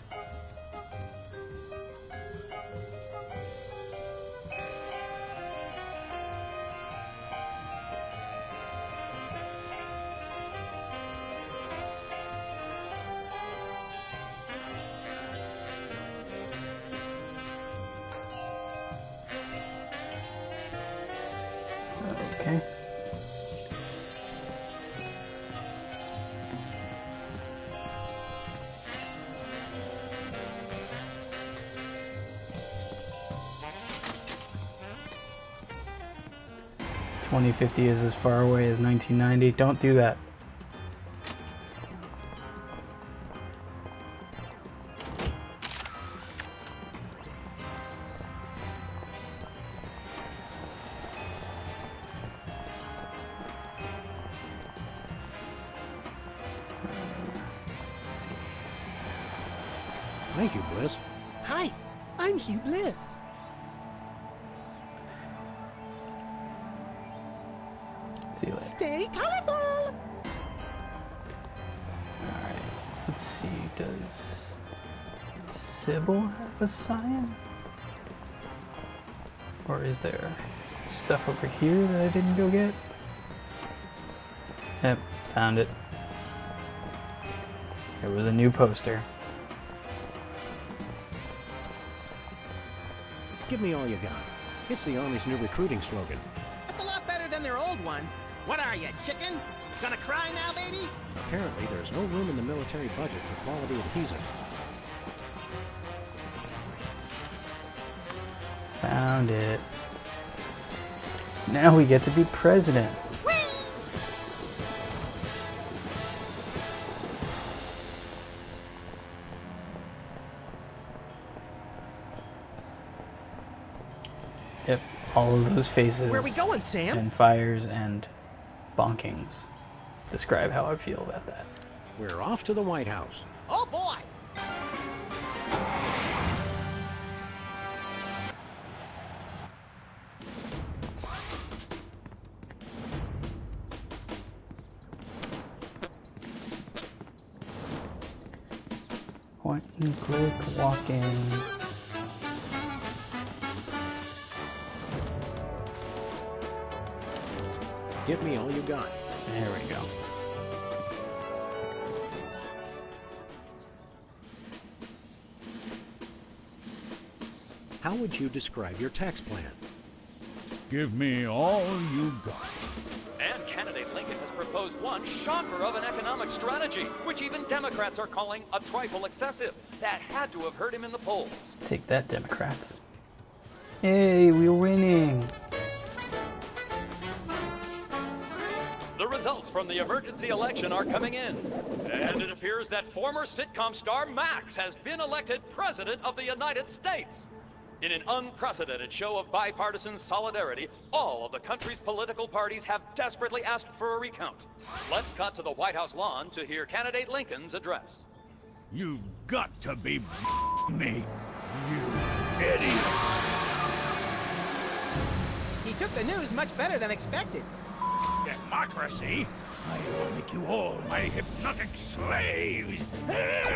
Okay. $20.50 is as far away as 1990. Don't do that. Thank you, Bliss. Hi, I'm Hugh Bliss. See you later. Stay colorful. Alright. Let's see. Does Sybil have a sign? Or is there stuff over here that I didn't go get? Yep, found it. There was a new poster. Give me all you got. It's the Army's new recruiting slogan. That's a lot better than their old one. What are you, chicken? Gonna cry now, baby? Apparently, there's no room in the military budget for quality adhesives. Found it. Now we get to be president. Yep, all of those faces. Where are we going, Sam? And fires and bonkings describe how I feel about that. We're off to the White House. Oh boy! Point and click, walk in. Give me all you got. There we go. How would you describe your tax plan? Give me all you got. And candidate Lincoln has proposed one shocker of an economic strategy, which even Democrats are calling a trifle excessive. That had to have hurt him in the polls. Take that, Democrats. Yay, we're winning. The results from the emergency election are coming in. And it appears that former sitcom star Max has been elected President of the United States. In an unprecedented show of bipartisan solidarity, all of the country's political parties have desperately asked for a recount. Let's cut to the White House lawn to hear candidate Lincoln's address. You've got to be me, you idiot. He took the news much better than expected. democracy, I will make you all my hypnotic slaves. Max,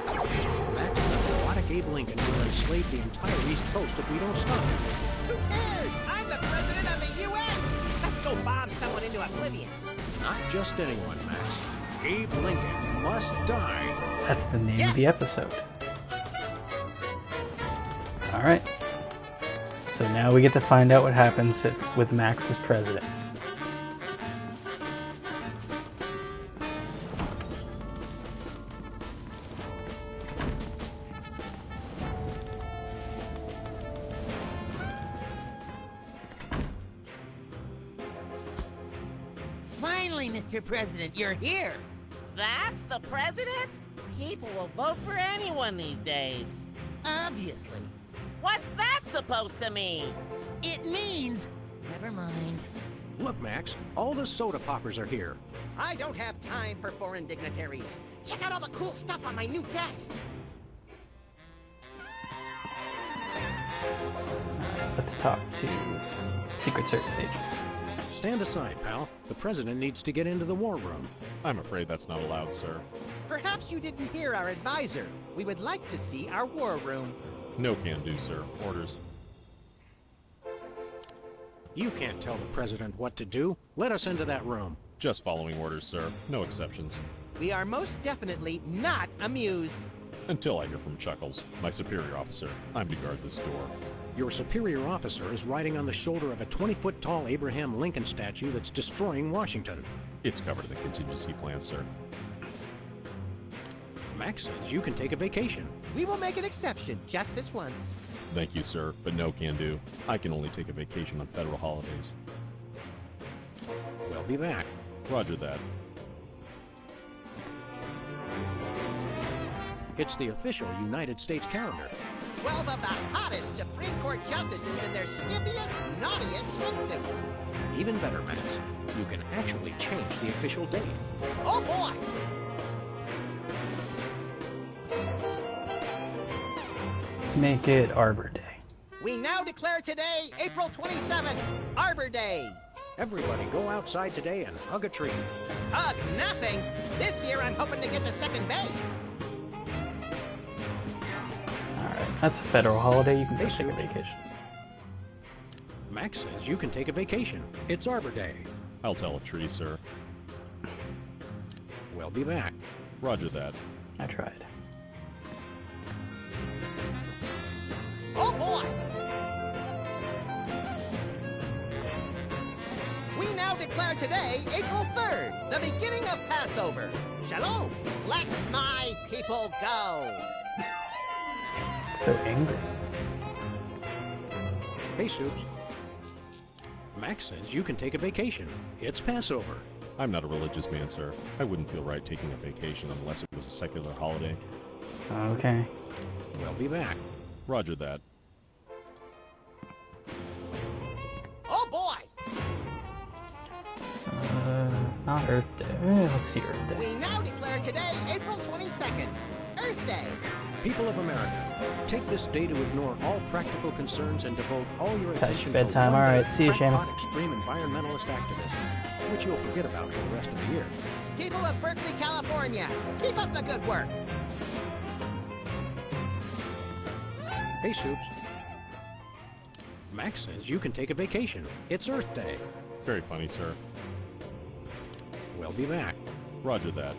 the robotic Abe Lincoln will enslave the entire East Coast if we don't stop him. Who cares? I'm the president of the U.S. Let's go bomb someone into oblivion. Not just anyone, Max. Abe Lincoln must die. That's the name of the episode. Alright. So now we get to find out what happens with Max as president. Finally, Mr. President, you're here! That's the president? People will vote for anyone these days. Obviously. What's that supposed to mean? It means... Never mind. Look, Max, all the soda poppers are here. I don't have time for foreign dignitaries. Check out all the cool stuff on my new desk. Let's talk to Secret Service agent. Stand aside, pal. The president needs to get into the war room. I'm afraid that's not allowed, sir. Perhaps you didn't hear our advisor. We would like to see our war room. No can do, sir. Orders. You can't tell the president what to do. Let us into that room. Just following orders, sir. No exceptions. We are most definitely not amused. Until I hear from Chuckles, my superior officer. I'm to guard this door. Your superior officer is riding on the shoulder of a 20-foot-tall Abraham Lincoln statue that's destroying Washington. It's covered in the contingency plan, sir. Max says you can take a vacation. We will make an exception, just this once. Thank you, sir, but no can do. I can only take a vacation on federal holidays. We'll be back. Roger that. It's the official United States calendar. 12 of the hottest Supreme Court justices in their skippiest, naughtiest swimsuits. Even better, Max. You can actually change the official date. Oh boy! Let's make it Arbor Day. We now declare today, April 27th, Arbor Day. Everybody go outside today and hug a tree. Hug nothing. This year I'm hoping to get to second base. Alright, that's a federal holiday. You can go take a vacation. Max says you can take a vacation. It's Arbor Day. I'll tell a tree, sir. We'll be back. Roger that. I tried. Oh boy! We now declare today, April 3rd, the beginning of Passover. Shalom! Let my people go! So angry. Hey, Soups. Max says you can take a vacation. It's Passover. I'm not a religious man, sir. I wouldn't feel right taking a vacation unless it was a secular holiday. Okay. We'll be back. Roger that. Oh boy! Not Earth Day. Let's see Earth Day. We now declare today, April 22nd, Earth Day. People of America, take this day to ignore all practical concerns and devote all your attention to bedtime. one All day right, see you, crackpot Seamus. extreme environmentalist activism, which you'll forget about for the rest of the year. People of Berkeley, California, keep up the good work. Hey, Soups. Max says you can take a vacation. It's Earth Day. Very funny, sir. We'll be back. Roger that.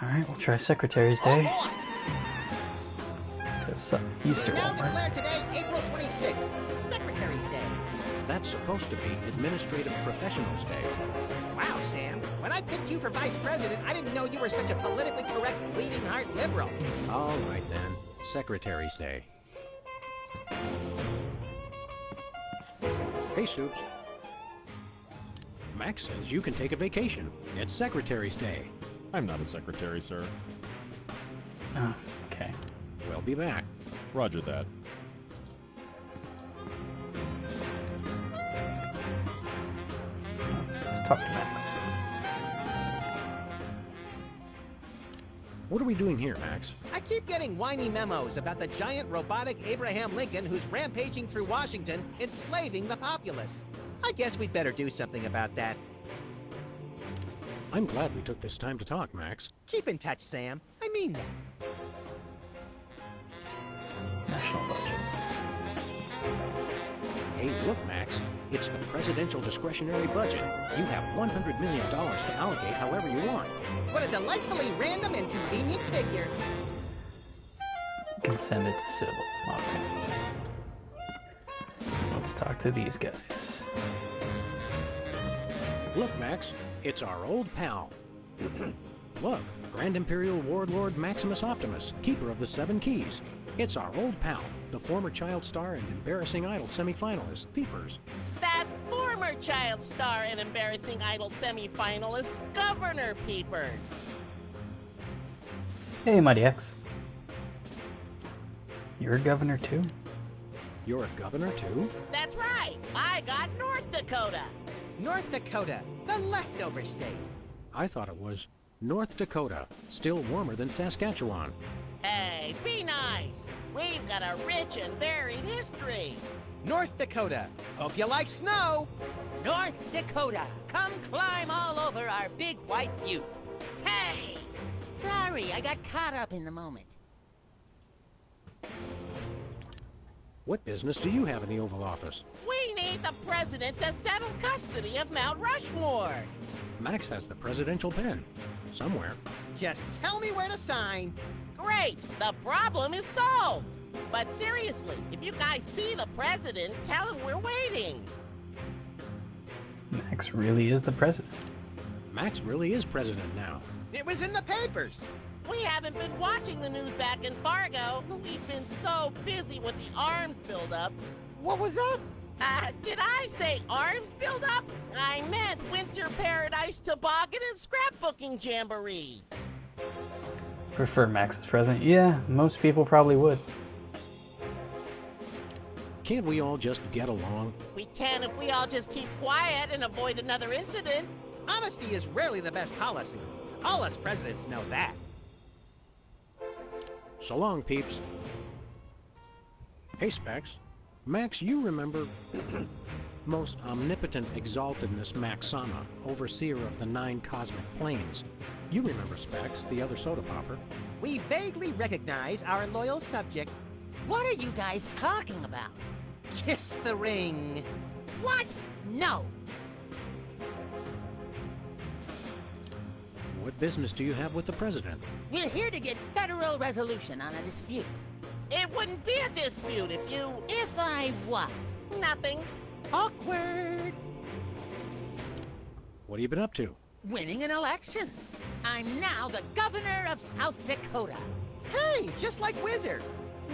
Alright, we'll try Secretary's Day. Oh Because Easter we now won't work. declare today, April 26th, Secretary's Day. That's supposed to be Administrative Professionals Day. Wow, Sam. When I picked you for vice president, I didn't know you were such a politically correct, bleeding heart liberal. All right, then. Secretary's Day. Hey, Soups. Max says you can take a vacation. It's Secretary's Day. I'm not a secretary, sir. Oh, okay. We'll be back. Roger that. Let's talk to Max. What are we doing here, Max? I keep getting whiny memos about the giant robotic Abraham Lincoln who's rampaging through Washington, enslaving the populace. I guess we'd better do something about that. I'm glad we took this time to talk, Max. Keep in touch, Sam. I mean that. National budget. Hey, look, Max. It's the presidential discretionary budget. You have $100 million to allocate however you want. What a delightfully random and convenient figure. You can send it to Sybil. Okay. Let's talk to these guys. Look, Max. It's our old pal. Look, Grand Imperial Warlord Maximus Optimus, keeper of the 7 Keys. It's our old pal, the former Child Star and Embarrassing Idol semifinalist, Peepers. That's former Child Star and Embarrassing Idol semifinalist, Governor Peepers. Hey, Mighty X. You're a governor too? You're a governor too? That's right. I got North Dakota. North Dakota, the leftover state. I thought it was North Dakota, still warmer than Saskatchewan. Hey, be nice. We've got a rich and varied history. North Dakota, hope you like snow. North Dakota, come climb all over our big white butte. Hey! Sorry, I got caught up in the moment. What business do you have in the Oval Office? We need the president to settle custody of Mount Rushmore. Max has the presidential pen. Somewhere. Just tell me where to sign. Great, the problem is solved. But seriously, if you guys see the president, tell him we're waiting. Max really is the president. Max really is president now. It was in the papers. We haven't been watching the news back in Fargo. We've been so busy with the arms buildup. What was that? Did I say arms buildup? I meant Winter Paradise Toboggan and Scrapbooking Jamboree. Prefer Max as president? Yeah, most people probably would. Can't we all just get along? We can if we all just keep quiet and avoid another incident. Honesty is rarely the best policy. All us presidents know that. So long, peeps. Hey, Specs. Max, you remember most omnipotent exaltedness Maxama, overseer of the 9 cosmic planes. You remember Specs, the other soda popper. We vaguely recognize our loyal subject. What are you guys talking about? Kiss the ring. What? No. What business do you have with the president? We're here to get federal resolution on a dispute. It wouldn't be a dispute if you... If I what? Nothing. Awkward. What have you been up to? Winning an election. I'm now the governor of South Dakota. Hey, just like Wizard.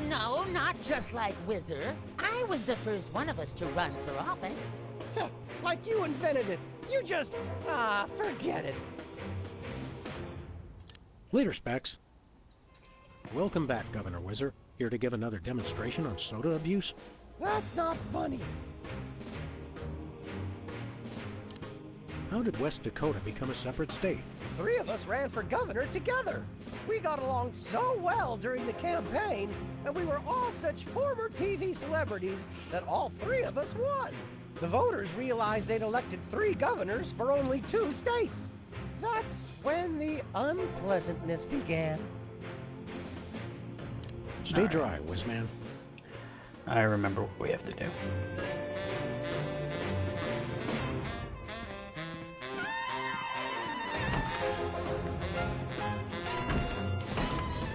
No, not just like Wizard. I was the first one of us to run for office. Like you invented it. You just... forget it. Later, Specs. Welcome back, Governor Wizard. Here to give another demonstration on soda abuse? That's not funny. How did West Dakota become a separate state? 3 of us ran for governor together. We got along so well during the campaign, and we were all such former TV celebrities that all 3 of us won. The voters realized they'd elected 3 governors for only 2 states. That's when the unpleasantness began. Stay dry, Whizman. I remember what we have to do.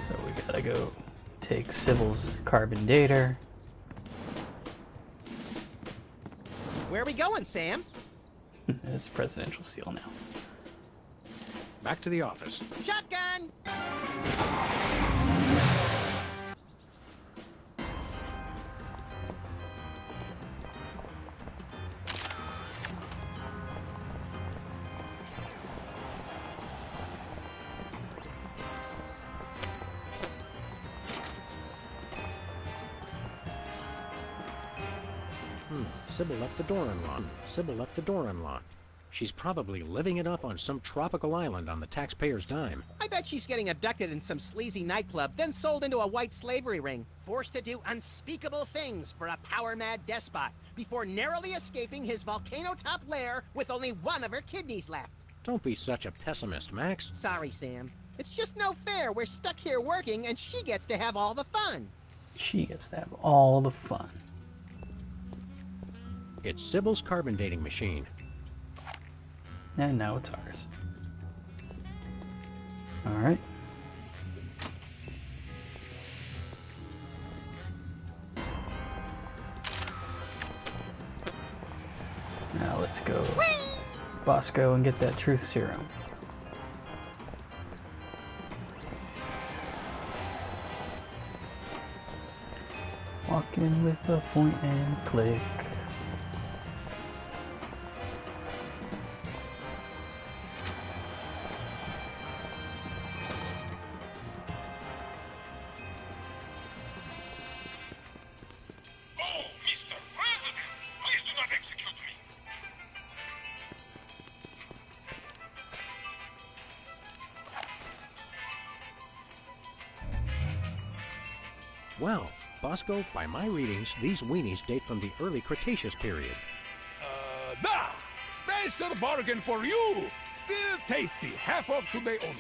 So we gotta go take Sybil's carbon dater. Where are we going, Sam? It's presidential seal now. Back to the office. Shotgun! Sybil left the door unlocked. Sybil left the door unlocked. She's probably living it up on some tropical island on the taxpayer's dime. I bet she's getting abducted in some sleazy nightclub, then sold into a white slavery ring, forced to do unspeakable things for a power-mad despot, before narrowly escaping his volcano-top lair with only one of her kidneys left. Don't be such a pessimist, Max. Sorry, Sam. It's just no fair. We're stuck here working, and she gets to have all the fun. She gets to have all the fun. It's Sybil's carbon dating machine. And now it's ours. Alright. Now let's go Bosco and get that truth serum. Walk in with a point and click. Well, Bosco, by my readings, these weenies date from the early Cretaceous period. Da! Special bargain for you! Still tasty, half off today only.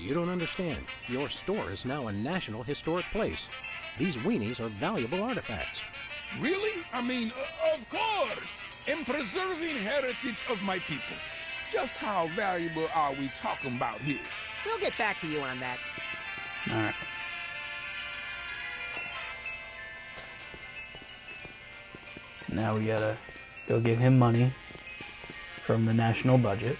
You don't understand. Your store is now a National Historic Place. These weenies are valuable artifacts. Really? I mean, of course! In preserving heritage of my people. Just how valuable are we talking about here? We'll get back to you on that. Alright. Now we gotta go give him money from the national budget.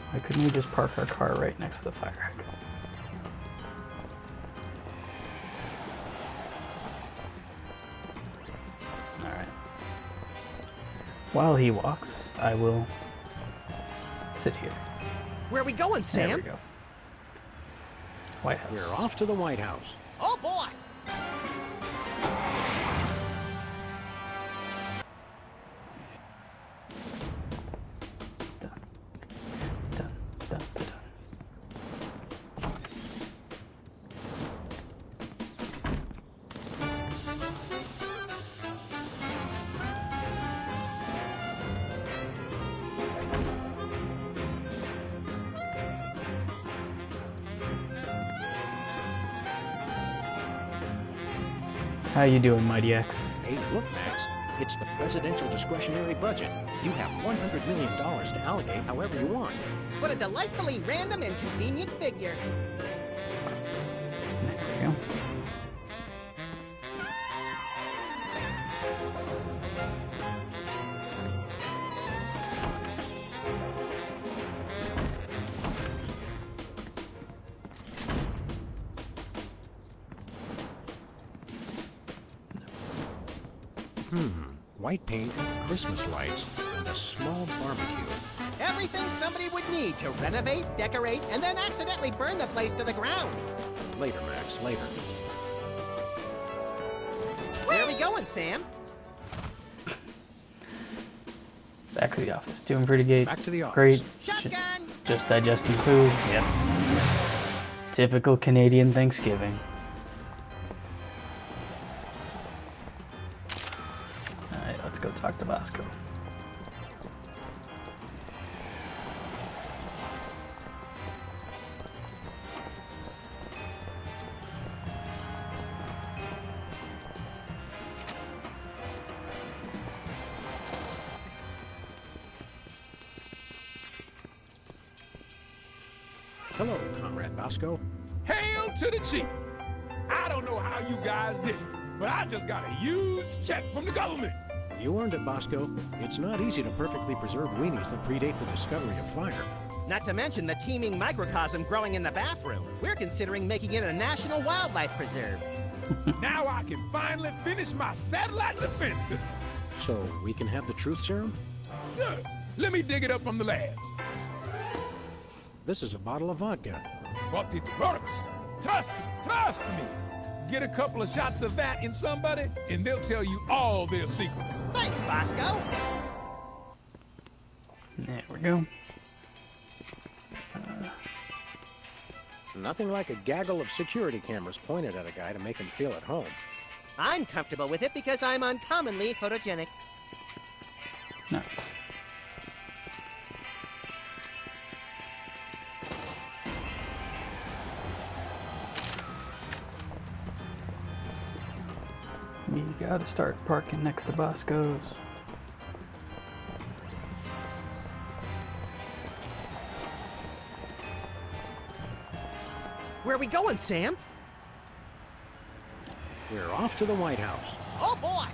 Why couldn't we just park our car right next to the fire hydrant? Alright. While he walks, I will sit here. Where are we going, Sam? There we go. White House. We're off to the White House. Oh, boy! How you doing, Mighty X? Hey, look, Max. It's the presidential discretionary budget. You have $100 million to allocate however you want. What a delightfully random and convenient figure. There we go. White paint, Christmas lights, and a small barbecue. Everything somebody would need to renovate, decorate, and then accidentally burn the place to the ground. Later, Max, later. Where are we going, Sam? Back to the office. Doing pretty good. Back to the office. Great. Shotgun! Just digesting food. Yep. Typical Canadian Thanksgiving. Alright, let's go talk to Bosco. Hello, Comrade Bosco. Hail to the chief! I don't know how you guys did it, but I just got a huge check from the government. You earned it, Bosco. It's not easy to perfectly preserve weenies that predate the discovery of fire. Not to mention the teeming microcosm growing in the bathroom. We're considering making it a national wildlife preserve. Now I can finally finish my satellite defense system. So we can have the truth serum? Sure. Let me dig it up from the lab. This is a bottle of vodka. But it works. Trust me. Get a couple of shots of that in somebody, and they'll tell you all their secrets. Thanks, Bosco. There we go. Nothing like a gaggle of security cameras pointed at a guy to make him feel at home. I'm comfortable with it because I'm uncommonly photogenic. Nice. You gotta start parking next to Bosco's. Where are we going, Sam? We're off to the White House. Oh, boy!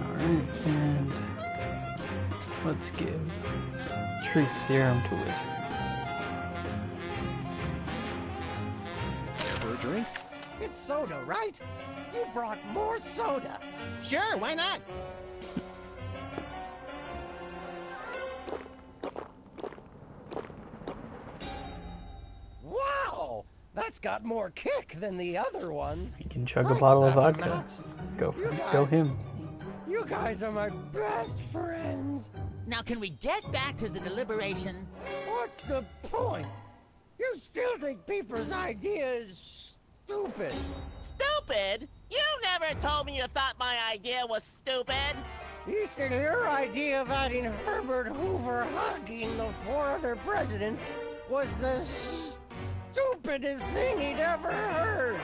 Alright, and let's give Truth Serum to Wizard. Drink? It's soda, right? You brought more soda. Sure, why not? Wow! That's got more kick than the other ones. You can chug a bottle of vodka. Go for it. Go him. You guys are my best friends. Now can we get back to the deliberation? What's the point? You still think Peeper's idea is stupid. Stupid? You never told me you thought my idea was stupid. You said your idea of adding Herbert Hoover hugging the 4 other presidents was the stupidest thing he'd ever heard.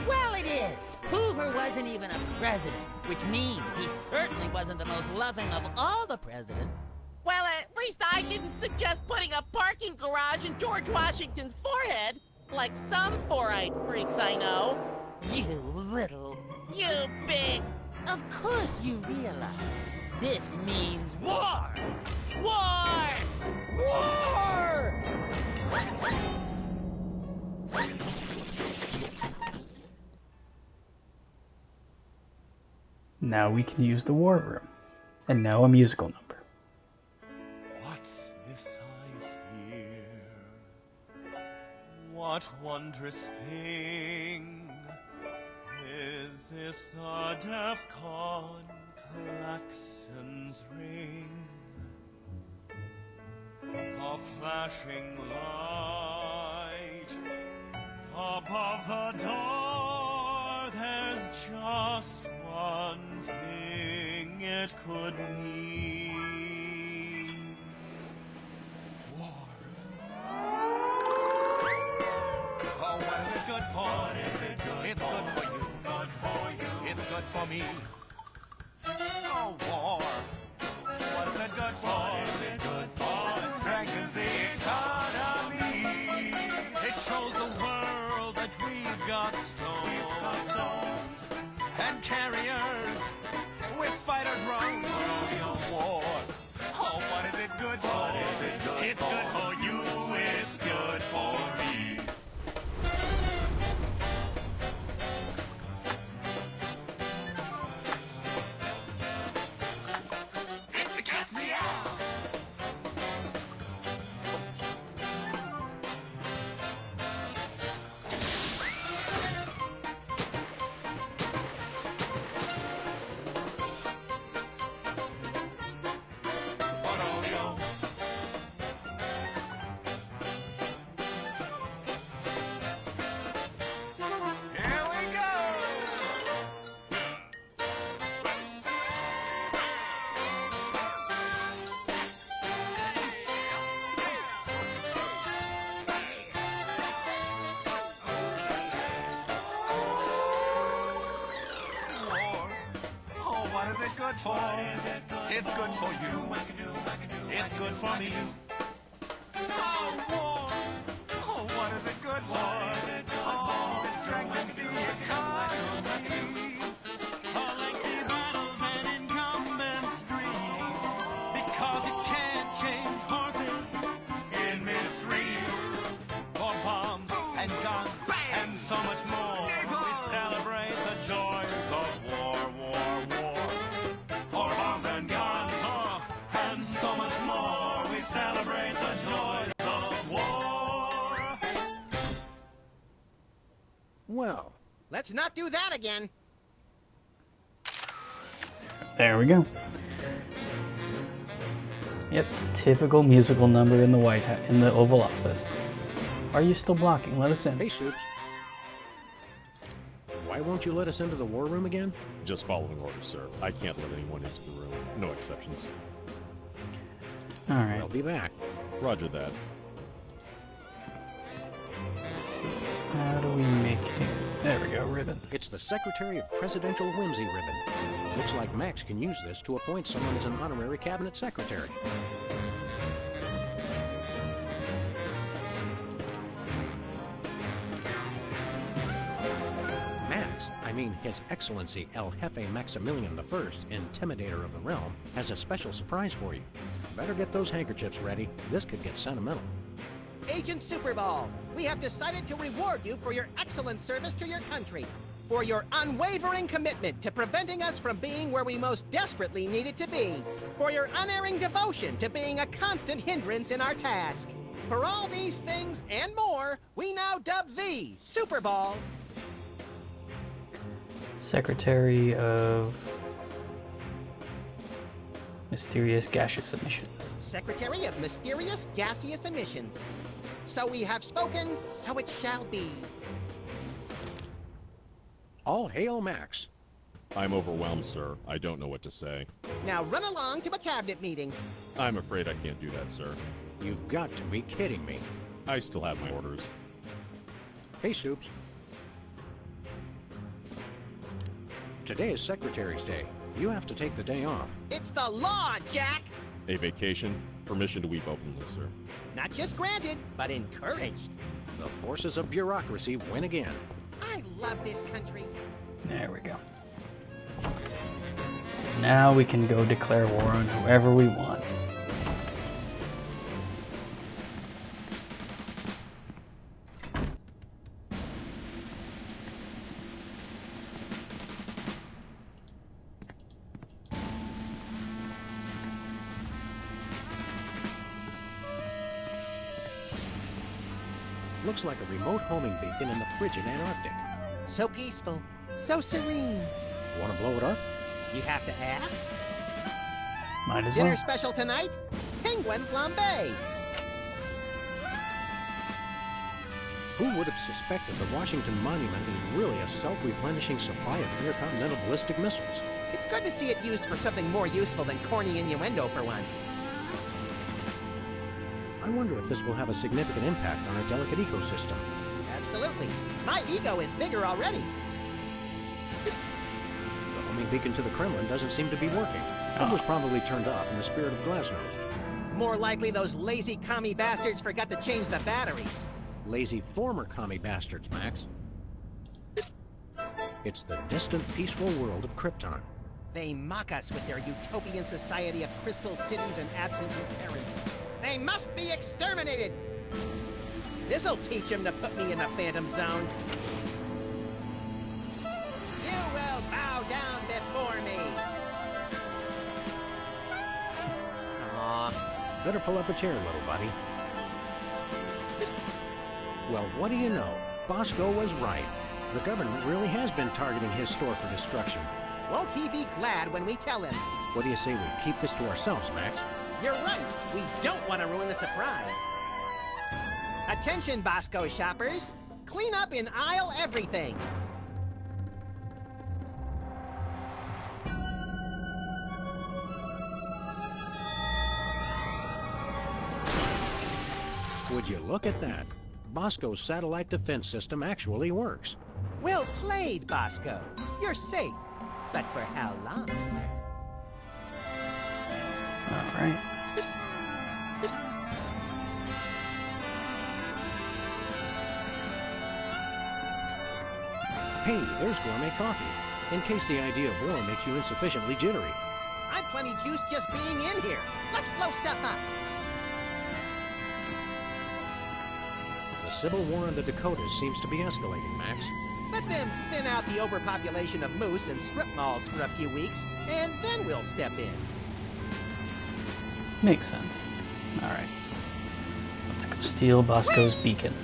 Well, it is. Hoover wasn't even a president, which means he certainly wasn't the most loving of all the presidents. Well, at least I didn't suggest putting a parking garage in George Washington's forehead, like some 4-eyed freaks I know. You little... You big... Of course you realize this means war! War! War! Now we can use the war room. And now a musical number. What's this I hear? What wondrous thing is this? The DEFCON klaxons ring. A flashing light above the door. There's just one thing it could mean. War. Oh, what is it good for? What is it good it's for? Good for you. Good for you. It's good for me. Oh, war. What is it good for? What is it good for? It strengthens the economy. It shows the world that we've got stones and carriers with fighter drones. War. Oh, what is it good for? What is it good it's for? Good for you. It's good for me. It's the cat's meow. Good for? It's good for you. It's good for me. Oh, war. Oh, what is it good for? Oh, it strengthens the economy. All lengthy battles and incumbents dream, because it can't change horses in midstream. For bombs and guns and so much more, we celebrate the joys of war. Well, let's not do that again. There we go. Yep, typical musical number in the White House, in the Oval Office. Are you still blocking? Let us in. Hey, Soups. Why won't you let us into the war room again? Just following orders, sir. I can't let anyone into the room. No exceptions. Alright. We'll be back. Roger that. How do we make it? There we go, ribbon. It's the Secretary of Presidential Whimsy ribbon. Looks like Max can use this to appoint someone as an honorary cabinet secretary. Max, I mean His Excellency El Jefe Maximilian I, Intimidator of the Realm, has a special surprise for you. Better get those handkerchiefs ready. This could get sentimental. Agent Superball, we have decided to reward you for your excellent service to your country, for your unwavering commitment to preventing us from being where we most desperately needed to be, for your unerring devotion to being a constant hindrance in our task. For all these things and more, we now dub thee Superball. Secretary of Mysterious Gaseous Emissions. Secretary of Mysterious Gaseous Emissions. So we have spoken, so it shall be. All hail Max. I'm overwhelmed, sir. I don't know what to say. Now run along to a cabinet meeting. I'm afraid I can't do that, sir. You've got to be kidding me. I still have my orders. Hey, Soups. Today is Secretary's Day. You have to take the day off. It's the law, Jack! A vacation? Permission to weep openly, sir. Not just granted, but encouraged. The forces of bureaucracy win again. I love this country. There we go. Now we can go declare war on whoever we want. Looks like a remote homing beacon in the frigid Antarctic. So peaceful, so serene. Want to blow it up? You have to ask. Might as Dinner well. special tonight? Penguin flambe. Who would have suspected the Washington Monument is really a self-replenishing supply of intercontinental ballistic missiles? It's good to see it used for something more useful than corny innuendo for once. I wonder if this will have a significant impact on our delicate ecosystem. Absolutely. My ego is bigger already. The homing beacon to the Kremlin doesn't seem to be working. It was probably turned off in the spirit of Glasnost. More likely those lazy commie bastards forgot to change the batteries. Lazy former commie bastards, Max. It's the distant, peaceful world of Krypton. They mock us with their utopian society of crystal cities and absentee parents. They must be exterminated! This'll teach them to put me in the Phantom Zone. You will bow down before me! Aw. Better pull up a chair, little buddy. Well, what do you know? Bosco was right. The government really has been targeting his store for destruction. Won't he be glad when we tell him? What do you say we keep this to ourselves, Max? You're right. We don't want to ruin the surprise. Attention, Bosco shoppers. Clean up in aisle everything. Would you look at that? Bosco's satellite defense system actually works. Well played, Bosco. You're safe. But for how long? All right. Hey, there's gourmet coffee. In case the idea of war makes you insufficiently jittery. I'm plenty juiced just being in here. Let's blow stuff up. The civil war in the Dakotas seems to be escalating, Max. Let them thin out the overpopulation of moose and strip malls for a few weeks, and then we'll step in. Makes sense. Alright. Let's go steal Bosco's beacon.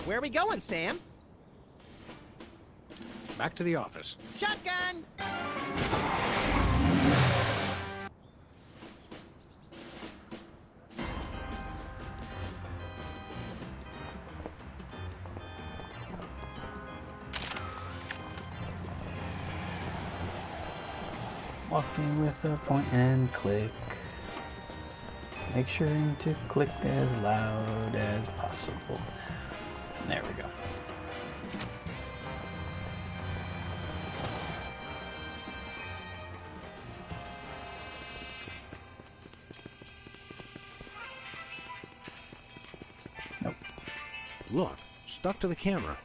Where are we going, Sam? Back to the office. Shotgun! Walking with a point and click. Make sure to click as loud as possible. There we go. Nope. Look, stuck to the camera.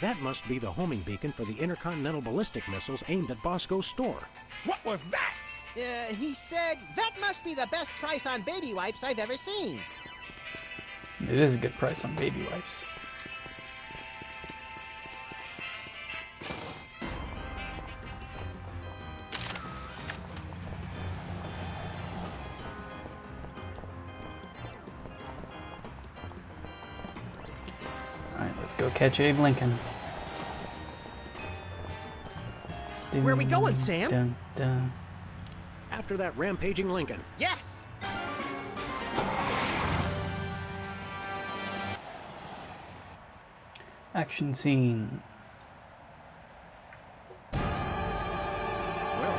That must be the homing beacon for the intercontinental ballistic missiles aimed at Bosco's store. What was that? He said, that must be the best price on baby wipes I've ever seen. It is a good price on baby wipes. Alright, let's go catch Abe Lincoln. Where are we going, Sam? Dun, dun. After that rampaging Lincoln. Yes! Action scene. Well,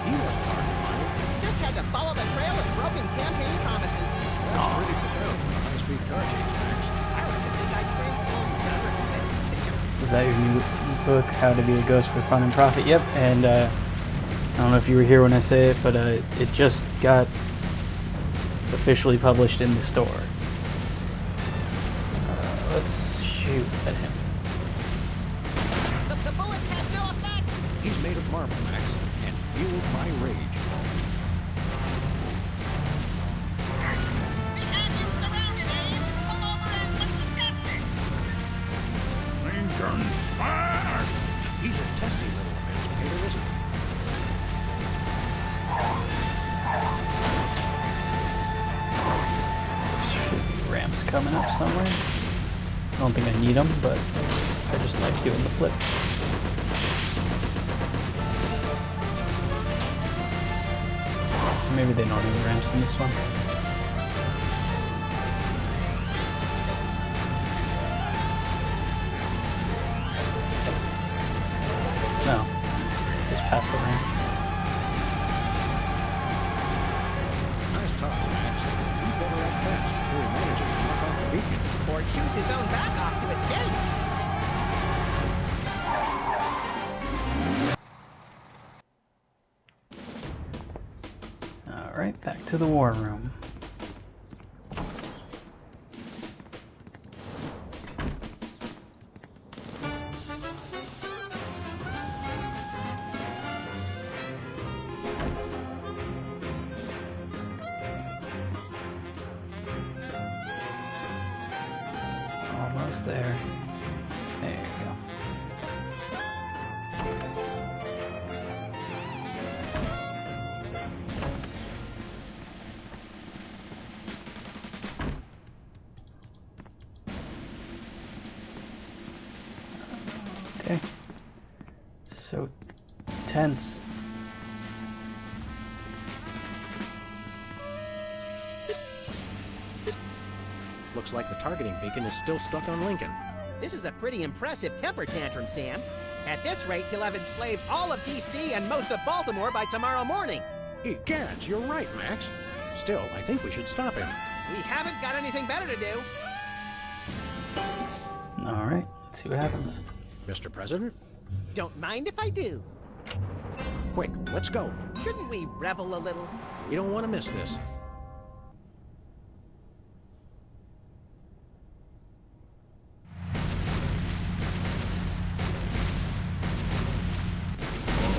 he was hard to find. Just had to follow the trail of broken campaign promises. That's pretty prepared for a high-speed car chase, Max. I like to think I trained slowly. Is that your new book, How to Be a Ghost for Fun and Profit? Yep, and I don't know if you were here when I say it, but it just got officially published in the store. Let's shoot at him. The bullets have no effect! He's made of marble, Max, and fueled by rage. Lincoln smash! He's a testy little emancipator, isn't he? Should be ramps coming up somewhere. I don't think I need them, but I just like doing the flip. Maybe they don't need ramps in this one. No, just past the ramp. Nice toss, Max. He better act fast before he manages to knock off the beacon. Or choose his own back off to escape. Alright, back to the war room. Almost there. There you go. Okay. So tense. Looks like the targeting beacon is still stuck on Lincoln. This is a pretty impressive temper tantrum, Sam. At this rate, he'll have enslaved all of D.C. and most of Baltimore by tomorrow morning. Egads, you're right, Max. Still, I think we should stop him. We haven't got anything better to do. Alright, let's see what happens. Mr. President? Don't mind if I do. Quick, let's go. Shouldn't we revel a little? We don't want to miss this.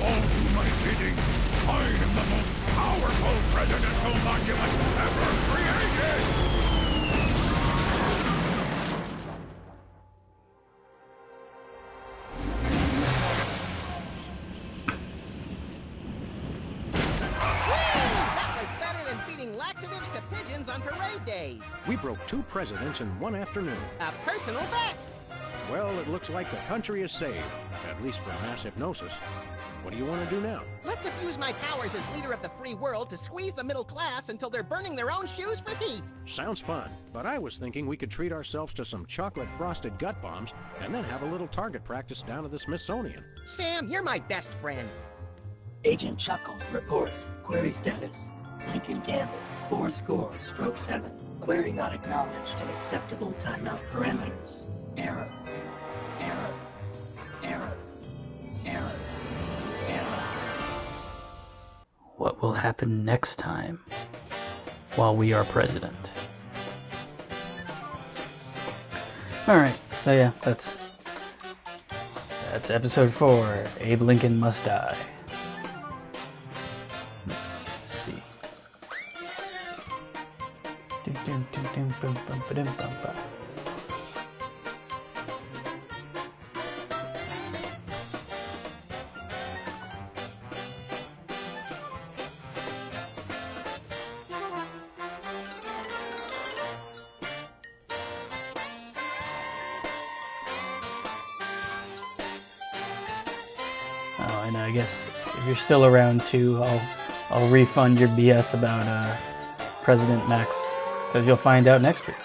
All do my bidding. I am the most powerful presidential monument ever created! That was better than feeding laxatives to pigeons on parade days. We broke 2 presidents in one afternoon. A personal best. Well, it looks like the country is saved, at least from mass hypnosis. What do you want to do now? Let's abuse my powers as leader of the free world to squeeze the middle class until they're burning their own shoes for heat. Sounds fun, but I was thinking we could treat ourselves to some chocolate-frosted gut bombs and then have a little target practice down at the Smithsonian. Sam, you're my best friend. Agent Chuckles, report. Query status. Lincoln Gamble, 4-7. Query not acknowledged in acceptable timeout parameters. Error. Error. Error. Error. Error. What will happen next time while we are president? Alright, so yeah, that's episode 4. Abe Lincoln Must Die. Let's see. Oh, and I guess if you're still around too, I'll refund your BS about President Max, because you'll find out next week.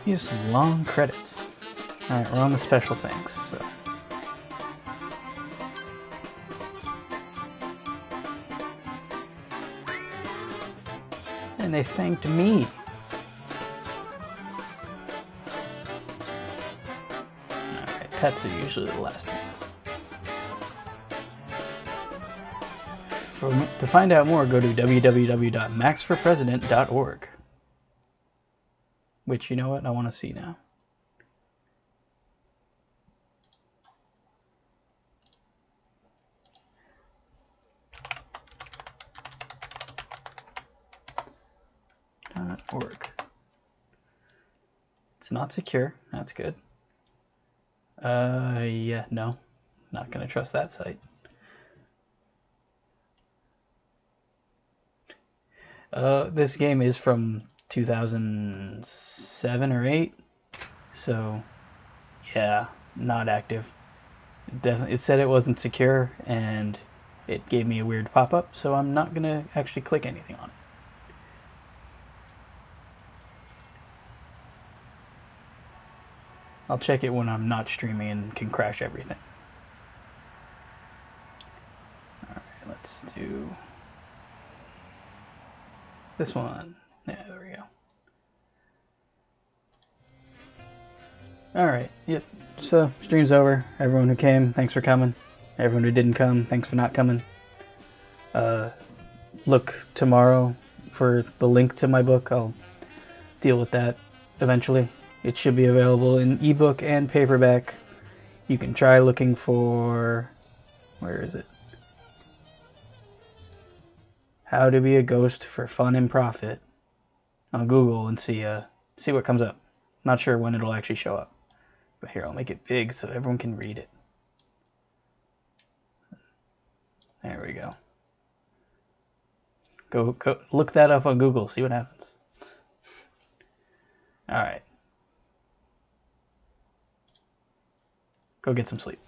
Here's some long credits. Alright, we're on the special things, so. And they thanked me. Alright, pets are usually the last thing. To find out more, go to www.maxforpresident.org. Which, you know what, I want to see now. .org. It's not secure. That's good. Yeah, no. Not gonna trust that site. This game is from 2007 or 8, so yeah, not active. It said it wasn't secure, and it gave me a weird pop-up, so I'm not gonna actually click anything on it. I'll check it when I'm not streaming and can crash everything. Alright, let's do this one. Yeah, there we go. Alright, yep. So, stream's over. Everyone who came, thanks for coming. Everyone who didn't come, thanks for not coming. Look tomorrow for the link to my book. I'll deal with that eventually. It should be available in ebook and paperback. You can try looking for... where is it? How to be a ghost for fun and profit on Google and see what comes up. Not sure when it'll actually show up. But here, I'll make it big so everyone can read it. There we go. Go look that up on Google, see what happens. Alright. Go get some sleep.